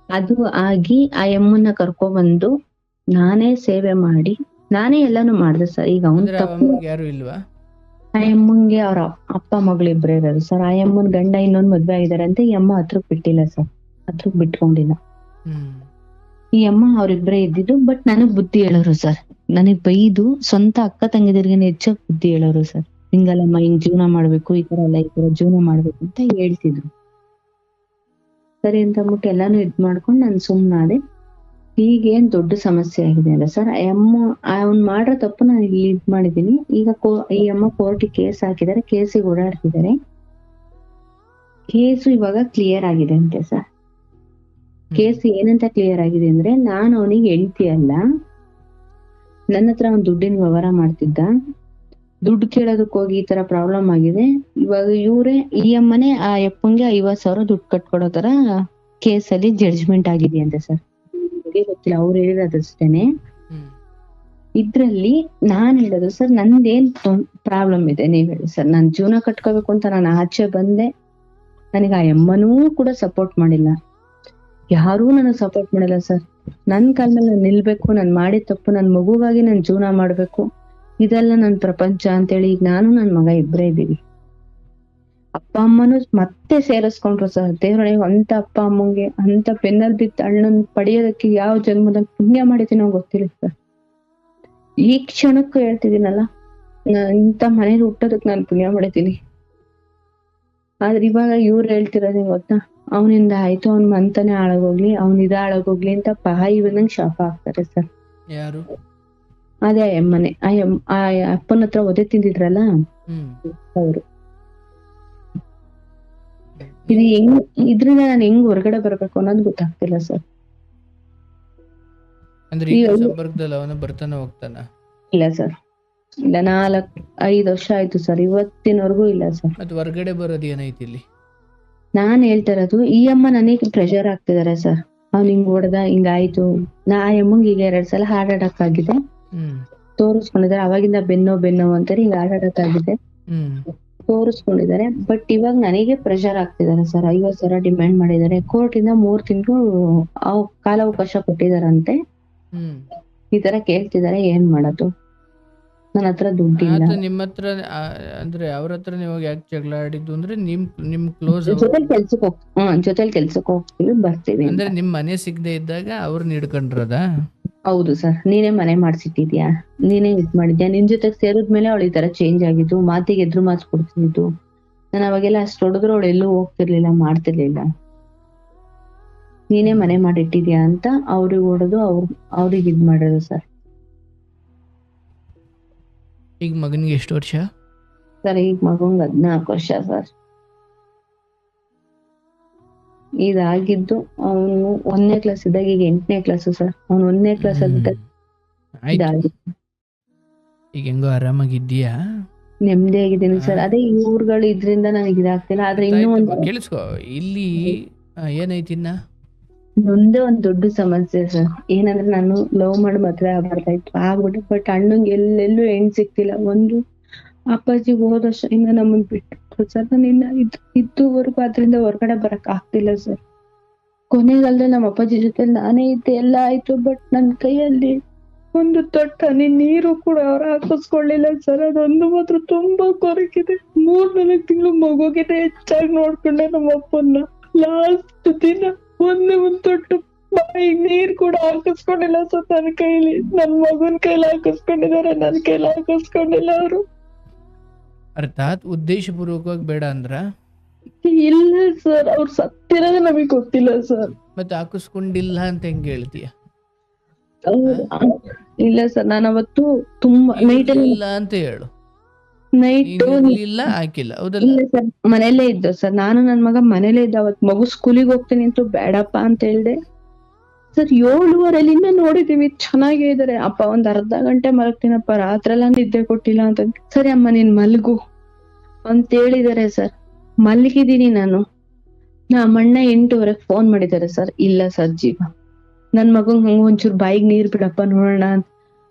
ಅದು ಆಗಿ ಆ ಅಮ್ಮನ್ನ ಕರ್ಕೊಬಂದು ನಾನೇ ಸೇವೆ ಮಾಡಿ ನಾನೇ ಎಲ್ಲಾನು ಮಾಡ್ದೆ ಸರ್. ಈಗ ಅವ್ನ್ ತಪ್ಪು ಯಾರು ಇಲ್ವಾ? ಆ ಅಮ್ಮಂಗೆ ಅವ್ರ ಅಪ್ಪ ಮಗಳಿಬ್ರೇ ಇರೋದು ಸರ್. ಆ ಅಮ್ಮನ್ ಗಂಡ ಇನ್ನೊಂದ್ ಮದ್ವೆ ಆಗಿದಾರೆ ಅಂತ ಈ ಅಮ್ಮ ಹತ್ರಕ್ ಬಿಟ್ಟಿಲ್ಲ ಸರ್, ಹತ್ರಕ್ ಬಿಟ್ಕೊಂಡಿಲ್ಲ. ಈ ಅಮ್ಮ ಅವ್ರಿಬ್ರೇ ಇದ್ದಿದ್ದು. ಬಟ್ ನನಗ್ ಬುದ್ಧಿ ಹೇಳೋರು ಸರ್, ನನಗ್ ಬೈದು ಸ್ವಂತ ಅಕ್ಕ ತಂಗಿದಿರ್ಗೇನೆ ಹೆಚ್ಚಾಗ್ ಬುದ್ಧಿ ಹೇಳೋರು ಸರ್. ಹಿಂಗಲ್ಲಮ್ಮ, ಹಿಂಗ್ ಜೀವನ ಮಾಡ್ಬೇಕು, ಈ ತರ ಎಲ್ಲ ಈ ತರ ಜೀವನ ಮಾಡ್ಬೇಕು ಅಂತ ಹೇಳ್ತಿದ್ರು. ಸರಿ ಅಂತ ಅಂದ್ಬಿಟ್ಟು ಎಲ್ಲಾನು ಇದ್ ಮಾಡ್ಕೊಂಡ್ ನಾನ್ ಸುಮ್ನಾದೆ. ಈಗೇನ್ ದೊಡ್ಡ ಸಮಸ್ಯೆ ಆಗಿದೆ ಅಲ್ಲ ಸರ್, ಅವ್ನ್ ಮಾಡ್ರ ತಪ್ಪು ನಾನು ಇಲ್ಲಿ ಇದ್ ಮಾಡಿದೀನಿ. ಈಗ ಈ ಅಮ್ಮ ಕೋರ್ಟಿಗೆ ಕೇಸ್ ಹಾಕಿದಾರೆ, ಕೇಸಿಗೆ ಓಡಾಡ್ತಿದ್ದಾರೆ. ಕೇಸು ಇವಾಗ ಕ್ಲಿಯರ್ ಆಗಿದೆ ಅಂತೆ ಸರ್. ಕೇಸ್ ಏನಂತ ಕ್ಲಿಯರ್ ಆಗಿದೆ ಅಂದ್ರೆ, ನಾನ್ ಅವನಿಗೆ ಹೆಂಡ್ತಿ ಅಲ್ಲ, ನನ್ನ ಹತ್ರ ಅವ್ನ್ ದುಡ್ಡಿನ ವ್ಯವಹಾರ ಮಾಡ್ತಿದ್ದ, ದುಡ್ಡು ಕೇಳೋದಕ್ ಹೋಗಿ ಈ ತರ ಪ್ರಾಬ್ಲಮ್ ಆಗಿದೆ. ಇವಾಗ ಇವ್ರೆ ಈ ಅಮ್ಮನೆ ಆ ಯಪ್ಪಂಗೆ 50,000 ದುಡ್ಡು ಕಟ್ಕೊಡೋ ತರ ಕೇಸಲ್ಲಿ ಜಡ್ಜ್ಮೆಂಟ್ ಆಗಿದೆಯಂತೆ ಸರ್. ಗೊತ್ತಿಲ್ಲ, ಅವ್ರು ಹೇಳಿರೋದಷ್ಟೇನೆ. ಇದ್ರಲ್ಲಿ ನಾನ್ ಹೇಳೋದು ಸರ್, ನಂದೇನ್ ಪ್ರಾಬ್ಲಮ್ ಇದೆ ನೀವ್ ಹೇಳಿ ಸರ್. ನಾನ್ ಜೀವನ ಕಟ್ಕೋಬೇಕು ಅಂತ ನಾನು ಆಚೆ ಬಂದೆ, ನನಗೆ ಆ ಅಮ್ಮನೂ ಕೂಡ ಸಪೋರ್ಟ್ ಮಾಡಿಲ್ಲ, ಯಾರೂ ನನಗ್ ಸಪೋರ್ಟ್ ಮಾಡಿಲ್ಲ ಸರ್. ನನ್ ಕಾಲ ಮೇಲೆ ನಾನು ನಿಲ್ಬೇಕು, ನಾನ್ ಮಾಡಿದ ತಪ್ಪು, ನನ್ ಮಗುವಾಗಿ ನಾನ್ ಜೀವನ ಮಾಡ್ಬೇಕು, ಇದೆಲ್ಲ ನನ್ ಪ್ರಪಂಚ ಅಂತೇಳಿ ಈಗ ನಾನು ನನ್ ಮಗ ಇಬ್ರೇ ಇದೀವಿ. ಅಪ್ಪ ಅಮ್ಮನು ಮತ್ತೆ ಸೇರಿಸ್ಕೊಂಡ್ರು ಸರ್. ದೇವ್ರೇ, ಅಂತ ಅಪ್ಪ ಅಮ್ಮಂಗೆ ಅಂತ ಬೆನ್ನಲ್ಲಿ ಬಿದ್ದ ಅಣ್ಣನ್ ಪಡೆಯೋದಕ್ಕೆ ಯಾವ ಜನ್ಮದಲ್ಲಿ ಪುಣ್ಯ ಮಾಡಿದ್ದೀನೋ ಗೊತ್ತಿಲ್ಲ ಸರ್. ಈ ಕ್ಷಣಕ್ಕೂ ಹೇಳ್ತಿದ್ದೀನಲ್ಲ, ಇಂಥ ಮನೇಲಿ ಹುಟ್ಟೋದಕ್ ನಾನು ಪುಣ್ಯ ಮಾಡಿದ್ದೀನಿ. ಆದ್ರೆ ಇವಾಗ ಇವ್ರು ಹೇಳ್ತಿರೋದೇ ಗೊತ್ತಾ, ಅವನಿಂದ ಆಯ್ತು, ಅವ್ನ್ ಮಂತನೇ ಹಾಳಾಗೋಗ್ಲಿ, ಅವ್ನ್ ಹಾಳಾಗೋಗ್ಲಿ ಅಂತ ಬಾಯಿ ಬಂದಂಗ್ ಶಾಪ ಹಾಕ್ತಾರೆ ಸರ್. ಯಾರು? ಅದೇ ಆ ಅಮ್ಮನೆ, ಆ ಅಪ್ಪನ ಹತ್ರ ಒದೆ ತಿಂದಿದ್ರಲ್ಲ ಅವ್ರು. ಇದು ಇದ್ರಿಂದ ನಾನು ಹೆಂಗ್ ಹೊರಗಡೆ ಬರ್ಬೇಕು ಅನ್ನೋದು ಗೊತ್ತಾಗ್ತಿಲ್ಲ ಸರ್. ಅಂದ್ರೆ ಈ ಸಂಪರ್ಕದಲ್ಲಿ ಅವನು ಬರ್ತಾನ ಹೋಗ್ತಾನ? ಇಲ್ಲ ಸರ್, ಇಲ್ಲ. 4-5 ವರ್ಷ ಆಯ್ತು ಸರ್, ಇವತ್ತಿನವರೆಗೂ ಇಲ್ಲ ಸರ್. ಮತ್ತೆ ಹೊರಗಡೆ ಬರೋದು ಏನೈತಿ ಇಲ್ಲಿ? ನಾನ್ ಹೇಳ್ತಾ ಇರೋದು, ಈ ಅಮ್ಮ ನನಗೆ ಪ್ರೆಷರ್ ಆಗ್ತಿದಾರೆ ಸರ್. ಅವ್ನ್ ಹಿಂಗ್ ಹೊಡೆದ, ಹಿಂಗಾಯ್ತು. ಆ ಅಮ್ಮಂಗ್ ಈಗ 2 ಸಲ ಹಾರ್ಟ್ ಅಟ್ಯಾಕ್ ಆಗಿದೆ, ತೋರಿಸ್ಕೊಂಡಿದ್ದಾರೆ. ಅವಾಗಿಂದ ಬೆನ್ನೋ ಅಂತಾರೆ, ಈಗ ಹಾರ್ಟ್ ಅಟ್ಯಾಕ್ ಆಗಿದೆ, ತೋರಿಸ್ಕೊಂಡಿದ್ದಾರೆ. ಬಟ್ ಇವಾಗ ನನಗೆ ಪ್ರೆಷರ್ ಆಗ್ತಿದ್ದಾರೆ ಸರ್. 50,000 ಡಿಮ್ಯಾಂಡ್ ಮಾಡಿದ್ದಾರೆ. ಕೋರ್ಟ್ ಇಂದ 3 ತಿಂಗಳು ಕಾಲಾವಕಾಶ ಕೊಟ್ಟಿದಾರಂತೆ. ಈ ತರ ಕೇಳ್ತಿದ್ದಾರೆ, ಏನ್ ಮಾಡೋದು? ನನ್ನ ಹತ್ರ ದುಡ್ಡಿಲ್ಲ. ನಿಮ್ಮ ಹತ್ರ ಅಂದ್ರೆ ಅವ್ರ ಹತ್ರ ನೀವು ಯಾಕೆ ಜಗಳ ಆಡಿದ್ದು ಅಂದ್ರೆ ನಿಮ್ ಕ್ಲೋಸ್ ಜೊತೆಲಿ ಕೆಲ್ಸಕ್ಕೆ ಹೋಗ್ತೀವಿ, ಬರ್ತೀವಿ. ಅಂದ್ರೆ ನಿಮ್ ಮನೆ ಸಿಗದೆ ಇದ್ದಾಗ ಅವ್ರನ್ನ ಹಿಡ್ಕೊಂಡ್ರದ? ಹೌದು ಸರ್. ನೀನೇ ಮನೆ ಮಾಡ್ಸಿಟ್ಟಿದ್ಯಾ, ನೀನೇ ಇದ್ ಮಾಡಿದ್ಯಾ, ನಿನ್ ಜೊತೆಗ್ ಸೇರಿದ್ಮೇಲೆ ಅವಳು ಈ ತರ ಚೇಂಜ್ ಆಗಿದ್ದು, ಮಾತಿಗೆ ಎದ್ರು ಮಾತು ಕೊಡ್ತಿದ್ದು. ನಾನು ಅವಾಗೆಲ್ಲ ಅಷ್ಟು ಹೊಡೆದ್ರು ಅವಳು ಎಲ್ಲೂ ಹೋಗ್ತಿರ್ಲಿಲ್ಲ, ಮಾಡ್ತಿರ್ಲಿಲ್ಲ. ನೀನೇ ಮನೆ ಮಾಡಿಟ್ಟಿದ್ಯಾ ಅಂತ ಅವ್ರಿಗೆ ಹೊಡೆದು ಅವ್ರಿಗೆ ಇದ್ ಮಾಡೋದು ಸರ್. ಈಗ ಮಗನಿಗೆ ಎಷ್ಟು ವರ್ಷ ಸರ್? ಈಗ ಮಗಂಗ್ 14 ವರ್ಷ ಸರ್. ಇದಾಗಿದ್ದು ಅವನು 1ನೇ ಕ್ಲಾಸ್ ಇದ್ದಾಗ, ಈಗ 8ನೇ ಕ್ಲಾಸ್ ಸರ್. ಅವ್ನು 1ನೇ ಕ್ಲಾಸ್ ಈಗ ಹೆಂಗೋ ಆರಾಮಾಗಿದ್ದೀಯಾ? ನೆಮ್ಮದಿಯಾಗಿದ್ದೀನಿ ಸರ್. ಅದೇ ಇವ್ರುಗಳು ಇದ್ರಿಂದ ನನಗೆ ಇದಾಗ್ತಿಲ್ಲ. ಆದ್ರೆ ಇನ್ನೂ ಕೇಳಿಸ್ಕೊ, ಇಲ್ಲಿ ಏನೈತಿ ಒಂದೇ ಒಂದ್ ದೊಡ್ಡ ಸಮಸ್ಯೆ ಸರ್. ಏನಂದ್ರೆ ನಾನು ಲವ್ ಮಾಡಿ ಮದ್ವೆ ಆಗ್ಬಿಟ್ಟು, ಬಟ್ ಅಣ್ಣಂಗೆ ಎಲ್ಲೆಲ್ಲೂ ಹೆಣ್ ಸಿಕ್ತಿಲ್ಲ. ಒಂದು ಅಪ್ಪಾಜಿ ಹೋದ ವರ್ಷದಿಂದ ನಮ್ಮನ್ ಬಿಟ್ಟು ಸರ್. ನಾನು ಇನ್ನ ಇದುವರೆಗೂ ಅದ್ರಿಂದ ಹೊರಗಡೆ ಬರಕ್ ಆಗ್ತಿಲ್ಲ ಸರ್. ಕೊನೆಗಾಲದಲ್ಲಿ ನಮ್ಮ ಅಪ್ಪಾಜಿ ಜೊತೆ ನಾನೇ ಇದ್ದೆ, ಎಲ್ಲ ಆಯ್ತು. ಬಟ್ ನನ್ ಕೈಯಲ್ಲಿ ಒಂದು ತೊಟ್ಟ ನೀರು ಕೂಡ ಅವ್ರು ಹಾಕಿಸ್ಕೊಳ್ಳಿಲ್ಲ ಸರ್. ಅದೊಂದು ಮಾತ್ರ ತುಂಬಾ ಕೊರಗಿದೆ. 3-4 ತಿಂಗಳು ಮಗುಗಿಂತ ಹೆಚ್ಚಾಗಿ ನೋಡ್ಕೊಂಡೆ ನಮ್ಮ ಅಪ್ಪನ್ನ. ಲಾಸ್ಟ್ ದಿನ ಒಂದೇ ಒಂದ್ ತೊಟ್ಟು ಬಾಯಿಗೆ ನೀರ್ ಕೂಡ ಹಾಕಿಸ್ಕೊಂಡಿಲ್ಲ ಸರ್ ನನ್ನ ಕೈಲಿ. ನನ್ ಮಗನ್ ಕೈಲಿ ಹಾಕಿಸ್ಕೊಂಡಿದ್ದಾರೆ, ನನ್ ಕೈಲಿ ಹಾಕಿಸ್ಕೊಂಡಿಲ್ಲ ಅವರು. ಅರ್ಥಾತ್ ಉದ್ದೇಶಪೂರ್ವಕವಾಗಿ ಬೇಡ ಅಂದ್ರ? ಇಲ್ಲ ಸರ್, ಅವ್ರು ಸತ್ತಿರೋದೇ ನಮಗ್ ಗೊತ್ತಿಲ್ಲ ಸರ್. ಮತ್ತೆ ಹಾಕಿಸ್ಕೊಂಡಿಲ್ಲ ಅಂತ ಹೆಂಗ್ ಹೇಳ್ತೀಯ? ಇಲ್ಲ ಸರ್, ನಾನು ಅವತ್ತು ತುಂಬಾ ನೈಟ್ ಇಲ್ಲ ಅಂತ ಹೇಳು. ನೈಟ್ ಇಲ್ಲ ಹಾಕಿಲ್ಲ, ಹೌದಲ್ಲ? ಇಲ್ಲ ಸರ್, ಮನೇಲೇ ಇದ್ದು ಸರ್. ನಾನು ನನ್ ಮಗ ಮನೇಲೇ ಇದ್ದ. ಅವತ್ ಮಗು ಸ್ಕೂಲಿಗೆ ಹೋಗ್ತೀನಿ ಅಂತ ಬೇಡಪ್ಪ ಅಂತ ಹೇಳ್ದೆ ಸರ್. 7:15 ನೋಡಿದೀವಿ, ಚೆನ್ನಾಗೇ ಇದಾರೆ. ಅಪ್ಪ ಒಂದ್ ಅರ್ಧ ಗಂಟೆ ಮಲಗ್ತೀನಪ್ಪ, ರಾತ್ರಿ ಎಲ್ಲ ನಿದ್ದೆ ಕೊಟ್ಟಿಲ್ಲ ಅಂತ. ಸರಿ ಅಮ್ಮ ನೀನ್ ಮಲ್ಗು ಅಂತ ಹೇಳಿದಾರೆ ಸರ್. ಮಲ್ಗಿದೀನಿ ನಾನು. ಅಣ್ಣ 8:00 ಫೋನ್ ಮಾಡಿದ್ದಾರೆ ಸರ್. ಇಲ್ಲ ಸರ್ ಜೀವ, ನನ್ ಮಗಂಗ್ ಹಂಗ ಒಂಚೂರು ಬಾಯಿಗೆ ನೀರ್ ಬಿಡಪ್ಪ ನೋಡೋಣ ಅಂತ.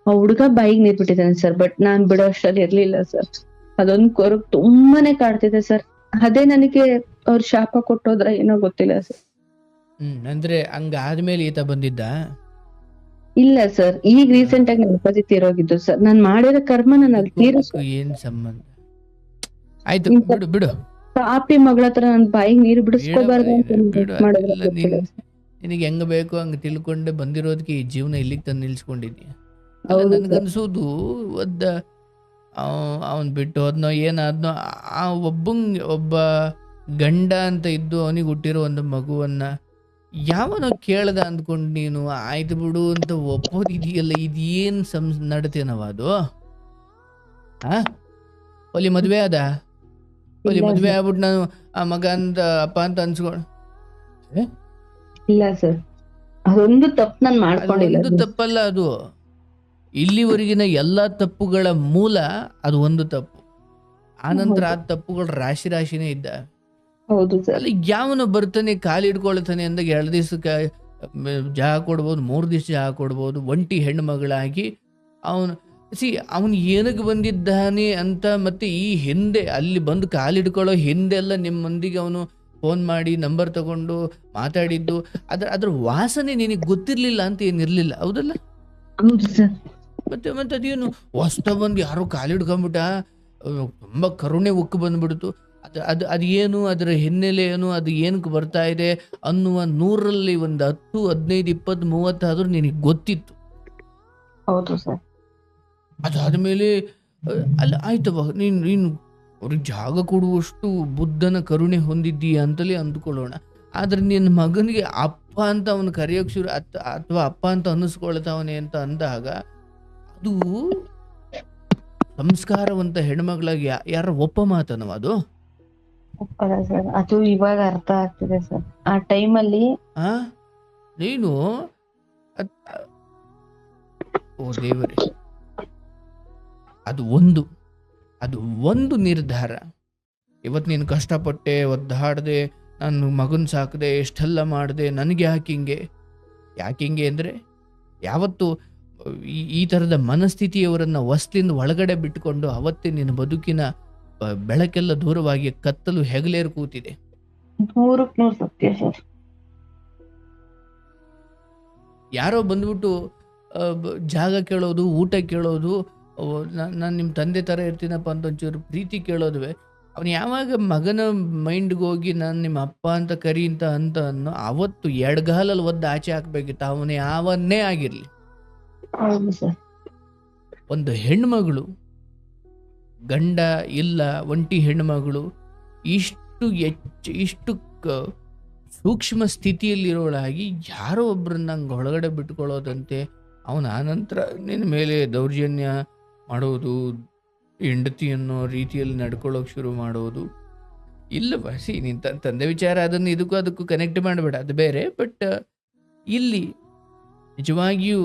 ಆ ಹುಡ್ಗ ಬಾಯಿಗೆ ನೀರ್ ಬಿಟ್ಟಿದ್ದಾನೆ ಸರ್. ಬಟ್ ನಾನ್ ಬಿಡೋ ಅಷ್ಟಲ್ಲಿ ಇರ್ಲಿಲ್ಲ ಸರ್. ಅದೊಂದ್ ಕೊರಗ್ ತುಂಬಾನೇ ಕಾಡ್ತಿದೆ ಸರ್. ಅದೇ ನನಗೆ ಅವ್ರ ಶಾಪ ಕೊಟ್ಟೋದ್ರ ಏನೋ ಗೊತ್ತಿಲ್ಲ ಸರ್. ಅಂದ್ರೆ ಹಂಗಾದ್ಮೇಲೆ ಈತ ಬಂದಿದ್ದ? ಇಲ್ಲ ಸರ್, ಈಗ ರೀಸೆಂಟ್ ಆಗಿ ನನ್ನ ಅಪ್ಪಾಜಿ ತೀರೋಗಿದ್ದು ಸರ್. ನಾನ್ ಮಾಡಿರೋ ಕರ್ಮ ನಾನು ಏನ್ ಸಂಬಂಧ? ಆಯ್ತು ಬಿಡು ಬಿಡು. ಪಾಪಿ ಮಗಳ ಹತ್ರ ನನ್ ಬಾಯಿಗೆ ನೀರು ಬಿಡಿಸ್ಕೋಬಾರ್ದು ಅಂತ ನಿನಗೆ ಹೆಂಗ ಬೇಕು ಹಂಗ ತಿಳ್ಕೊಂಡೆ ಬಂದಿರೋದಕ್ಕೆ ಈ ಜೀವನ ಇಲ್ಲಿಗೆ ತಂದು ನಿಲ್ಸ್ಕೊಂಡಿದ್ಯಾ. ನನ್ಗನ್ಸೋದು ಅವನ್ ಬಿಟ್ಟು ಹೋದ್ನೋ ಏನಾದ್ನೋ, ಆ ಒಬ್ಬ ಗಂಡ ಅಂತ ಇದ್ದು ಅವನಿಗೆ ಹುಟ್ಟಿರೋ ಒಂದು ಮಗುವನ್ನ ಯಾವನೋ ಕೇಳ್ದ ಅಂದ್ಕೊಂಡು ನೀನು ಆಯ್ತು ಬಿಡು ಅಂತ ಒಪ್ಪೋದಿದೆಯಲ್ಲ, ಇದೇನ್ ನಡತೇನವ ಅದು? ಒಲಿ ಮದ್ವೆ ಮದ್ವೆ ಆಗ್ಬಿಟ್ಟು ನಾನು ಆ ಮಗ ಅಂತ ಅಪ್ಪ ಅಂತ ಅನ್ಸ್ಕೊಂಡು? ಇಲ್ಲ ಸರ್, ಅದೊಂದು ತಪ್ಪು ನಾನು ಮಾಡ್ಕೊಂಡಿಲ್ಲ. ಒಂದು ತಪ್ಪಲ್ಲ ಅದು. ಇಲ್ಲಿವರೆಗಿನ ಎಲ್ಲಾ ತಪ್ಪುಗಳ ಮೂಲ ಅದು ಒಂದು ತಪ್ಪು. ಆನಂತರ ಆ ತಪ್ಪುಗಳು ರಾಶಿನೇ ಇದ್ದ. ಹೌದು ಸರ್. ಅಲ್ಲಿ ಯಾವನು ಬರ್ತಾನೆ ಕಾಲಿಡ್ಕೊಳ್ತಾನೆ ಅಂದಾಗ 2 ದಿವಸಕ್ಕೆ ಜಾಗ ಕೊಡ್ಬೋದು, 3 ದಿವಸ ಜಾಗ ಕೊಡ್ಬೋದು. ಒಂಟಿ ಹೆಣ್ಣು ಮಗಳಾಗಿ ಅವನು ಏನಕ್ಕೆ ಬಂದಿದ್ದಾನೆ ಅಂತ, ಮತ್ತೆ ಈ ಹಿಂದೆ ಅಲ್ಲಿ ಬಂದು ಕಾಲಿಡ್ಕೊಳ್ಳೋ ಹಿಂದೆಲ್ಲ ನಿಮ್ಮೊಂದಿಗೆ ಅವನು ಫೋನ್ ಮಾಡಿ ನಂಬರ್ ತಗೊಂಡು ಮಾತಾಡಿದ್ದು, ಅದ್ರ ವಾಸನೆ ನಿನಗೆ ಗೊತ್ತಿರ್ಲಿಲ್ಲ ಅಂತ ಏನಿರ್ಲಿಲ್ಲ, ಹೌದಲ್ಲ? ಮತ್ತೆ ಅದೇನು ಹೊಸ್ತ ಬಂದು ಯಾರೋ ಕಾಲಿಡ್ಕೊಂಡ್ಬಿಟ್ಟ, ತುಂಬಾ ಕರುಣೆ ಉಕ್ಕು ಬಂದ್ಬಿಡ್ತು. ಅದು ಅದು ಅದು ಏನು, ಅದರ ಹಿನ್ನೆಲೆ ಏನು, ಅದು ಏನಕ್ಕೆ ಬರ್ತಾ ಇದೆ ಅನ್ನುವ 100ರಲ್ಲಿ ಒಂದು 10, 15, 20, 30 ಆದ್ರೂ ನಿನಗೆ ಗೊತ್ತಿತ್ತು. ಹೌದು ಸರ್. ಅದಾದ್ಮೇಲೆ ಅಲ್ಲ ಆಯ್ತವ, ನೀನು ಅವ್ರಿಗೆ ಜಾಗ ಕೊಡುವಷ್ಟು ಬುದ್ಧನ ಕರುಣೆ ಹೊಂದಿದ್ದೀಯ ಅಂತಲೇ ಅಂದ್ಕೊಳ್ಳೋಣ. ಆದ್ರೆ ನಿನ್ನ ಮಗನಿಗೆ ಅಪ್ಪ ಅಂತ ಅವನು ಕರೆಯೋಕೆ ಶುರು ಅಥವಾ ಅಪ್ಪ ಅಂತ ಅನ್ನಿಸ್ಕೊಳ್ತಾವನೆ ಅಂತ ಅಂದಾಗ ಅದು ಸಂಸ್ಕಾರವಂತ ಹೆಣ್ಮಗಳಾಗಿ ಯಾರ ಒಪ್ಪ ಮಾತನವ ಅದು? ಒಪ್ಪಲ್ಲ ಸರ್. ಅದು ಇವಾಗ ಅರ್ಥ ಆಗ್ತಿದೆ ಸರ್. ಆ ಟೈಮಲ್ಲಿ ಆ ನೀನು ಅದ್- ಓ ದೇವರೇ, ಅದು ಒಂದು ನಿರ್ಧಾರ. ಇವತ್ತು ನೀನು ಕಷ್ಟಪಟ್ಟೆ, ಒದ್ದಾಡದೆ, ನಾನು ಮಗನ ಸಾಕದೆ, ಎಷ್ಟೆಲ್ಲ ಮಾಡಿದೆ, ನನಗೆ ಯಾಕಿಂಗೆ ಅಂದರೆ ಯಾವತ್ತು ಈ ಥರದ ಮನಸ್ಥಿತಿಯವರನ್ನು ಹೊಸ್ಲಿಂದ ಒಳಗಡೆ ಬಿಟ್ಟುಕೊಂಡು ಅವತ್ತೇ ನಿನ್ನ ಬದುಕಿನ ಬೆಳಕೆಲ್ಲ ದೂರವಾಗಿ ಕತ್ತಲು ಹೆಗಲೇರು ಕೂತಿದೆ. 100ಕ್ಕೆ 100 ಸತ್ಯ ಸರ್. ಯಾರೋ ಬಂದ್ಬಿಟ್ಟು ಜಾಗ ಕೇಳೋದು, ಊಟ ಕೇಳೋದು, ನಾನು ನಿಮ್ಮ ತಂದೆ ಥರ ಇರ್ತೀನಪ್ಪ ಅಂತ ಒಂಚೂರು ಪ್ರೀತಿ ಕೇಳೋದುವೆ. ಅವನು ಯಾವಾಗ ಮಗನ ಮೈಂಡ್ಗೆ ಹೋಗಿ ನಾನು ನಿಮ್ಮ ಅಪ್ಪ ಅಂತ ಕರಿ ಅಂತ ಅನ್ನೋ ಅವತ್ತು ಎಡಗಾಲಲ್ಲಿ ಒದ್ದು ಆಚೆ ಹಾಕ್ಬೇಕಿತ್ತು, ಅವನೇ ಯಾವನ್ನೇ ಆಗಿರಲಿ. ಹೌದು ಸರ್. ಒಂದು ಹೆಣ್ಮಗಳು, ಗಂಡ ಇಲ್ಲ, ಒಂಟಿ ಹೆಣ್ಮಗಳು ಇಷ್ಟು ಸೂಕ್ಷ್ಮ ಸ್ಥಿತಿಯಲ್ಲಿರೋಳಾಗಿ ಯಾರೋ ಒಬ್ಬರನ್ನ ಹಂಗೆ ಒಳಗಡೆ ಬಿಟ್ಕೊಳ್ಳೋದಂತೆ, ಅವನ ಆನಂತರ ನಿನ್ನ ಮೇಲೆ ದೌರ್ಜನ್ಯ ಮಾಡೋದು, ಹೆಂಡತಿ ಅನ್ನೋ ರೀತಿಯಲ್ಲಿ ನಡ್ಕೊಳ್ಳೋಕೆ ಶುರು ಮಾಡೋದು. ಇಲ್ಲವ ನೀನು ತಂದೆ ವಿಚಾರ ಅದನ್ನು ಅದಕ್ಕೂ ಕನೆಕ್ಟ್ ಮಾಡಬೇಡ, ಅದು ಬೇರೆ. ಬಟ್ ಇಲ್ಲಿ ನಿಜವಾಗಿಯೂ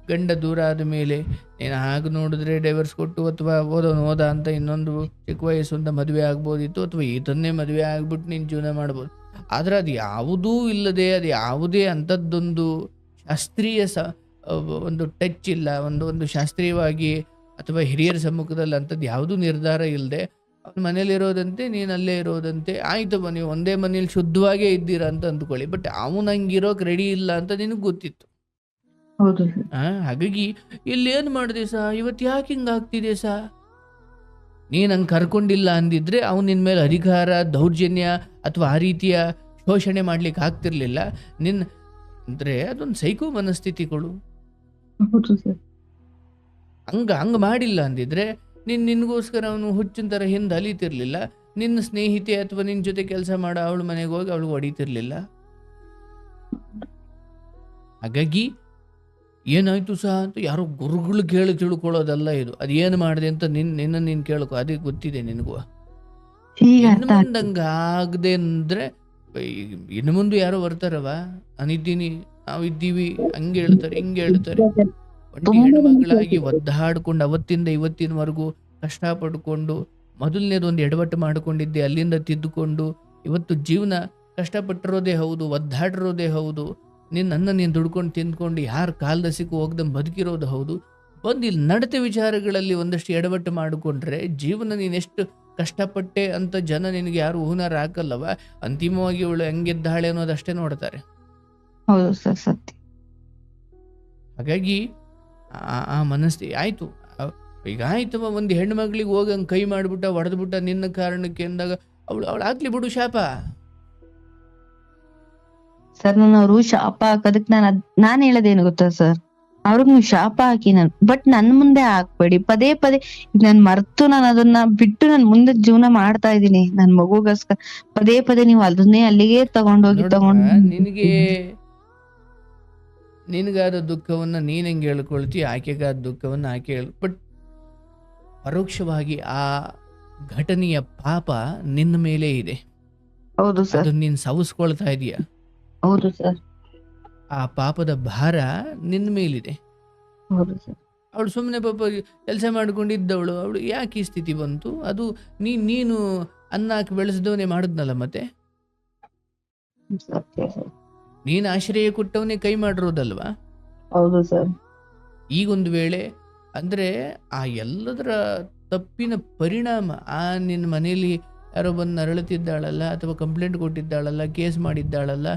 ಗಂಡ ದೂರ ಆದ ಮೇಲೆ ನೀನು ಹಾಗೆ ನೋಡಿದ್ರೆ ಡೈವರ್ಸ್ ಕೊಟ್ಟು ಅಥವಾ ಓದ ಅಂತ ಇನ್ನೊಂದು ಚಿಕ್ಕ ವಯಸ್ಸು ಅಂತ ಮದುವೆ ಆಗ್ಬೋದಿತ್ತು, ಅಥವಾ ಈತನ್ನೇ ಮದುವೆ ಆಗ್ಬಿಟ್ಟು ನೀನು ಜೀವನ ಮಾಡ್ಬೋದು. ಆದರೆ ಅದು ಯಾವುದೂ ಇಲ್ಲದೆ, ಅದು ಯಾವುದೇ ಅಂಥದ್ದೊಂದು ಶಾಸ್ತ್ರೀಯ ಒಂದು ಟಚ್ ಇಲ್ಲ, ಒಂದು ಶಾಸ್ತ್ರೀಯವಾಗಿ ಅಥವಾ ಹಿರಿಯರ ಸಮ್ಮುಖದಲ್ಲಿ ಅಂಥದ್ದು ಯಾವುದೂ ನಿರ್ಧಾರ ಇಲ್ಲದೆ ಅವ್ನ ಮನೇಲಿರೋದಂತೆ, ನೀನು ಅಲ್ಲೇ ಇರೋದಂತೆ. ಆಯ್ತಪ್ಪ, ನೀವು ಒಂದೇ ಮನೇಲಿ ಶುದ್ಧವಾಗೇ ಇದ್ದೀರಾ ಅಂತ ಅಂದ್ಕೊಳ್ಳಿ, ಬಟ್ ಅವನು ಹಂಗಿರೋಕೆ ರೆಡಿ ಇಲ್ಲ ಅಂತ ನಿನಗೆ ಗೊತ್ತಿತ್ತು. ಹೌದು. ಹಾಗಾಗಿ ಇಲ್ಲಿ ಏನು ಮಾಡಿದೆ ಇವತ್ತು ಯಾಕೆ ಹಿಂಗಾಗ್ತಿದೆ ನೀನು ಹಂಗೆ ಕರ್ಕೊಂಡಿಲ್ಲ ಅಂದಿದ್ರೆ ಅವ್ನು ನಿನ್ನ ಮೇಲೆ ಅಧಿಕಾರ, ದೌರ್ಜನ್ಯ ಅಥವಾ ಆ ರೀತಿಯ ಶೋಷಣೆ ಮಾಡ್ಲಿಕ್ಕೆ ಆಗ್ತಿರ್ಲಿಲ್ಲ. ಅಂದರೆ ಅದೊಂದು ಸೈಕೋ ಮನಸ್ಥಿತಿಗಳು. ಹಂಗೆ ಮಾಡಿಲ್ಲ ಅಂದಿದ್ರೆ ನಿನಗೋಸ್ಕರ ಅವನು ಹುಚ್ಚಿನ ಥರ ಹಿಂದೆ ಅಲಿತಿರ್ಲಿಲ್ಲ. ನಿನ್ನ ಸ್ನೇಹಿತೆ ಅಥವಾ ನಿನ್ನ ಜೊತೆ ಕೆಲಸ ಮಾಡೋ ಅವಳ ಮನೆಗೆ ಹೋಗಿ ಅವಳಿಗೆ ಹೊಡಿತಿರ್ಲಿಲ್ಲ. ಹಾಗಾಗಿ ಏನಾಯ್ತು ಅಂತ ಯಾರೋ ಗುರುಗಳು ಕೇಳಿ ತಿಳ್ಕೊಳ್ಳೋದಲ್ಲ ಇದು. ಅದು ಏನು ಮಾಡಿದೆ ಅಂತ ನೀನು ಕೇಳ್ಕೊ, ಅದೇ ಗೊತ್ತಿದೆ ನಿನಗೂ. ಆಗದೆ ಅಂದ್ರೆ ಇನ್ನು ಮುಂದೆ ಯಾರೋ ಬರ್ತಾರವ, ನಾನಿದ್ದೀನಿ, ನಾವಿದ್ದೀವಿ, ಹಂಗೆ ಹೇಳ್ತಾರೆ, ಹಿಂಗೆ ಹೇಳ್ತಾರೆ. ಒಂಟಿ ಹೆಣ್ಮಗಳಾಗಿ ಒದ್ದಾಡ್ಕೊಂಡು ಅವತ್ತಿಂದ ಇವತ್ತಿನವರೆಗೂ ಕಷ್ಟಪಡ್ಕೊಂಡು, ಮೊದಲನೇದು ಒಂದು ಎಡವಟ್ಟು ಮಾಡ್ಕೊಂಡಿದ್ದೆ, ಅಲ್ಲಿಂದ ತಿದ್ದುಕೊಂಡು ಇವತ್ತು ಜೀವನ ಕಷ್ಟಪಟ್ಟಿರೋದೇ ಹೌದು, ಒದ್ದಾಡಿರೋದೇ ಹೌದು, ನೀನು ದುಡ್ಕೊಂಡು ತಿಂದ್ಕೊಂಡು ಯಾರು ಕಾಲ್ದಸಿಗೂ ಹೋಗ್ದಂಗೆ ಬದುಕಿರೋದು ಹೌದು. ಬಂದು ಇಲ್ಲಿ ನಡತೆ ವಿಚಾರಗಳಲ್ಲಿ ಒಂದಷ್ಟು ಎಡವಟ್ಟು ಮಾಡಿಕೊಂಡ್ರೆ ಜೀವನ ನೀನೆಷ್ಟು ಕಷ್ಟಪಟ್ಟೆ ಅಂತ ಜನ ನಿನಗೆ ಯಾರು ಹೂನಾರ ಹಾಕಲ್ಲವ. ಅಂತಿಮವಾಗಿ ಇವಳು ಹೆಂಗಿದ್ದಾಳೆ ಅನ್ನೋದಷ್ಟೇ ನೋಡ್ತಾರೆ. ಹೌದು ಸರ್, ಸತ್ಯ. ಹಾಗಾಗಿ ಆ ಮನಸ್ಥಿತಿ ಆಯ್ತು. ಈಗ ಆಯ್ತವ, ಒಂದು ಹೆಣ್ಣು ಮಗಳಿಗೆ ಹೋಗಂಗೆ ಕೈ ಮಾಡಿಬಿಟ್ಟ, ಹೊಡೆದ್ಬಿಟ್ಟ ನಿನ್ನ ಕಾರಣಕ್ಕೆ ಅಂದಾಗ ಅವಳು ಹಾಕ್ಲಿ ಬಿಡು ಶಾಪ. ಸರ್, ನಾನು ಅವರು ಶಾಪ ಹಾಕೋದಕ್ ನಾನು ಹೇಳೋದೇನು ಗೊತ್ತಾ ಸರ್, ಅವ್ರಿಗೆ ನೀವು ಶಾಪ ಹಾಕಿ ಬಟ್ ನನ್ ಮುಂದೆ ಹಾಕ್ಬೇಡಿ. ಪದೇ ನಾನು ಮರ್ತು, ನಾನು ಅದನ್ನ ಬಿಟ್ಟು ನಾನು ಮುಂದೆ ಜೀವನ ಮಾಡ್ತಾ ಇದ್ದೀನಿ ನನ್ ಮಗುಗೋಸ್ಕರ. ಪದೇ ನೀವು ಅದನ್ನೇ ಅಲ್ಲಿಗೆ ತಗೊಂಡೋಗಿ ನಿನಗಾದ ದುಃಖವನ್ನ ನೀನ್ ಹೆಂಗೆ ಹೇಳ್ಕೊಳ್ತಿ, ಆಕೆಗಾದ ದುಃಖವನ್ನ ಆಕೆ ಬಟ್ ಪರೋಕ್ಷವಾಗಿ ಆ ಘಟನೆಯ ಪಾಪ ನಿನ್ನ ಮೇಲೆ ಇದೆ. ಹೌದು ಸರ್. ಅದನ್ನ ನೀನ್ ಸವಿಸ್ಕೊಳ್ತಾ ಇದೀಯ. ಹೌದು ಸರ್. ಆ ಪಾಪದ ಭಾರ ನಿನ್ನ ಮೇಲಿದೆ. ಹೌದು ಸರ್. ಅವಳು ಸುಮ್ಮನೆ ಪಾಪ ಕೆಲಸ ಮಾಡ್ಕೊಂಡಿದ್ದವಳು, ಅವಳು ಯಾಕೆ ಈ ಸ್ಥಿತಿ ಬಂತು? ಅದು ನೀನು ಅನ್ನ ಹಾಕಿ ಬೆಳೆಸಿದವನೇ ಮಾಡಿದ್ನಲ್ಲ, ಮತ್ತೆ ನೀನು ಆಶ್ರಯ ಕೊಟ್ಟವನೇ ಕೈ ಮಾಡಿರೋದಲ್ವಾ? ಹೌದು ಸರ್. ಈಗೊಂದು ವೇಳೆ ಅಂದ್ರೆ ಆ ಎಲ್ಲದರ ತಪ್ಪಿನ ಪರಿಣಾಮ ಆ ನಿನ್ನ ಮನೆಯಲ್ಲಿ ಯಾರೋ ಬಂದು ನರಳುತ್ತಿದ್ದಾಳಲ್ಲ, ಅಥವಾ ಕಂಪ್ಲೇಂಟ್ ಕೊಟ್ಟಿದ್ದಾಳಲ್ಲ, ಕೇಸ್ ಮಾಡಿದ್ದಾಳಲ್ಲ,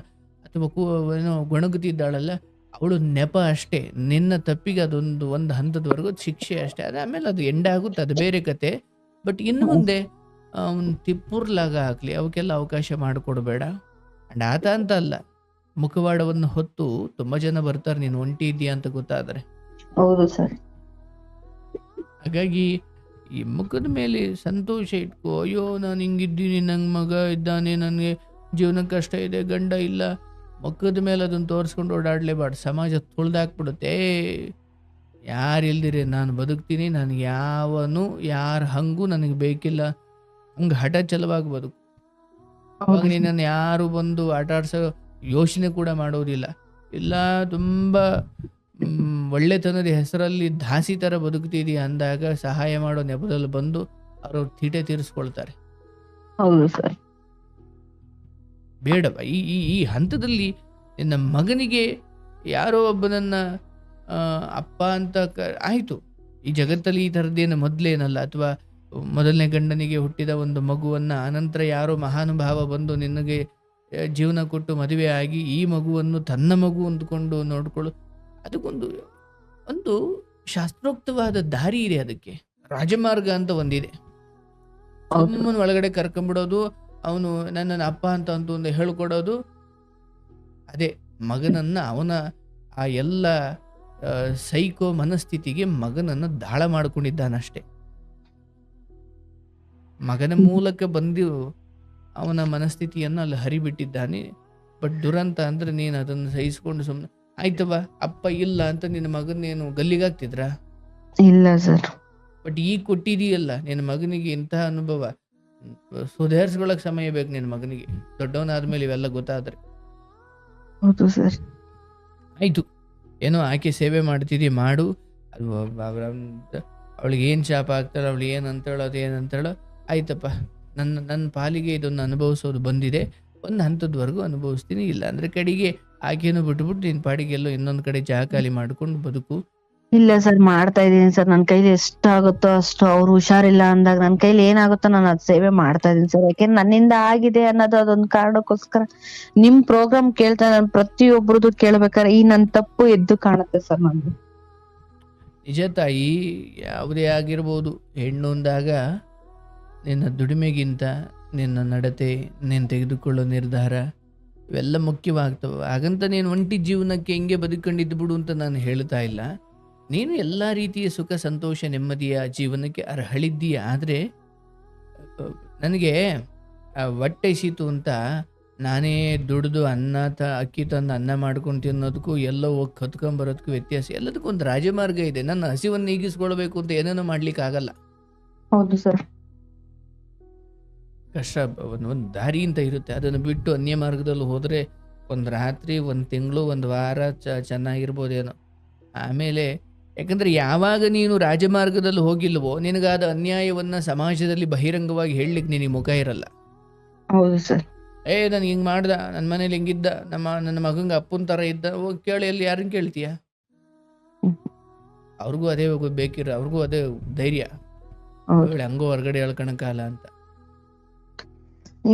ಅಥವಾ ಏನೋ ಗೊಣಗುತ್ತಿದ್ದಾಳಲ್ಲ, ಅವಳು ನೆಪ ಅಷ್ಟೇ. ನಿನ್ನ ತಪ್ಪಿಗೆ ಒಂದು ಹಂತದವರೆಗೂ ಶಿಕ್ಷೆ ಅಷ್ಟೇ. ಆಮೇಲೆ ಅದು ಎಂಡ್ ಆಗುತ್ತೆ, ಅದು ಬೇರೆ ಕತೆ. ಬಟ್ ಇನ್ನು ಮುಂದೆ ಅವ್ನು ತಿಪ್ಪುರ್ಲಾಗ ಹಾಕ್ಲಿ, ಅವಕ್ಕೆಲ್ಲ ಅವಕಾಶ ಮಾಡಿಕೊಡ್ಬೇಡ. ಆ್ಯಂಡ್ ಆತ ಅಂತ ಅಲ್ಲ, ಮುಖವಾಡವನ್ನು ಹೊತ್ತು ತುಂಬ ಜನ ಬರ್ತಾರೆ ನೀನು ಒಂಟಿ ಇದೆಯಾ ಅಂತ ಗೊತ್ತಾದರೆ. ಹೌದು ಸರ್. ಹಾಗಾಗಿ ಈ ಮುಖದ ಮೇಲೆ ಸಂತೋಷ ಇಟ್ಕೋ. ಅಯ್ಯೋ ನಾನು ಹಿಂಗಿದ್ದೀನಿ, ನಂಗೆ ಮಗ ಇದ್ದಾನೆ, ನನಗೆ ಜೀವನ ಕಷ್ಟ ಇದೆ, ಗಂಡ ಇಲ್ಲ, ಮುಖದ ಮೇಲೆ ಅದನ್ನು ತೋರಿಸ್ಕೊಂಡು ಓಡಾಡಲೇಬಾರ್ದು. ಸಮಾಜ ತುಳ್ದಾಕ್ಬಿಡುತ್ತೆ. ಯಾರು ಇಲ್ದಿರಿ ನಾನು ಬದುಕ್ತೀನಿ, ನನಗೆ ಯಾವನು ಯಾರ ಹಂಗೂ ನನಗೆ ಬೇಕಿಲ್ಲ, ಹಂಗೆ ಹಠ ಛಲವಾಗಿ ಬದುಕು. ಅವಾಗ ಹೌದು ಸರ್. ನಿನ್ನನ್ನು ಯಾರು ಬಂದು ಆಟ ಆಡ್ಸೋ ಯೋಚನೆ ಕೂಡ ಮಾಡೋದಿಲ್ಲ. ಇಲ್ಲ ತುಂಬ ಒಳ್ಳೆತನದ ಹೆಸರಲ್ಲಿ ದಾಸಿ ಥರ ಬದುಕ್ತಿದೀಯ ಅಂದಾಗ ಸಹಾಯ ಮಾಡೋ ನೆಪದಲ್ಲಿ ಬಂದು ಅವರು ತೀಟೆ ತೀರಿಸ್ಕೊಳ್ತಾರೆ. ಹೌದು ಸರ್. ಬೇಡವ. ಈ ಈ ಈ ಹಂತದಲ್ಲಿ ನಿನ್ನ ಮಗನಿಗೆ ಯಾರೋ ಒಬ್ಬನನ್ನ ಅಪ್ಪ ಅಂತ ಆಯಿತು. ಈ ಜಗತ್ತಲ್ಲಿ ಈ ಥರದ್ದೇನು ಮೊದಲೇನಲ್ಲ. ಅಥವಾ ಮೊದಲನೇ ಗಂಡನಿಗೆ ಹುಟ್ಟಿದ ಒಂದು ಮಗುವನ್ನು ಅನಂತರ ಯಾರೋ ಮಹಾನುಭಾವ ಬಂದು ನಿನಗೆ ಜೀವನ ಕೊಟ್ಟು ಮದುವೆ ಆಗಿ ಈ ಮಗುವನ್ನು ತನ್ನ ಮಗು ಅಂದ್ಕೊಂಡು ನೋಡ್ಕೊಳ್ಳು. ಅದಕ್ಕೊಂದು ಒಂದು ಶಾಸ್ತ್ರೋಕ್ತವಾದ ದಾರಿ ಇದೆ. ಅದಕ್ಕೆ ರಾಜಮಾರ್ಗ ಅಂತ ಒಂದಿದೆ. ಹೌದು. ಸುಮ್ಮನೆ ಒಳಗಡೆ ಕರ್ಕೊಂಬಿಡೋದು, ಅವನು ನನ್ನನ್ನು ಅಪ್ಪ ಅಂತ ಒಂದು ಹೇಳ್ಕೊಡೋದು. ಅದೇ ಮಗನನ್ನು ಅವನ ಆ ಎಲ್ಲ ಸೈಕೋ ಮನಸ್ಥಿತಿಗೆ ಮಗನನ್ನು ದಾಳ ಮಾಡ್ಕೊಂಡಿದ್ದಾನಷ್ಟೆ. ಮಗನ ಮೂಲಕ ಬಂದು ಅವನ ಮನಸ್ಥಿತಿಯನ್ನು ಅಲ್ಲಿ ಹರಿಬಿಟ್ಟಿದ್ದಾನೆ. ಬಟ್ ದುರಂತ ಅಂದರೆ ನೀನು ಅದನ್ನು ಸಹಿಸ್ಕೊಂಡು ಸುಮ್ಮನೆ ಆಯ್ತವ ಅಪ್ಪ ಇಲ್ಲ ಅಂತ ನಿನ್ನ ಮಗನೇನು ಗಲ್ಲಿಗಾಗ್ತಿದ್ರ? ಇಲ್ಲ ಸರ್. ಬಟ್ ಈಗ ಕೊಟ್ಟಿದೀಯಲ್ಲ ನಿನ್ನ ಮಗನಿಗೆ ಇಂತಹ ಅನುಭವ, ಸುಧಾರಿಸ್ಕೊಳ್ಳೋಕೆ ಸಮಯ ಬೇಕು ನಿನ್ನ ಮಗನಿಗೆ. ದೊಡ್ಡವನಾದ್ಮೇಲೆ ಇವೆಲ್ಲ ಗೊತ್ತಾದ್ರೆ. ಹೌದು ಸರ್. ಆಯಿತು, ಏನೋ ಆಕೆ ಸೇವೆ ಮಾಡ್ತಿದ್ದಿ ಮಾಡು. ಅದು ಅವಳಿಗೆ ಏನು ಶಾಪ ಆಗ್ತಾಳೆ, ಅವಳು ಏನು ಅಂತೇಳೋ ಅದು ಏನು ಅಂತೇಳೋ, ಆಯ್ತಪ್ಪ ನನ್ನ ಪಾಲಿಗೆ ಇದನ್ನು ಅನುಭವಿಸೋದು ಬಂದಿದೆ, ಒಂದು ಹಂತದವರೆಗೂ ಅನುಭವಿಸ್ತೀನಿ. ಇಲ್ಲ ಅಂದರೆ ಕಡೆಗೆ ಆಕೆಯನ್ನು ಬಿಟ್ಬಿಟ್ಟು ನಿನ್ನ ಪಾಡಿಗೆಲ್ಲೋ ಇನ್ನೊಂದು ಕಡೆ ಜಾಗ ಖಾಲಿ ಮಾಡ್ಕೊಂಡು ಬದುಕು. ಇಲ್ಲ ಸರ್, ಮಾಡ್ತಾ ಇದೀನಿ ಸರ್. ನನ್ನ ಕೈಲಿ ಎಷ್ಟಾಗುತ್ತೋ ಅಷ್ಟು. ಅವ್ರು ಹುಷಾರಿಲ್ಲ ಅಂದಾಗ ನನ್ನ ಕೈಲಿ ಏನಾಗುತ್ತೋ ನಾನು ಅದ್ ಸೇವೆ ಮಾಡ್ತಾ ಇದೀನಿ ಸರ್. ಯಾಕೆಂದ್ರೆ ನನ್ನಿಂದ ಆಗಿದೆ ಅನ್ನೋದು ಅದೊಂದು ಕಾರಣಕ್ಕೋಸ್ಕರ ನಿಮ್ ಪ್ರೋಗ್ರಾಮ್ ಕೇಳ್ತಾ ನಾನು ಪ್ರತಿಯೊಬ್ರದ್ದು ಕೇಳ್ಬೇಕಾದ್ರೆ ಈ ನನ್ ತಪ್ಪು ಎದ್ದು ಕಾಣುತ್ತೆ ಸರ್ ನನ್ಗೆ. ನಿಜ ತಾಯಿ, ಯಾವುದೇ ಆಗಿರ್ಬೋದು, ಹೆಣ್ಣು ಅಂದಾಗ ನಿನ್ನ ದುಡಿಮೆಗಿಂತ ನಿನ್ನ ನಡತೆ, ನೀನು ತೆಗೆದುಕೊಳ್ಳೋ ನಿರ್ಧಾರ ಇವೆಲ್ಲ ಮುಖ್ಯವಾಗ್ತವೆ. ಹಾಗಂತ ನೀನು ಒಂಟಿ ಜೀವನಕ್ಕೆ ಹೆಂಗೆ ಬದುಕೊಂಡಿದ್ದು ಬಿಡು ಅಂತ ನಾನು ಹೇಳ್ತಾ ಇಲ್ಲ. ನೀನು ಎಲ್ಲ ರೀತಿಯ ಸುಖ ಸಂತೋಷ ನೆಮ್ಮದಿಯ ಜೀವನಕ್ಕೆ ಅರ್ಹಳಿದ್ದೀಯ. ಆದರೆ ನನಗೆ ಹೊಟ್ಟೆ ಹಸಿತು ಅಂತ ನಾನೇ ದುಡಿದು ಅಕ್ಕಿ ತಂದು ಅನ್ನ ಮಾಡ್ಕೊಂಡು ತಿನ್ನೋದಕ್ಕೂ ಎಲ್ಲೋ ಹೋಗಿ ಕತ್ಕೊಂಬರೋದಕ್ಕೂ ವ್ಯತ್ಯಾಸ. ಎಲ್ಲದಕ್ಕೂ ಒಂದು ರಾಜಮಾರ್ಗ ಇದೆ. ನನ್ನ ಹಸಿವನ್ನು ನೀಗಿಸ್ಕೊಳ್ಬೇಕು ಅಂತ ಏನೇನೋ ಮಾಡ್ಲಿಕ್ಕೆ ಆಗಲ್ಲ. ಹೌದು ಸರ್. ಕಷ್ಟ ಒಂದು ದಾರಿ ಅಂತ ಇರುತ್ತೆ. ಅದನ್ನು ಬಿಟ್ಟು ಅನ್ಯ ಮಾರ್ಗದಲ್ಲಿ ಹೋದರೆ ಒಂದು ರಾತ್ರಿ, ಒಂದು ತಿಂಗಳು, ಒಂದು ವಾರ ಚೆನ್ನಾಗಿರ್ಬೋದೇನೋ. ಆಮೇಲೆ ಯಾಕಂದರೆ ಯಾವಾಗ ನೀನು ರಾಜಮಾರ್ಗದಲ್ಲಿ ಹೋಗಿಲ್ವೋ ನಿನಗಾದ ಅನ್ಯಾಯವನ್ನು ಸಮಾಜದಲ್ಲಿ ಬಹಿರಂಗವಾಗಿ ಹೇಳಲಿಕ್ಕೆ ನಿನಗೆ ಮುಖ ಇರಲ್ಲ. ಹೌದು ಸರ್. ನನಗೆ ಹಿಂಗೆ ಮಾಡ್ದ, ನನ್ನ ಮನೇಲಿ ಹಿಂಗಿದ್ದ, ನನ್ನ ಮಗಂಗೆ ಅಪ್ಪನ ಥರ ಇದ್ದ, ಹೋಗಿ ಕೇಳಿ. ಅಲ್ಲಿ ಯಾರನ್ನು ಕೇಳ್ತೀಯ? ಅವ್ರಿಗೂ ಅದೇ ಬೇಕಿರ, ಅವ್ರಿಗೂ ಅದೇ ಧೈರ್ಯ. ಹಂಗೋ ಹೊರಗಡೆ ಹೇಳ್ಕೊಳಕಾಲ ಅಂತ.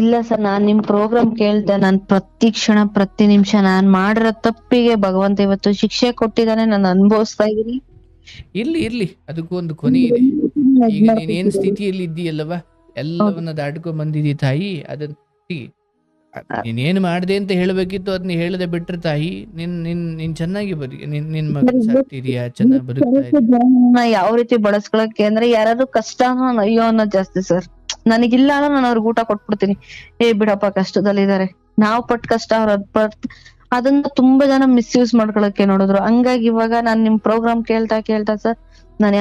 ಇಲ್ಲ ಸರ್, ನಾನ್ ನಿಮ್ ಪ್ರೋಗ್ರಾಮ್ ಕೇಳ್ದೆ. ನಾನ್ ಪ್ರತಿ ಕ್ಷಣ ಪ್ರತಿ ನಿಮಿಷ ನಾನ್ ಮಾಡಿರೋ ತಪ್ಪಿಗೆ ಭಗವಂತ ಇವತ್ತು ಶಿಕ್ಷೆ ಕೊಟ್ಟಿದ್ದಾನೆ. ನಾನು ಅನುಭವಿಸ್ತಾ ಇದೀನಿ. ಇರ್ಲಿ ಅದಕ್ಕೂ ಒಂದು ಕೊನೆ ಇದೆ. ಈಗ ನೀನೇನ್ ಸ್ಥಿತಿಯಲ್ಲಿ ಇದ್ದೀಯಲ್ಲವಾ, ಎಲ್ಲವನ್ನ ದಾಟ್ಕೊಂಡ್ ಬಂದಿದ್ದೀ ತಾಯಿ. ಅದನ್ನ ನೀನೇನು ಮಾಡ್ದೆ ಅಂತ ಹೇಳ್ಬೇಕಿತ್ತು, ಅದನ್ನ ಹೇಳದೆ ಬಿಟ್ರೆ ತಾಯಿ ನೀನ್ ಚೆನ್ನಾಗಿ ಬದುಕಿ. ನಿನ್ ಮಗನ್ ಸಾಕ್ತಿದೀಯಾ, ಚೆನ್ನಾಗಿ ಬದುಕ್ತಾ ಇದೀಯ. ಯಾವ ರೀತಿ ಬಳಸ್ಕೊಳಕ್ಕೆ ಅಂದ್ರೆ ಯಾರಾದ್ರೂ ಕಷ್ಟ ಅಯ್ಯೋ ಅನ್ನೋದು ಜಾಸ್ತಿ ಸರ್. ನನಗಿಲ್ಲ ಅಂದ್ರೆ ನಾನು ಅವ್ರಿಗೆ ಊಟ ಕೊಟ್ಬಿಡ್ತೀನಿ. ಬಿಡಪ್ಪ ಕಷ್ಟದಲ್ಲಿದ್ದಾರೆ, ನಾವು ಪಟ್ ಕಷ್ಟ ಅವ್ರ ಅದನ್ನ ತುಂಬಾ ಜನ ಮಿಸ್ಯೂಸ್ ಮಾಡ್ಕೊಳಕ್ಕೆ ನೋಡಿದ್ರು. ಹಂಗಾಗಿ ಇವಾಗ ನಾನ್ ನಿಮ್ ಪ್ರೋಗ್ರಾಮ್ ಕೇಳ್ತಾ ಸರ್ ನಾನು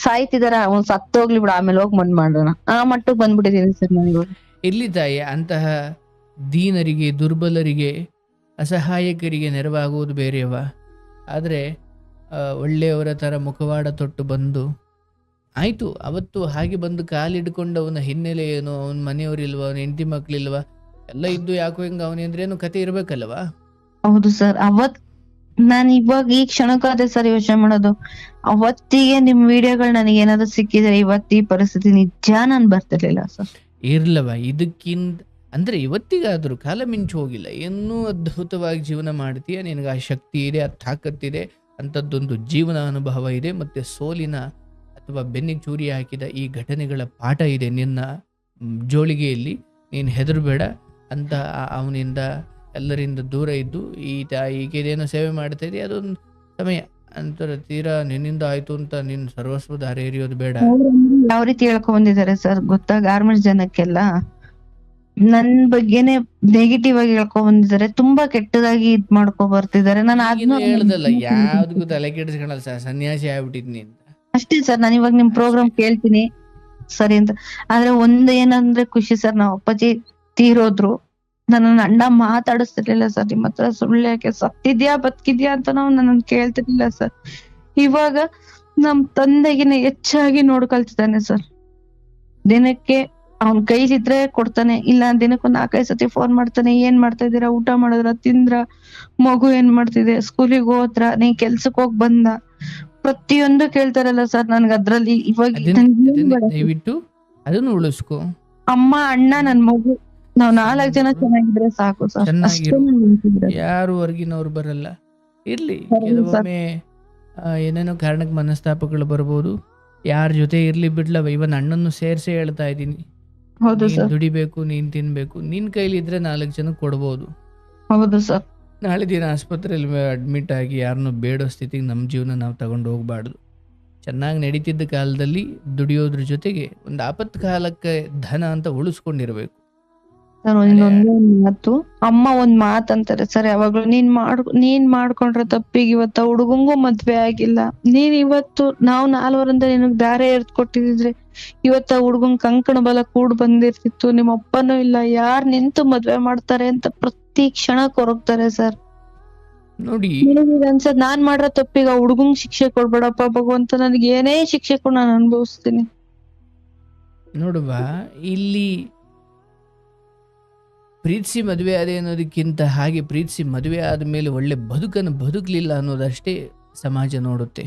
ಸಾಯ್ತಿದಾರ, ಅವ್ನು ಸತ್ತೋಗ್ಲಿ ಬಿಡ, ಆಮೇಲೆ ಹೋಗಿ ಮಣ್ಣು ಮಾಡೋಣ ಆ ಮಟ್ಟಕ್ಕೆ ಬಂದ್ಬಿಟ್ಟಿದೀನಿ ಸರ್ ನಾನು ಇವಾಗ. ಇರ್ಲಿ ತಾಯಿ, ಅಂತಹ ದೀನರಿಗೆ, ದುರ್ಬಲರಿಗೆ, ಅಸಹಾಯಕರಿಗೆ ನೆರವಾಗುವುದು ಬೇರೆಯವ. ಆದರೆ ಒಳ್ಳೆಯವರ ಥರ ಮುಖವಾಡ ತೊಟ್ಟು ಬಂದು ಆಯಿತು. ಅವತ್ತು ಹಾಗೆ ಬಂದು ಕಾಲಿಡ್ಕೊಂಡು ಅವನ ಹಿನ್ನೆಲೆ ಏನು, ಅವನ ಮನೆಯವರಿಲ್ವ, ಅವನ ಹೆಂಡತಿ ಮಕ್ಳಿಲ್ವ, ಎಲ್ಲ ಇದ್ದು ಯಾಕೋ ಹಿಂಗೆ ಅವನೇಂದ್ರೇನು ಕತೆ ಇರ್ಬೇಕಲ್ವಾ? ಹೌದು ಸರ್. ನಾನು ಇವಾಗ ಈ ಕ್ಷಣಕ್ಕಾದ್ರೆ ಸರ್ ಯೋಚನೆ ಮಾಡೋದು, ಅವತ್ತಿಗೆ ನಿಮ್ ವಿಡಿಯೋಗಳು ನನಗೆ ಏನಾದ್ರು ಸಿಕ್ಕಿದ್ರೆ ಇವತ್ತು ಈ ಪರಿಸ್ಥಿತಿ ನಿಜ ನಾನು ಬರ್ತಿರ್ಲಿಲ್ಲ ಸರ್. ಇರ್ಲವ, ಇದಕ್ಕಿಂತ ಅಂದರೆ ಇವತ್ತಿಗಾದರೂ ಕಾಲ ಮಿಂಚು ಹೋಗಿಲ್ಲ. ಇನ್ನೂ ಅದ್ಭುತವಾಗಿ ಜೀವನ ಮಾಡ್ತೀಯ. ನಿನಗೆ ಆ ಶಕ್ತಿ ಇದೆ, ಆ ತಾಕತ್ತಿದೆ, ಅಂಥದ್ದೊಂದು ಜೀವನ ಅನುಭವ ಇದೆ, ಮತ್ತು ಸೋಲಿನ ಅಥವಾ ಬೆನ್ನಿಗೆ ಚೂರಿ ಹಾಕಿದ ಈ ಘಟನೆಗಳ ಪಾಠ ಇದೆ ನಿನ್ನ ಜೋಳಿಗೆಯಲ್ಲಿ. ನೀನು ಹೆದರಬೇಡ ಅಂತ ಅವನಿಂದ ಎಲ್ಲರಿಂದ ದೂರ ಇದ್ದು ಈಗೇನೇನೋ ಸೇವೆ ಮಾಡ್ತಾ ಇದೆಯಾ ಅದೊಂದು ಸಮಯ ಅಂತರ ತೀರಾ ನಿನ್ನಿಂದ ಆಯ್ತು ಅಂತ ನೀನು ಸರ್ವಸ್ವದ ಹಾರೆ ಎರಿಯೋದು ಬೇಡ. ಯಾವ ರೀತಿ ಹೇಳ್ಕೊಂಡ್ ಬಂದಿದ್ದಾರೆ ಸರ್ ಗೊತ್ತಾ, ಗಾರ್ಮೆಂಟ್ಸ್ ಜನಕ್ಕೆಲ್ಲ ನನ್ ಬಗ್ಗೆನೆ ನೆಗೆಟಿವ್ ಆಗಿ ಹೇಳ್ಕೊಂಡ್ ಬಂದಿದ್ದಾರೆ, ತುಂಬಾ ಕೆಟ್ಟದಾಗಿ ಇದ್ ಮಾಡ್ಕೊ ಬರ್ತಿದ್ದಾರೆ. ನಾನು ಈಗಿನ ಹೇಳ್ದಲ್ಲ ಯಾವ್ದಕ್ಕೂ ತಲೆ ಕೆಡಿಸ್ಕೊಳಲ್ಲ ಸರ್, ಸನ್ಯಾಸಿ ಆಗ್ಬಿಟ್ಟಿದ್ನಿ ಅಂತ. ಅಷ್ಟೇ ಸರ್, ನಾನು ಇವಾಗ ನಿಮ್ ಪ್ರೋಗ್ರಾಮ್ ಕೇಳ್ತೀನಿ ಸರಿ ಅಂತ. ಆದ್ರೆ ಒಂದ್ ಏನಂದ್ರೆ ಖುಷಿ ಸರ್, ನಾವ್ ಅಪ್ಪಾಜಿ ತೀರೋದ್ರು, ನನ್ನ ಅಣ್ಣ ಮಾತಾಡಿಸ್ತಿರ್ಲಿಲ್ಲ ಸರ್ ನಿಮ್ ಹತ್ರ. ಸುಳ್ಳು ಯಾಕೆ, ಸತ್ತಿದ್ಯಾ ಬದುಕಿದ್ಯಾ ಅಂತ ನಾವು ನನ್ನ ಕೇಳ್ತಿರ್ಲಿಲ್ಲ ಸರ್. ಇವಾಗ ನಮ್ ತಂದೆಗಿನ ಹೆಚ್ಚಾಗಿ ನೋಡ್ಕೊಳ್ತಿದ್ದಾನೆ ಸರ್. ದಿನಕ್ಕೆ ಅವ್ನ್ ಕೈಲಿದ್ರೆ ಕೊಡ್ತಾನೆ, ಇಲ್ಲ ದಿನಕ್ಕೊಂದ್ 4-5 ಸತಿ ಫೋನ್ ಮಾಡ್ತಾನೆ. ಏನ್ ಮಾಡ್ತಾ ಇದೀರಾ, ಊಟ ಮಾಡಿದ್ರ, ತಿಂದ್ರ, ಮಗು ಏನ್ ಮಾಡ್ತಿದೆ, ಸ್ಕೂಲಿಗೆ ಹೋದ್ರ, ನೀ ಕೆಲ್ಸಕ್ ಹೋಗ್ ಬಂದ, ಪ್ರತಿಯೊಂದು ಕೇಳ್ತಾರಲ್ಲ ಸರ್ ನನ್ಗೆ. ಅದ್ರಲ್ಲಿ ಇವಾಗ ದಯವಿಟ್ಟು ಅದನ್ನು ಉಳಿಸ್ಕೊ. ಅಮ್ಮ, ಅಣ್ಣ, ನನ್ ಮಗು, ನಾವ್ 4 ಜನ ಚೆನ್ನಾಗಿದ್ರೆ ಸಾಕು ಸರ್. ಚೆನ್ನಾಗಿರು. ಯಾರು ಹೊರಗಿನವ್ರು ಬರಲ್ಲ. ಇರ್ಲಿ, ಕೆಲವೊಮ್ಮೆ ಏನೇನೋ ಕಾರಣಕ್ಕೆ ಮನಸ್ತಾಪಗಳು ಬರ್ಬೋದು. ಯಾರ ಜೊತೆ ಇರ್ಲಿ ಬಿಡ್ಲವ, ಇವನ್ ಅಣ್ಣನ್ನು ಸೇರ್ಸೇ ಹೇಳ್ತಾ ಇದ್ದೀನಿ. ಹೌದು ಸರ್, ದುಡಿಬೇಕು, ನೀನ್ ತಿನ್ಬೇಕು, ನಿನ್ ಕೈಲಿ ಇದ್ರೆ 4 ಜನಕ್ಕೆ ಕೊಡ್ಬೋದು. ಹೌದು ಸರ್. ನಾಳೆ ದಿನ ಆಸ್ಪತ್ರೆಯಲ್ಲಿ ಅಡ್ಮಿಟ್ ಆಗಿ ಯಾರನ್ನು ಬೇಡೋ ಸ್ಥಿತಿಗೆ ನಮ್ಮ ಜೀವನ ನಾವು ತಗೊಂಡು ಹೋಗ್ಬಾರ್ದು. ಚೆನ್ನಾಗಿ ನಡೀತಿದ್ದ ಕಾಲದಲ್ಲಿ ದುಡಿಯೋದ್ರ ಜೊತೆಗೆ ಒಂದು ಆಪತ್ತು ಕಾಲಕ್ಕೆ ಧನ ಅಂತ ಉಳಿಸ್ಕೊಂಡಿರ್ಬೇಕು. ಸರ್ ಇನ್ನೊಂದು ಮಾತು, ಅಮ್ಮ ಒಂದ್ ಮಾತಂತಾರೆ ಸರ್ ಯಾವಾಗ್ಲೂ, ನೀನ್ ಮಾಡ್ಕೊಂಡ್ರೆ ತಪ್ಪಿಗೆ ಇವತ್ತ ಹುಡುಗಂಗೂ ಮದ್ವೆ ಆಗಿಲ್ಲ. ನೀನ್ ಇವತ್ತು ನಾವು 4 ನಿನಗ್ ದಾರೆ ಎರ್ದ್ ಕೊಟ್ಟಿದ್ರೆ ಇವತ್ತ ಹುಡುಗಂಗ್ ಕಂಕಣ ಬಲ ಕೂಡ್ ಬಂದಿರ್ತಿತ್ತು. ನಿಮ್ಮ ಅಪ್ಪನೂ ಇಲ್ಲ, ಯಾರ್ ನಿಂತು ಮದ್ವೆ ಮಾಡ್ತಾರೆ ಅಂತ ಪ್ರತಿ ಕ್ಷಣ ಕೊರಗ್ತಾರೆ ಸರ್. ನೋಡಿ, ಅನ್ಸದ್ ನಾನ್ ಮಾಡ್ರ ತಪ್ಪಿಗ ಹುಡುಗಂಗ್ ಶಿಕ್ಷೆ ಕೊಡ್ಬೇಡಪ್ಪ ಭಗವಂತ, ನನಗೆ ಏನೇ ಶಿಕ್ಷೆ ಕೊಡ್ ನಾನು ಅನುಭವಿಸ್ತೀನಿ. ನೋಡುವ, ಇಲ್ಲಿ ಪ್ರೀತಿಸಿ ಮದುವೆ ಆದೆ ಅನ್ನೋದಕ್ಕಿಂತ ಹಾಗೆ ಪ್ರೀತಿಸಿ ಮದುವೆ ಆದ ಮೇಲೆ ಒಳ್ಳೆ ಬದುಕನ್ನು ಬದುಕಲಿಲ್ಲ ಅನ್ನೋದಷ್ಟೇ ಸಮಾಜ ನೋಡುತ್ತೆ.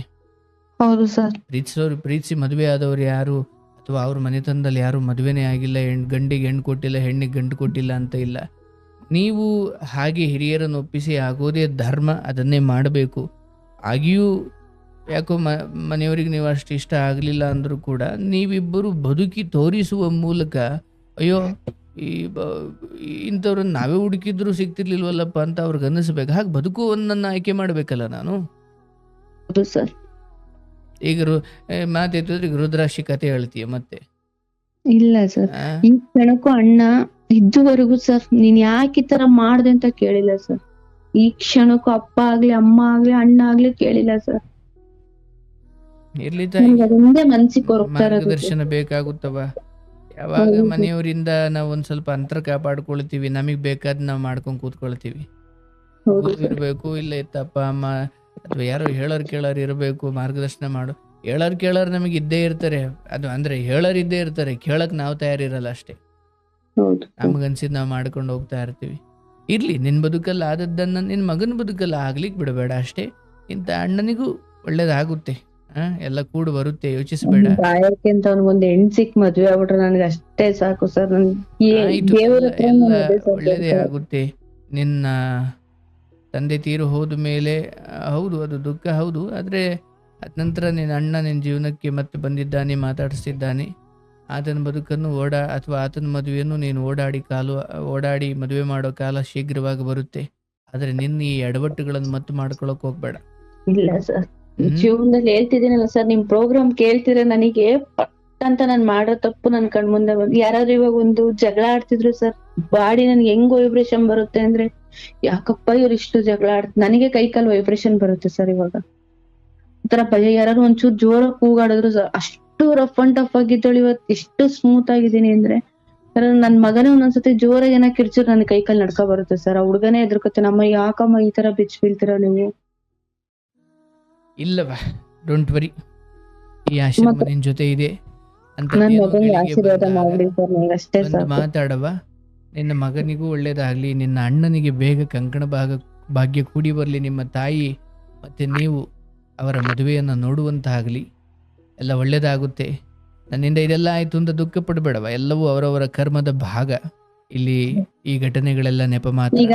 ಹೌದು ಸರ್. ಪ್ರೀತಿಸಿ ಮದುವೆ ಆದವ್ರು ಯಾರು, ಅಥವಾ ಅವ್ರ ಮನೆತನದಲ್ಲಿ ಯಾರು ಮದುವೆನೇ ಆಗಿಲ್ಲ, ಗಂಡಿಗೆ ಹೆಣ್ಣು ಕೊಟ್ಟಿಲ್ಲ, ಹೆಣ್ಣಿಗೆ ಗಂಡು ಕೊಟ್ಟಿಲ್ಲ ಅಂತ ಇಲ್ಲ. ನೀವು ಹಾಗೆ ಹಿರಿಯರನ್ನು ಒಪ್ಪಿಸಿ ಆಗೋದೇ ಧರ್ಮ, ಅದನ್ನೇ ಮಾಡಬೇಕು. ಆಗಿಯೂ ಯಾಕೋ ಮನೆಯವರಿಗೆ ನೀವು ಅಷ್ಟು ಇಷ್ಟ ಆಗಲಿಲ್ಲ ಅಂದರೂ ಕೂಡ ನೀವಿಬ್ಬರು ಬದುಕಿ ತೋರಿಸುವ ಮೂಲಕ, ಅಯ್ಯೋ ಇಂಥವ್ರನ್ನ ನಾವೇ ಹುಡುಕಿದ್ರು ಸಿಗ್ತಿರ್ಲಿಲ್ವಲ್ಲಪ್ಪ ಅಂತ ಅವ್ರಿಗೆ ಅನ್ನಿಸ್ಬೇಕು. ಹಾಗೆ ಬದುಕುವನ್ನ ಆಯ್ಕೆ ಮಾಡ್ಬೇಕಲ್ಲ ನಾನು. ಸರ್ ಈಗ ಮಾತೆತ್ತಿದ್ರೆ ರುದ್ರಾಕ್ಷಿ ಕತೆ ಹೇಳ್ತೀಯ ಮತ್ತೆ? ಇಲ್ಲ ಸರ್, ಈ ಕ್ಷಣಕ್ಕೂ ಅಣ್ಣ ಇದುವರೆಗೂ ಸರ್ ನೀನ್ ಯಾಕೆ ಈ ತರ ಮಾಡ್ದೆ ಅಂತ ಕೇಳಿಲ್ಲ ಸರ್. ಈ ಕ್ಷಣಕ್ಕೂ ಅಪ್ಪ ಆಗ್ಲಿ, ಅಮ್ಮ ಆಗ್ಲಿ, ಅಣ್ಣ ಆಗ್ಲಿ ಕೇಳಿಲ್ಲ ಸರ್. ಇರ್ಲಿ ತಾಯಿ, ಮನ್ಸಿಗೆ ಮಾರ್ಗದರ್ಶನ ಬೇಕಾಗುತ್ತವ. ಯಾವಾಗ ಮನೆಯವರಿಂದ ನಾವು ಒಂದ್ ಸ್ವಲ್ಪ ಅಂತರ ಕಾಪಾಡ್ಕೊಳ್ತೀವಿ, ನಮಗ್ ಬೇಕಾದ್ ನಾವು ಮಾಡ್ಕೊಂಡ್ ಕೂತ್ಕೊಳ್ತೀವಿ. ಇರ್ಬೇಕು, ಇಲ್ಲ ಇತ್ತಪ್ಪ ಅಮ್ಮ ಅಥವಾ ಯಾರೋ ಹೇಳೋರ್ ಕೇಳೋರ್ ಇರಬೇಕು, ಮಾರ್ಗದರ್ಶನ ಮಾಡು. ಹೇಳೋರ್ ಕೇಳೋರ್ ನಮಗೆ ಇದ್ದೇ ಇರ್ತಾರೆ, ಅದು ಅಂದ್ರೆ ಹೇಳೋರ್ ಇದ್ದೇ ಇರ್ತಾರೆ, ಕೇಳಕ್ ನಾವು ತಯಾರಿರಲ್ಲ ಅಷ್ಟೇ. ನಮಗನ್ಸಿದ್ ನಾವು ಮಾಡ್ಕೊಂಡು ಹೋಗ್ತಾ ಇರ್ತೀವಿ. ಇರ್ಲಿ, ನಿನ್ ಬದುಕಲ್ಲ ಆದದ್ದನ್ನ ನಿನ್ ಮಗನ ಬದುಕಲ್ಲ ಆಗ್ಲಿಕ್ಕೆ ಬಿಡಬೇಡ ಅಷ್ಟೇ. ಇಂಥ ಅಣ್ಣನಿಗೂ ಒಳ್ಳೇದಾಗುತ್ತೆ, ಎಲ್ಲ ಕೂಡ ಬರುತ್ತೆ, ಯೋಚಿಸಬೇಡ. ಒಂದ್ ಹೆಣ್ ಸಿಕ್ ಮದ್ವೆ ಆಗ್ಬಿಟ್ರೆ ನನ್ಗೆ ಅಷ್ಟೇ ಸಾಕು ಸರ್. ಎಲ್ಲ ಒಳ್ಳೇದೇ ಆಗುತ್ತೆ. ನಿನ್ನ ತಂದೆ ತೀರು ಹೋದ ಮೇಲೆ ಹೌದು ಅದು ದುಃಖ ಹೌದು, ಆದ್ರೆ ಅದ ನಂತರ ನಿನ್ನ ಅಣ್ಣ ನಿನ್ನ ಜೀವನಕ್ಕೆ ಮತ್ತೆ ಬಂದಿದ್ದಾನೆ, ಮಾತಾಡಿಸ್ತಿದ್ದಾನೆ. ಆತನ ಬದುಕನ್ನು ಅಥವಾ ಆತನ ಮದುವೆಯನ್ನು ನೀನು ಓಡಾಡಿ ಮದುವೆ ಮಾಡೋ ಕಾಲ ಶೀಘ್ರವಾಗಿ ಬರುತ್ತೆ. ಆದ್ರೆ ನಿನ್ನ ಈ ಎಡವಟ್ಟುಗಳನ್ನು ಮತ್ತೆ ಮಾಡ್ಕೊಳಕ್ ಹೋಗ್ಬೇಡ. ಇಲ್ಲ ಸರ್, ಜೀವನದಲ್ಲಿ ಹೇಳ್ತಿದ್ದೀನಲ್ಲ ಸರ್, ನಿಮ್ ಪ್ರೋಗ್ರಾಮ್ ಕೇಳ್ತಿದ್ರೆ ನನಗೆ ಅಂತ ನಾನ್ ಮಾಡೋ ತಪ್ಪು ನನ್ ಕಣ್ ಮುಂದೆ ಬಂದು, ಯಾರಾದ್ರೂ ಇವಾಗ ಒಂದು ಜಗಳ ಆಡ್ತಿದ್ರು ಸರ್, ಬಾಡಿ ನನ್ಗೆ ಹೆಂಗ್ ವೈಬ್ರೇಷನ್ ಬರುತ್ತೆ ಅಂದ್ರೆ, ಯಾಕಪ್ಪ ಇವ್ರು ಇಷ್ಟು ಜಗಳ ನನಗೆ ಕೈ ಕಾಲು ವೈಬ್ರೇಷನ್ ಬರುತ್ತೆ ಸರ್. ಇವಾಗ ಒಂಥರ ಭಯ, ಯಾರು ಒಂಚೂರು ಜೋರ ಕೂಗಾಡಿದ್ರು ಸರ್, ಅಷ್ಟು ರಫ್ ಅಂಡ್ ಟಫ್ ಆಗಿದ್ದಳು. ಇವತ್ತು ಎಷ್ಟು ಸ್ಮೂತ್ ಆಗಿದ್ದೀನಿ ಅಂದ್ರೆ, ನನ್ ಮಗನೇ ಒಂದೊಂದ್ಸತಿ ಜೋರಾಗಿ ಏನ ಕಿರ್ಚೂರ್ ನನ್ ಕೈ ಕಾಲ್ ನಡ್ಕ ಬರುತ್ತೆ ಸರ್. ಆ ಹುಡ್ಗನೇ ಎದ್ರಕತ್ತೆ, ನಮ್ಮ ಯಾಕಮ್ಮ ಈ ತರ ಬಿಚ್ಚ ಬೀಳ್ತೀರ ನೀವು? ಇಲ್ಲವಾ, ಡೋಂಟ್ ವರಿ, ಈ ಆಶೀರ್ವಾದ ನಿನ್ ಜೊತೆ ಇದೆ ಅಂತ ಮಾತಾಡವ. ನಿನ್ನ ಮಗನಿಗೂ ಒಳ್ಳೇದಾಗ್ಲಿ, ನಿನ್ನ ಅಣ್ಣನಿಗೆ ಬೇಗ ಕಂಕಣ ಭಾಗ್ಯ ಕೂಡಿ ಬರ್ಲಿ, ನಿಮ್ಮ ತಾಯಿ ಮತ್ತೆ ನೀವು ಅವರ ಮದುವೆಯನ್ನು ನೋಡುವಂತಾಗಲಿ, ಎಲ್ಲ ಒಳ್ಳೇದಾಗುತ್ತೆ. ನನ್ನಿಂದ ಇದೆಲ್ಲ ಆಯ್ತು ಅಂತ ದುಃಖ ಪಡಬೇಡವ, ಎಲ್ಲವೂ ಅವರವರ ಕರ್ಮದ ಭಾಗ. ಇಲ್ಲಿ ಈ ಘಟನೆಗಳೆಲ್ಲ ನೆಪ ಮಾತ್ರ. ಈಗ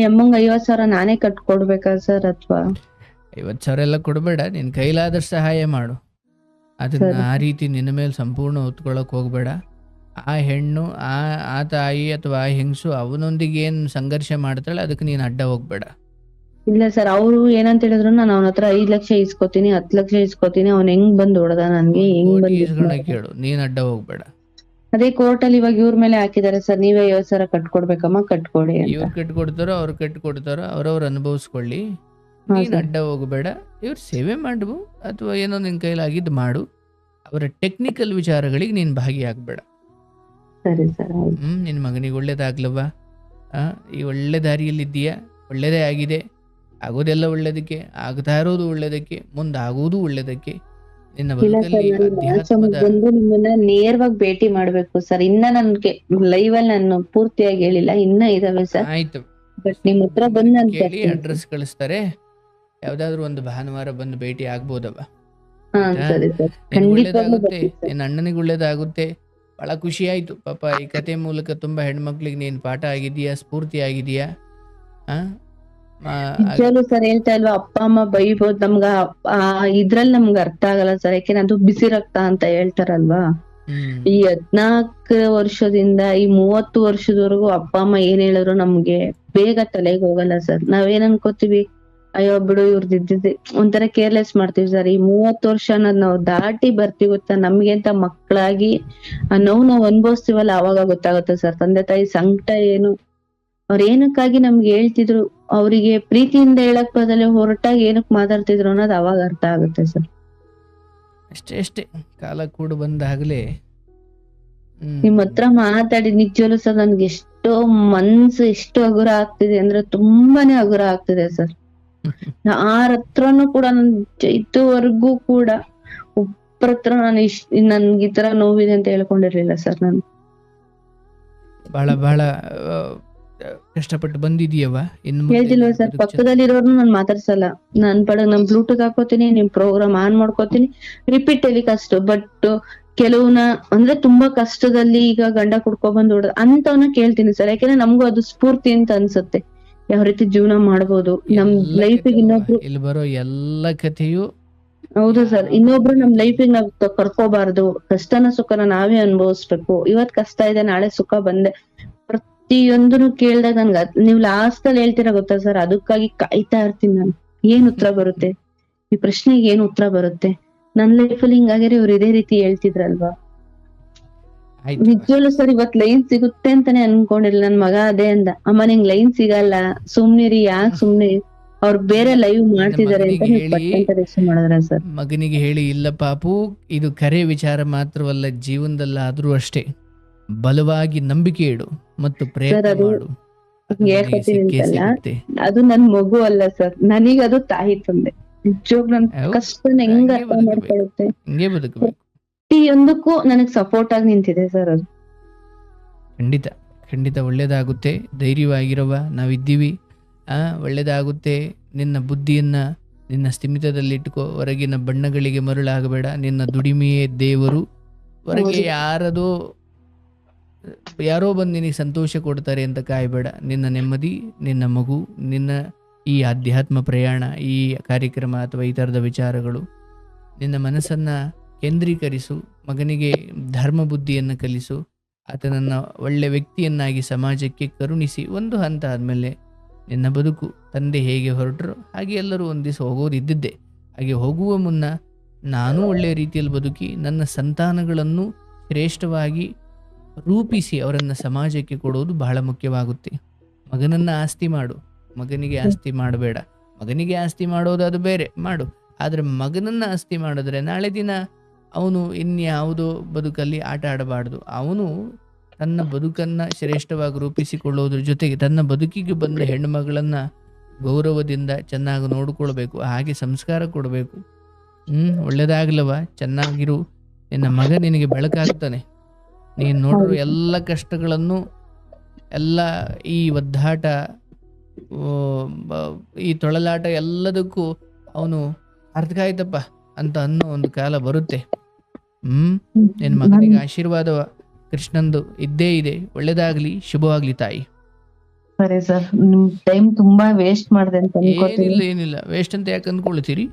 50,000 ನಾನೇ ಕಟ್ಕೊಡ್ಬೇಕಾ ಸರ್? ಅಥವಾ 50,000 ಎಲ್ಲ ಕೊಡಬೇಡ, ನಿನ್ ಕೈಲಾದಷ್ಟು ಸಹಾಯ ಮಾಡು. ಅದನ್ನ ಸರಿ. ಆ ರೀತಿ ನಿನ್ನ ಮೇಲೆ ಸಂಪೂರ್ಣ ಹೊತ್ಕೊಳ್ಳೋಕೆ ಹೋಗಬೇಡ. ಆ ಹೆಣ್ಣು ಆ ಆ ತಾಯಿ ಅಥವಾ ಆ ಹೆಂಗಸು ಅವನೊಂದಿಗೆ ಏನು ಸಂಘರ್ಷ ಮಾಡ್ತಾಳೆ ಅದಕ್ಕೆ ನೀನು ಅಡ್ಡ ಹೋಗ್ಬೇಡ. ಇಲ್ಲ ಸರ್, ಅವ್ರು ಏನಂತ ಹೇಳಿದ್ರು, ನಾನು ಅವನ ಹತ್ರ 5 ಲಕ್ಷ ಇಸ್ಕೊತೀನಿ, 10 ಲಕ್ಷ ಇಸ್ಕೊತೀನಿ, ಅವ್ನ್ ಹೆಂಗ್ ಬಂದ್ ಹೊಡೆದ ನನ್ಗೆ, 1 ಹೆಂಗ್ ಕೋಟಿ ಬಂದ್ ಇಸ್ಕೊಳಕ್ ಕೇಳು, ನೀನು ಅಡ್ಡ ಹೋಗ್ಬೇಡ. ಅದೇ ಕೋರ್ಟಲ್ಲಿ ಇವಾಗ ಇವ್ರ ಮೇಲೆ ಹಾಕಿದ್ದಾರೆ ಸರ್, ನೀವೇ 50,000 ಕಟ್ಕೊಡ್ಬೇಕಮ್ಮ, ಕಟ್ಕೊಡಿ ಅಂತ. ಇವ್ರು ಕಟ್ಕೊಡ್ತಾರೋ ಅವ್ರು ಕಟ್ಕೊಡ್ತಾರೋ ಅವ್ರವ್ರು ಅನುಭವಿಸ್ಕೊಳ್ಳಿ, ಹಾ ನೀನು ಸರ್. ಅಡ್ಡ ಹೋಗಬೇಡ. ಇವ್ರು ಸೇವೆ ಮಾಡು ಅಥವಾ ಏನೋ ನಿನ್ನ ಕೈಲಾಗಿದ್ದು ಮಾಡು, ಅವರ ಟೆಕ್ನಿಕಲ್ ವಿಚಾರಗಳಿಗೆ ನೀನು ಭಾಗಿಯಾಗಬೇಡ. ಸರಿ ಸರ್, ಆಯ್ತು. ನಿನ್ನ ಮಗನಿಗೆ ಒಳ್ಳೇದಾಗ್ಲವ್ವ, ಈ ಒಳ್ಳೆ ದಾರಿಯಲ್ಲಿದ್ದೀಯಾ, ಒಳ್ಳೇದೇ ಆಗಿದೆ, ಆಗೋದೆಲ್ಲ ಒಳ್ಳೇದಕ್ಕೆ, ಆಗ್ತಾ ಇರೋದು ಒಳ್ಳೇದಕ್ಕೆ, ಮುಂದಾಗೋದು ಒಳ್ಳೇದಕ್ಕೆ. ನಿನ್ನ ಇಲ್ಲ ಸರ್, ಬದುಕಲ್ಲಿ ನಾನು ಅಧ್ಯಾತ್ಮದ ಬಂದು ನಿಮ್ಮನ್ನ ನೇರವಾಗಿ ಭೇಟಿ ಮಾಡ್ಬೇಕು ಸರ್. ಇನ್ನ ನನ್ಗೆ ಲೈವ್ ಅಲ್ಲಿ ನಾನು ಪೂರ್ತಿಯಾಗಿ ಹೇಳಿಲ್ಲ, ಇನ್ನ ಇದಾವೆ ಸರ್. ಆಯ್ತು, ಬಟ್ ನಿಮ್ ಹತ್ರ ಬಂದ್ ನಾನು ಕೇಳಿ ಅಡ್ರೆಸ್ ಕಳಿಸ್ತಾರೆ, ಯಾವ್ದಾದ್ರು ಒಂದು ಭಾನುವಾರ ಬಂದು ಭೇಟಿ ಆಗ್ಬೋದವ. ಹಾ ಆಯ್ತಾ? ಸರಿ ಸರ್, ನಿನಗೆ ಖಂಡಿತವಾಗ್ಲೂ ಒಳ್ಳೇದಾಗುತ್ತೆ, ಬರ್ತೀನಿ ಸರ್. ನಿನ್ನ ಅಣ್ಣನಿಗೆ ಒಳ್ಳೇದಾಗುತ್ತೆ. ಬಹಳ ಖುಷಿ ಆಯ್ತು ಪಾಪ, ಈ ಕತೆ ಮೂಲಕ ತುಂಬಾ ಹೆಣ್ಮಕ್ಳಿಗೆ ನೀನು ಪಾಠ ಆಗಿದೀಯಾ, ಸ್ಫೂರ್ತಿ ಆಗಿದೀಯಾ. ಆ ನಿಜವಾಗ್ಲೂ ಸರ್, ಹೇಳ್ತಾ ಇಲ್ವಾ, ಅಪ್ಪ ಅಮ್ಮ ಬೈಬೋದು ನಮ್ಗ, ಆ ಇದ್ರಲ್ಲಿ ನಮ್ಗೆ ಅರ್ಥ ಆಗಲ್ಲ ಸರ್. ಯಾಕೆಂದ್ರೆ ಅದು ಬಿಸಿ ರಕ್ತ ಅಂತ ಹೇಳ್ತಾರಲ್ವಾ. ಈ 14 ವರ್ಷದಿಂದ ಈ 30 ವರ್ಷದವರೆಗೂ ಅಪ್ಪ ಅಮ್ಮ ಏನ್ ಹೇಳಿದ್ರು ನಮ್ಗೆ ಬೇಗ ತಲೆಗೆ ಹೋಗಲ್ಲ ಸರ್. ನಾವೇನ್ ಅನ್ಕೋತೀವಿ, ಅಯ್ಯೋ ಬಿಡು ಇವ್ರದ್ದು ಇದ್ದಿದ್ದೆ, ಒಂಥರ ಕೇರ್ಲೆಸ್ ಮಾಡ್ತೀವಿ ಸರ್. ಈ 30 ವರ್ಷ ಅನ್ನೋದ್ ನಾವು ದಾಟಿ ಬರ್ತೀವಿ ಗೊತ್ತಾ, ನಮ್ಗೆ ಅಂತ ಮಕ್ಕಳಾಗಿ ಆ ನೋವು ನಾವು ಅನ್ಭವಿಸ್ತೀವಲ್ಲ, ಅವಾಗ ಗೊತ್ತಾಗುತ್ತೆ ಸರ್ ತಂದೆ ತಾಯಿ ಸಂಕಟ ಏನು, ಅವ್ರ ಏನಕ್ಕಾಗಿ ನಮ್ಗೆ ಹೇಳ್ತಿದ್ರು, ಅವರಿಗೆ ಪ್ರೀತಿಯಿಂದ ಹೇಳಕ್ ಬದಲು ಹೊರಟಾಗಿ ಏನಕ್ ಮಾತಾಡ್ತಿದ್ರು ಅನ್ನೋದು ಅವಾಗ ಅರ್ಥ ಆಗುತ್ತೆ ಸರ್. ಅಷ್ಟೇ ಅಷ್ಟೇ, ಕಾಲ ಕೂಡು ಬಂದಾಗಲೇ. ನಿಮ್ ಹತ್ರ ಮಾತಾಡಿ ನಿಜವಲ್ಲೂ ಸರ್ ನನ್ಗೆ ಎಷ್ಟೋ ಮನ್ಸು ಎಷ್ಟು ಹಗುರ ಆಗ್ತಿದೆ ಅಂದ್ರೆ ತುಂಬಾನೇ ಹಗುರ ಆಗ್ತಿದೆ ಸರ್. ಯಾರ ಹತ್ರನು ಕೂಡ ನನ್ ಇದುವರೆಗೂ ಕೂಡ ಒಬ್ಬರ ಹತ್ರ ನಾನು ನನ್ಗೆ ಈ ತರ ನೋವಿದೆ ಅಂತ ಹೇಳ್ಕೊಂಡಿರ್ಲಿಲ್ಲ ಸರ್. ನಾನು ಬಹಳ ಬಹಳ ಕಷ್ಟಪಟ್ಟು ಬಂದಿದೀಯವ. ಹೇಳ್ತಿಲ್ವ ಸರ್, ಪಕ್ಕದಲ್ಲಿರೋರ್ನು ನಾನ್ ಮಾತಾಡ್ಸಲ್ಲ, ನಾನ್ ಪಡಗ್ ನಮ್ ಬ್ಲೂಟೂತ್ ಹಾಕೋತೀನಿ, ನಿಮ್ ಪ್ರೋಗ್ರಾಮ್ ಆನ್ ಮಾಡ್ಕೋತೀನಿ, ರಿಪೀಟ್ ಟೆಲಿಕಾಸ್ಟ್. ಬಟ್ ಕೆಲವ್ನ ಅಂದ್ರೆ ತುಂಬಾ ಕಷ್ಟದಲ್ಲಿ ಈಗ ಗಂಡ ಕುಡ್ಕೊಂಡ್ ಬಂದ್ ಹೊಡೆದ ಅಂತವನ್ನ ಕೇಳ್ತೀನಿ ಸರ್. ಯಾಕೆಂದ್ರೆ ನಮ್ಗೂ ಅದು ಸ್ಫೂರ್ತಿ ಅಂತ ಅನ್ಸುತ್ತೆ, ಯಾವ ರೀತಿ ಜೀವನ ಮಾಡ್ಬೋದು ನಮ್ ಲೈಫಿಗೆ. ಇನ್ನೊಬ್ರು ಇಲ್ಲಿ ಬರೋ ಎಲ್ಲ ಕಥೆಯು ಹೌದು ಸರ್, ಇನ್ನೊಬ್ರು ನಮ್ ಲೈಫಿಗೆ ನಾವ್ ಕರ್ಕೋಬಾರ್ದು, ಕಷ್ಟನ ಸುಖನ ನಾವೇ ಅನುಭವಿಸ್ಬೇಕು. ಇವತ್ ಕಷ್ಟ ಇದೆ, ನಾಳೆ ಸುಖ ಬಂದೆ, ಪ್ರತಿಯೊಂದನು ಕೇಳ್ದಾಗ ನನ್ಗ ನೀವ್ ಲಾಸ್ಟ್ ಅಲ್ಲಿ ಹೇಳ್ತೀರಾ ಗೊತ್ತಾ ಸರ್, ಅದಕ್ಕಾಗಿ ಕಾಯ್ತಾ ಇರ್ತೀನಿ ನಾನು. ಏನ್ ಉತ್ತರ ಬರುತ್ತೆ ಈ ಪ್ರಶ್ನೆಗೆ, ಏನ್ ಉತ್ತರ ಬರುತ್ತೆ. ನನ್ ಲೈಫಲ್ಲಿ ಹಿಂಗಾಗ್ಯಾರ ಇವ್ರು ಇದೇ ರೀತಿ ಹೇಳ್ತಿದ್ರಲ್ವಾ. ನಿಜವಲ್ಲೂ ಸರ್, ಇವತ್ ಲೈನ್ ಸಿಗುತ್ತೆ ಅಂತಾನೆ ಅನ್ಕೊಂಡಿರ್ಲಿಲ್ಲ. ನನ್ ಮಗ ಅದೇ ಅಂದ, ಅಮ್ಮ ನಿಂಗ್ ಲೈನ್ ಸಿಗಲ್ಲ, ಸುಮ್ನಿರಿ, ಯಾಕೆ ಸುಮ್ನೆ, ಅವ್ರು ಬೇರೆ ಲೈವ್ ಮಾಡ್ತಿದಾರೆ ಅಂತ ಮಾಡಿದ್ರ ಸರ್. ಮಗನಿಗೆ ಹೇಳಿ, ಇಲ್ಲ ಪಾಪು, ಇದು ಕರೆ ವಿಚಾರ ಮಾತ್ರವಲ್ಲ, ಜೀವನದಲ್ಲಾದ್ರೂ ಅಷ್ಟೇ ಬಲವಾಗಿ ನಂಬಿಕೆ ಇಡು ಮತ್ತು ಪ್ರಯತ್ನ ಮಾಡು. ಅದು ನನ್ ಮಗು ಅಲ್ಲ ಸರ್, ನನೀಗ ಅದು ತಾಯಿ ತಂದೆ. ನಿಜವಾಗ್ ನನ್ ಕಷ್ಟನ ಹೆಂಗ್ ಅರ್ಥ ಮಾಡ್ಕೊಳ್ಳುತ್ತೆ, ಹಿಂಗೆ ಬದುಕಬೇಕು. ಪ್ರತಿಯೊಂದಕ್ಕೂ ನನಗ್ ಸಪೋರ್ಟ್ ಆಗಿ ನಿಂತಿದೆ ಸರ್ ಅದು. ಖಂಡಿತ ಖಂಡಿತ ಒಳ್ಳೇದಾಗುತ್ತೆ, ಧೈರ್ಯವಾಗಿರವ, ನಾವಿದ್ದೀವಿ. ಒಳ್ಳೇದಾಗುತ್ತೆ. ನಿನ್ನ ಬುದ್ಧಿಯನ್ನ ನಿನ್ನ ಸ್ಥಿಮಿತದಲ್ಲಿಟ್ಕೋ, ಹೊರಗಿನ ಬಣ್ಣಗಳಿಗೆ ಮರುಳಾಗಬೇಡ. ನಿನ್ನ ದುಡಿಮೆಯೇ ದೇವರು, ಹೊರಗೆ ಯಾರೋ ಬಂದು ನಿನಗೆ ಸಂತೋಷ ಕೊಡ್ತಾರೆ ಅಂತ ಕಾಯಬೇಡ. ನಿನ್ನ ನೆಮ್ಮದಿ, ನಿನ್ನ ಮಗು, ನಿನ್ನ ಈ ಆಧ್ಯಾತ್ಮ ಪ್ರಯಾಣ, ಈ ಕಾರ್ಯಕ್ರಮ ಅಥವಾ ಈ ಥರದ ವಿಚಾರಗಳು, ನಿನ್ನ ಮನಸ್ಸನ್ನು ಕೇಂದ್ರೀಕರಿಸು. ಮಗನಿಗೆ ಧರ್ಮ ಬುದ್ಧಿಯನ್ನು ಕಲಿಸು, ಆತನನ್ನು ಒಳ್ಳೆ ವ್ಯಕ್ತಿಯನ್ನಾಗಿ ಸಮಾಜಕ್ಕೆ ಕರುಣಿಸಿ. ಒಂದು ಹಂತ ಆದಮೇಲೆ ನಿನ್ನ ಬದುಕು ತಂದೆ ಹೇಗೆ ಹೊರಟರು ಹಾಗೆ ಎಲ್ಲರೂ ಒಂದು ದಿವಸ ಹೋಗೋದಿದ್ದಿದ್ದೆ. ಹಾಗೆ ಹೋಗುವ ಮುನ್ನ ನಾನು ಒಳ್ಳೆಯ ರೀತಿಯಲ್ಲಿ ಬದುಕಿ ನನ್ನ ಸಂತಾನಗಳನ್ನು ಶ್ರೇಷ್ಠವಾಗಿ ರೂಪಿಸಿ ಅವರನ್ನು ಸಮಾಜಕ್ಕೆ ಕೊಡೋದು ಬಹಳ ಮುಖ್ಯವಾಗುತ್ತೆ. ಮಗನನ್ನು ಆಸ್ತಿ ಮಾಡು, ಮಗನಿಗೆ ಆಸ್ತಿ ಮಾಡಬೇಡ. ಮಗನಿಗೆ ಆಸ್ತಿ ಮಾಡೋದು ಅದು ಬೇರೆ ಮಾಡು, ಆದರೆ ಮಗನನ್ನು ಆಸ್ತಿ ಮಾಡಿದ್ರೆ ನಾಳೆ ದಿನ ಅವನು ಇನ್ಯಾವುದೋ ಬದುಕಲ್ಲಿ ಆಟ ಆಡಬಾರ್ದು. ಅವನು ತನ್ನ ಬದುಕನ್ನು ಶ್ರೇಷ್ಠವಾಗಿ ರೂಪಿಸಿಕೊಳ್ಳೋದ್ರ ಜೊತೆಗೆ ತನ್ನ ಬದುಕಿಗೆ ಬಂದ ಹೆಣ್ಣುಮಗಳನ್ನು ಗೌರವದಿಂದ ಚೆನ್ನಾಗಿ ನೋಡಿಕೊಳ್ಬೇಕು, ಹಾಗೆ ಸಂಸ್ಕಾರ ಕೊಡಬೇಕು. ಒಳ್ಳೆಯದಾಗಲವ, ಚೆನ್ನಾಗಿರು. ನಿನ್ನ ಮಗ ನಿನಗೆ ಬೆಳಕಾಗ್ತಾನೆ. ನೀನು ನೋಡಿರೋ ಎಲ್ಲ ಕಷ್ಟಗಳನ್ನು, ಎಲ್ಲ ಈ ಒದ್ದಾಟ, ಈ ತೊಳಲಾಟ ಎಲ್ಲದಕ್ಕೂ ಅವನು ಅರ್ಥ ಆಯ್ತಪ್ಪ ಅಂತ ಅನ್ನೋ ಒಂದು ಕಾಲ ಬರುತ್ತೆ. ನಿನ್ನ ಮಗನಿಗೆ ಆಶೀರ್ವಾದವ ಕೃಷ್ಣಂದು ಇದ್ದೇ ಇದೆ. ಒಳ್ಳೇದಾಗ್ಲಿ, ಶುಭವಾಗ್ಲಿ ತಾಯಿ. ಸರಿ ಸರ್, ನಿಮ್ ಟೈಮ್ ತುಂಬಾ ವೇಸ್ಟ್ ಮಾಡಿದೆ ಅಂತ ಏನಿಲ್ಲ ವೇಸ್ಟ್ ಅಂತ ಯಾಕೆ ಅಂದ್ಕೊಳ್ತೀರಿ?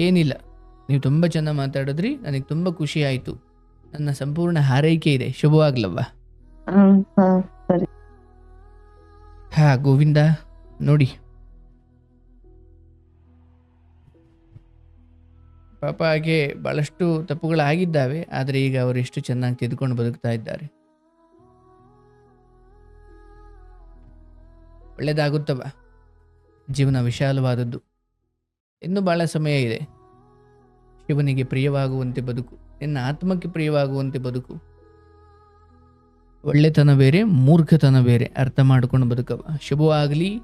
ಏನಿಲ್ಲ, ನೀವು ತುಂಬ ಚೆನ್ನಾಗಿ ಮಾತಾಡಿದ್ರಿ. ನನಗೆ ತುಂಬ ಖುಷಿ ಆಯಿತು. ನನ್ನ ಸಂಪೂರ್ಣ ಹಾರೈಕೆ ಇದೆ. ಶುಭವಾಗ್ಲವ್ವ. ಹಾ ಸರಿ. ಹಾ ಗೋವಿಂದ, ನೋಡಿ ಪಾಪ ಹಾಗೆ ಭಾಳಷ್ಟು ತಪ್ಪುಗಳಾಗಿದ್ದಾವೆ, ಆದರೆ ಈಗ ಅವರು ಎಷ್ಟು ಚೆನ್ನಾಗಿ ತಿದ್ದುಕೊಂಡು ಬದುಕ್ತಾ ಇದ್ದಾರೆ. ಒಳ್ಳೆಯದಾಗುತ್ತವ. ಜೀವನ ವಿಶಾಲವಾದದ್ದು. ಇನ್ನೂ ಭಾಳ ಸಮಯ ಇದೆ. ಶಿವನಿಗೆ ಪ್ರಿಯವಾಗುವಂತೆ ಬದುಕು, ನಿನ್ನ ಆತ್ಮಕ್ಕೆ ಪ್ರಿಯವಾಗುವಂತೆ ಬದುಕು. ಒಳ್ಳೆತನ ಬೇರೆ, ಮೂರ್ಖತನ ಬೇರೆ, ಅರ್ಥ ಮಾಡ್ಕೊಂಡು ಬದುಕವ. ಶುಭವಾಗಲಿ.